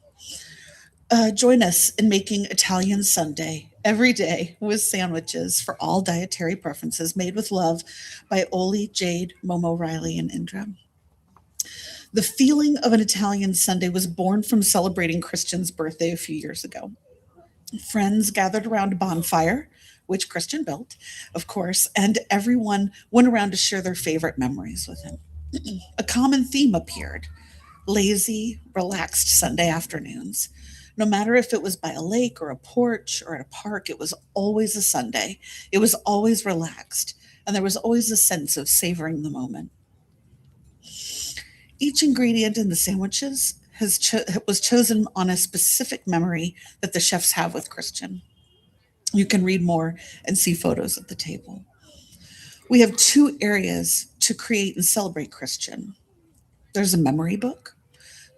Join us in making Italian Sunday every day with sandwiches for all dietary preferences, made with love by Oli, Jade, Momo, Riley, and Indra. The feeling of an Italian Sunday was born from celebrating Cristian's birthday a few years ago. Friends gathered around a bonfire, which Cristian built, of course, and everyone went around to share their favorite memories with him. A common theme appeared: lazy, relaxed Sunday afternoons. No matter if it was by a lake or a porch or at a park, it was always a Sunday. It was always relaxed, and there was always a sense of savoring the moment. Each ingredient in the sandwiches was chosen on a specific memory that the chefs have with Cristian. You can read more and see photos at the table. We have 2 areas to create and celebrate Cristian. There's a memory book.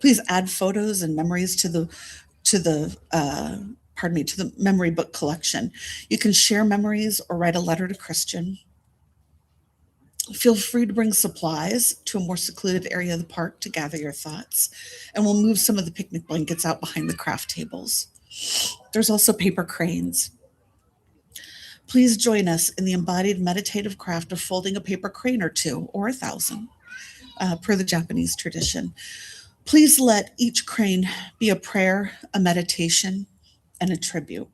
Please add photos and memories to the memory book collection. You can share memories or write a letter to Cristian. Feel free to bring supplies to a more secluded area of the park to gather your thoughts, and we'll move some of the picnic blankets out behind the craft tables. There's also paper cranes. Please join us in the embodied meditative craft of folding a paper crane or 2 or 1,000, per the Japanese tradition. Please let each crane be a prayer, a meditation, and a tribute.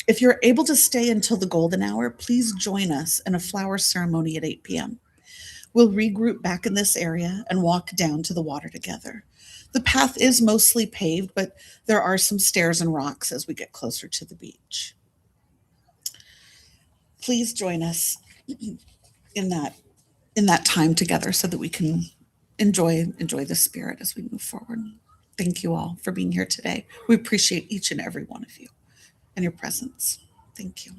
If you're able to stay until the golden hour, please join us in a flower ceremony at 8 p.m. We'll regroup back in this area and walk down to the water together. The path is mostly paved, but there are some stairs and rocks as we get closer to the beach. Please join us in that time together so that we can enjoy the spirit as we move forward. Thank you all for being here today. We appreciate each and every one of you and your presence. Thank you.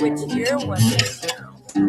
Which year was it?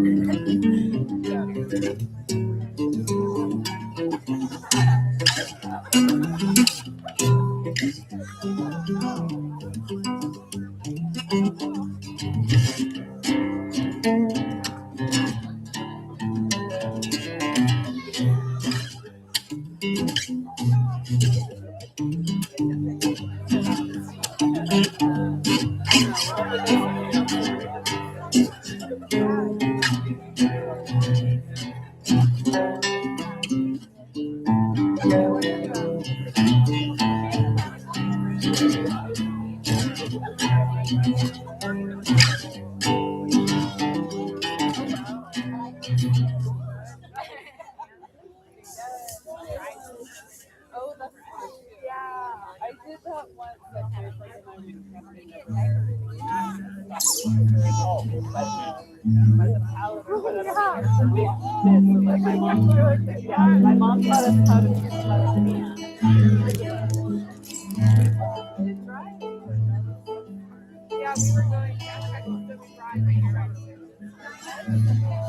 My mom taught us how to Yeah, we were going. I was going to drive right here.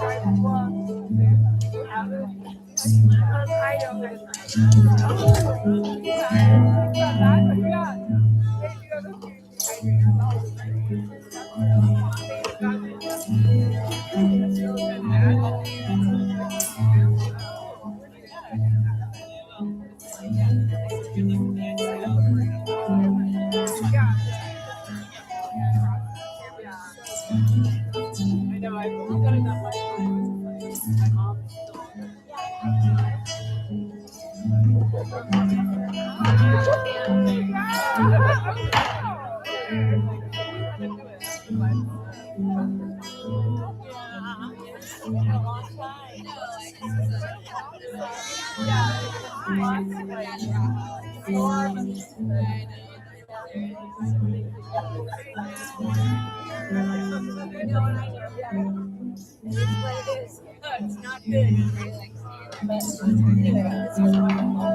I don't know. I know, I've only done it that one time. My mom It's not good. But anyway, this is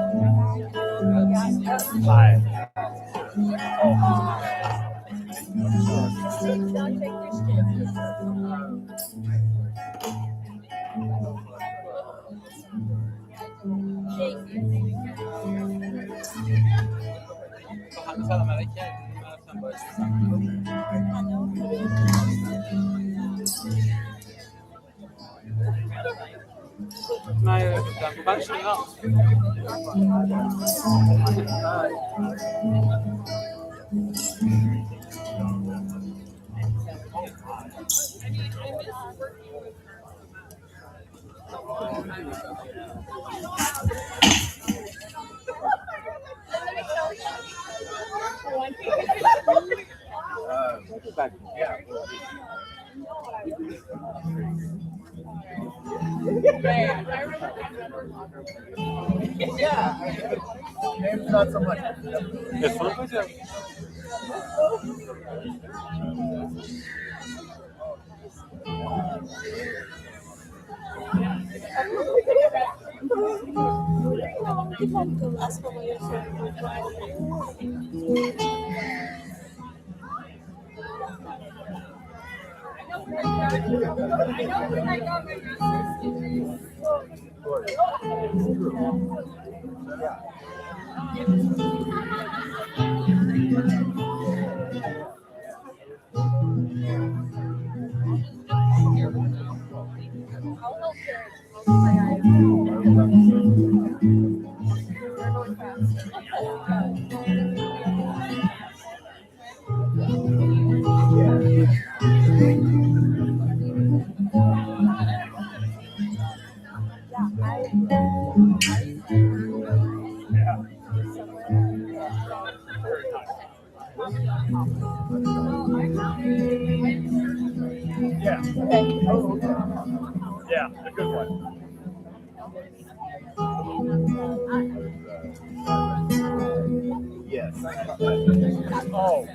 Maybe not so much. Yeah, a good one. Yes. Oh.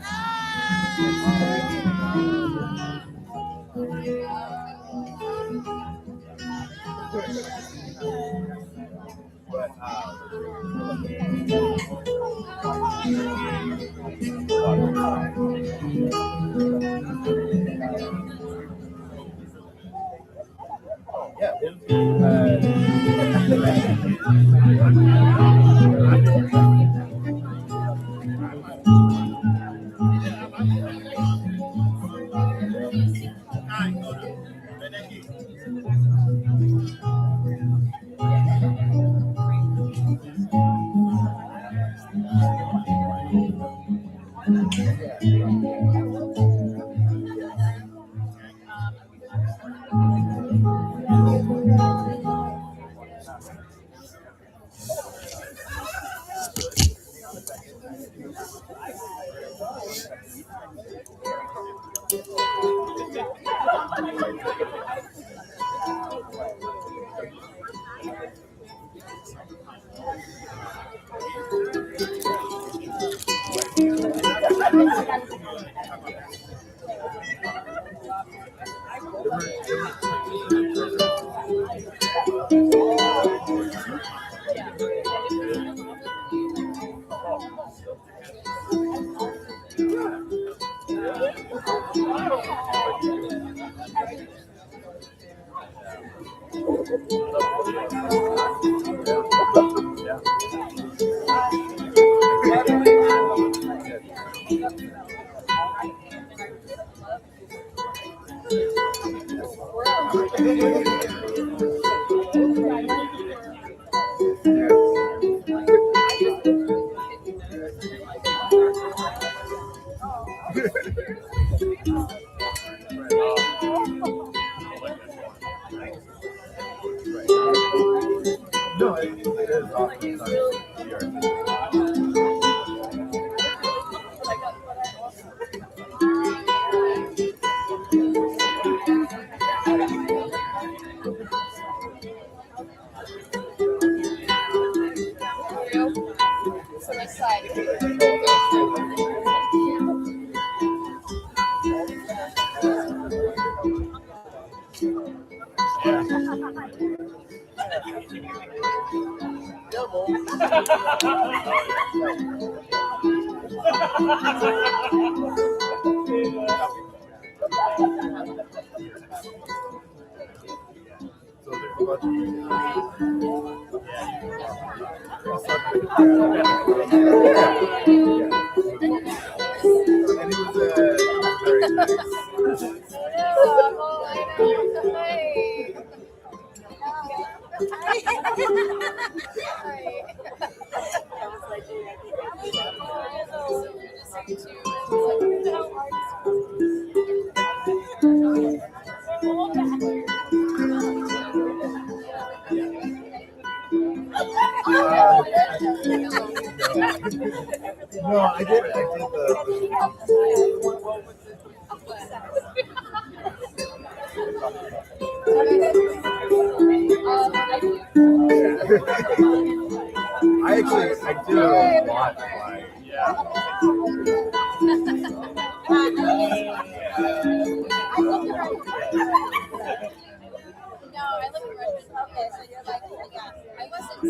No, it is awesome. So this side. No, I did I did a lot. No, I live in Redmond. Okay, so you're like, yeah, I wasn't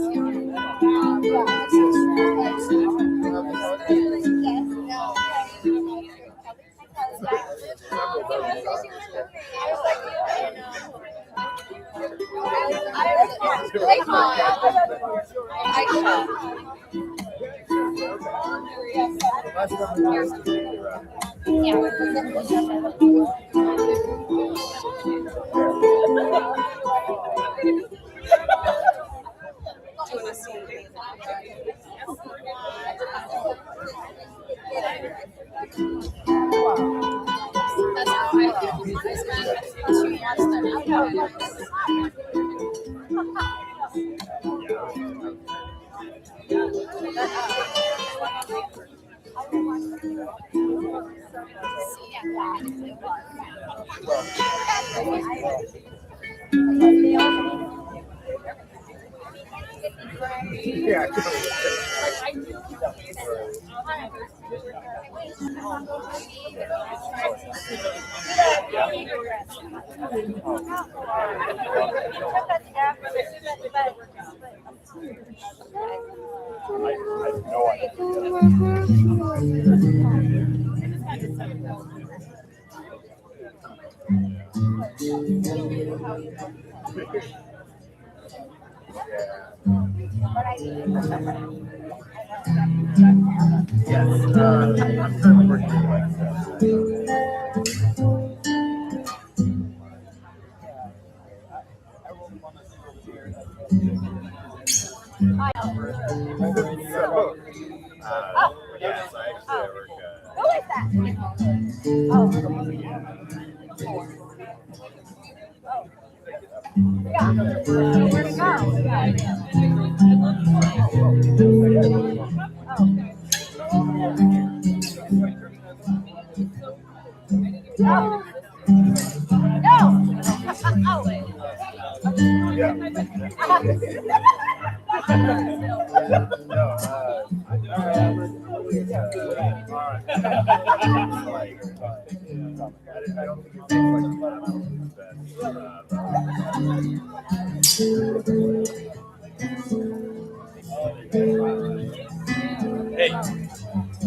Hey,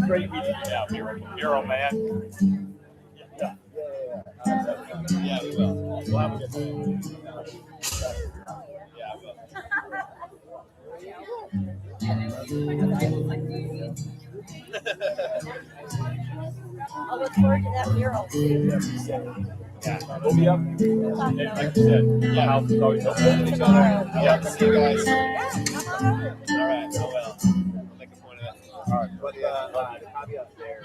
great meeting you now, Mural Man. Yeah, we will. We'll have a good day. Yeah, I will. I'll look forward to that mural. Yeah, we'll be up. And like you said, my house is always open to each other. Yeah, see you guys. All right, so well. I'll make a point of that. All right, but caveat there.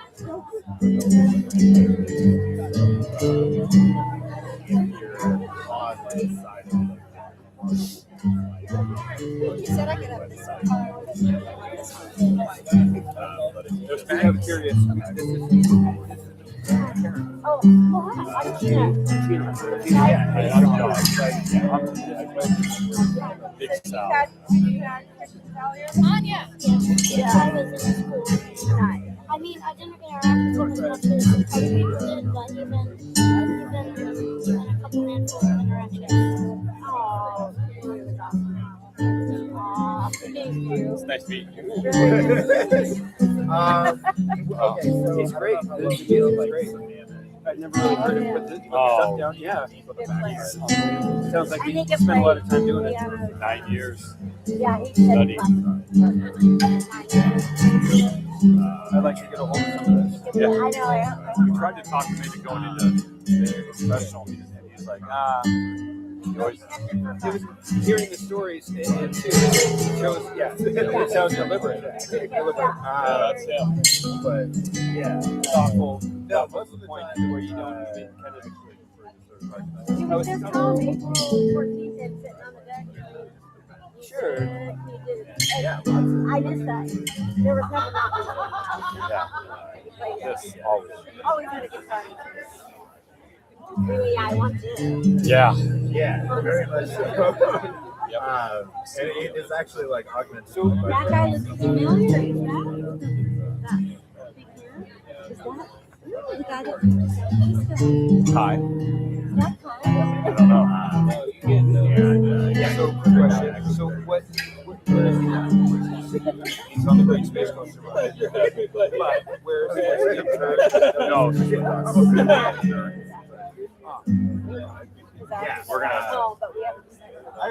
If you're on the side of You said I could have this one. but if you're kind of curious, Oh, wow. I didn't see that. Big Sal. You had Cristian Salyer? Yeah. Yeah. I was in school. I mean, I didn't interact with him as much as other people did, but even a couple handfuls of interactions. Oh, thank you. It's nice meeting you. Okay, so he's great. The music is great. I've never really heard him put this stuff down. Yeah. Sounds like he spent a lot of time doing it. 9 years. Yeah, he studying. I'd like to get a hold of some of this. Yeah. I know. We tried to talk him into going into professional music, and he's like, Hearing the stories and too shows, it sounds deliberate. that's it. But yeah, thoughtful. No, what's the point where you don't even kind of. He was just calm. April 14th and sitting on the deck. Sure. He did. Yeah. I missed that. There was never not. Yeah. Just always. Always had a good time. Really, I want to. Yeah. Yeah, very much so. Yep. And it is actually like augmented. So that guy looks familiar. Is that big hair? Is that the guy that Hi. That's I don't know. So, quick question. So, what is he's on the Great Space Coaster, but where's the No. Yeah, we're gonna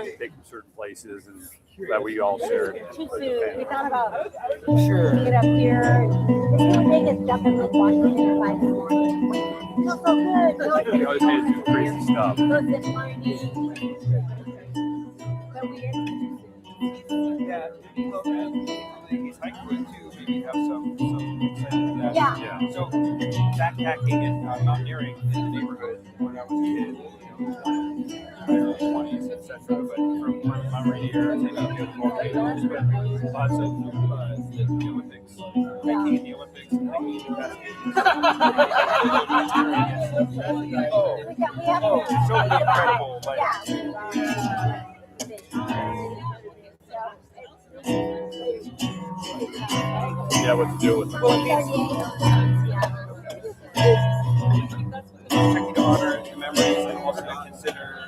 take them certain places and that we all share. too soon. We thought about taking it up here. It's going to take us jumping with Washington at 5 in the morning. Feels so good. We always made do crazy stuff. Those zip lining. So weird. Yeah, he's hiked with too. Maybe have some Yeah. So backpacking and mountaineering in the neighborhood when I was a kid, 20s, etc. But from my radio, I think I'll go to volcanoes, but lots of the Olympics, hiking in the Olympics, and hiking in the so incredible! Like, Yeah, what to do with them. checking to honor and commemorates and also to consider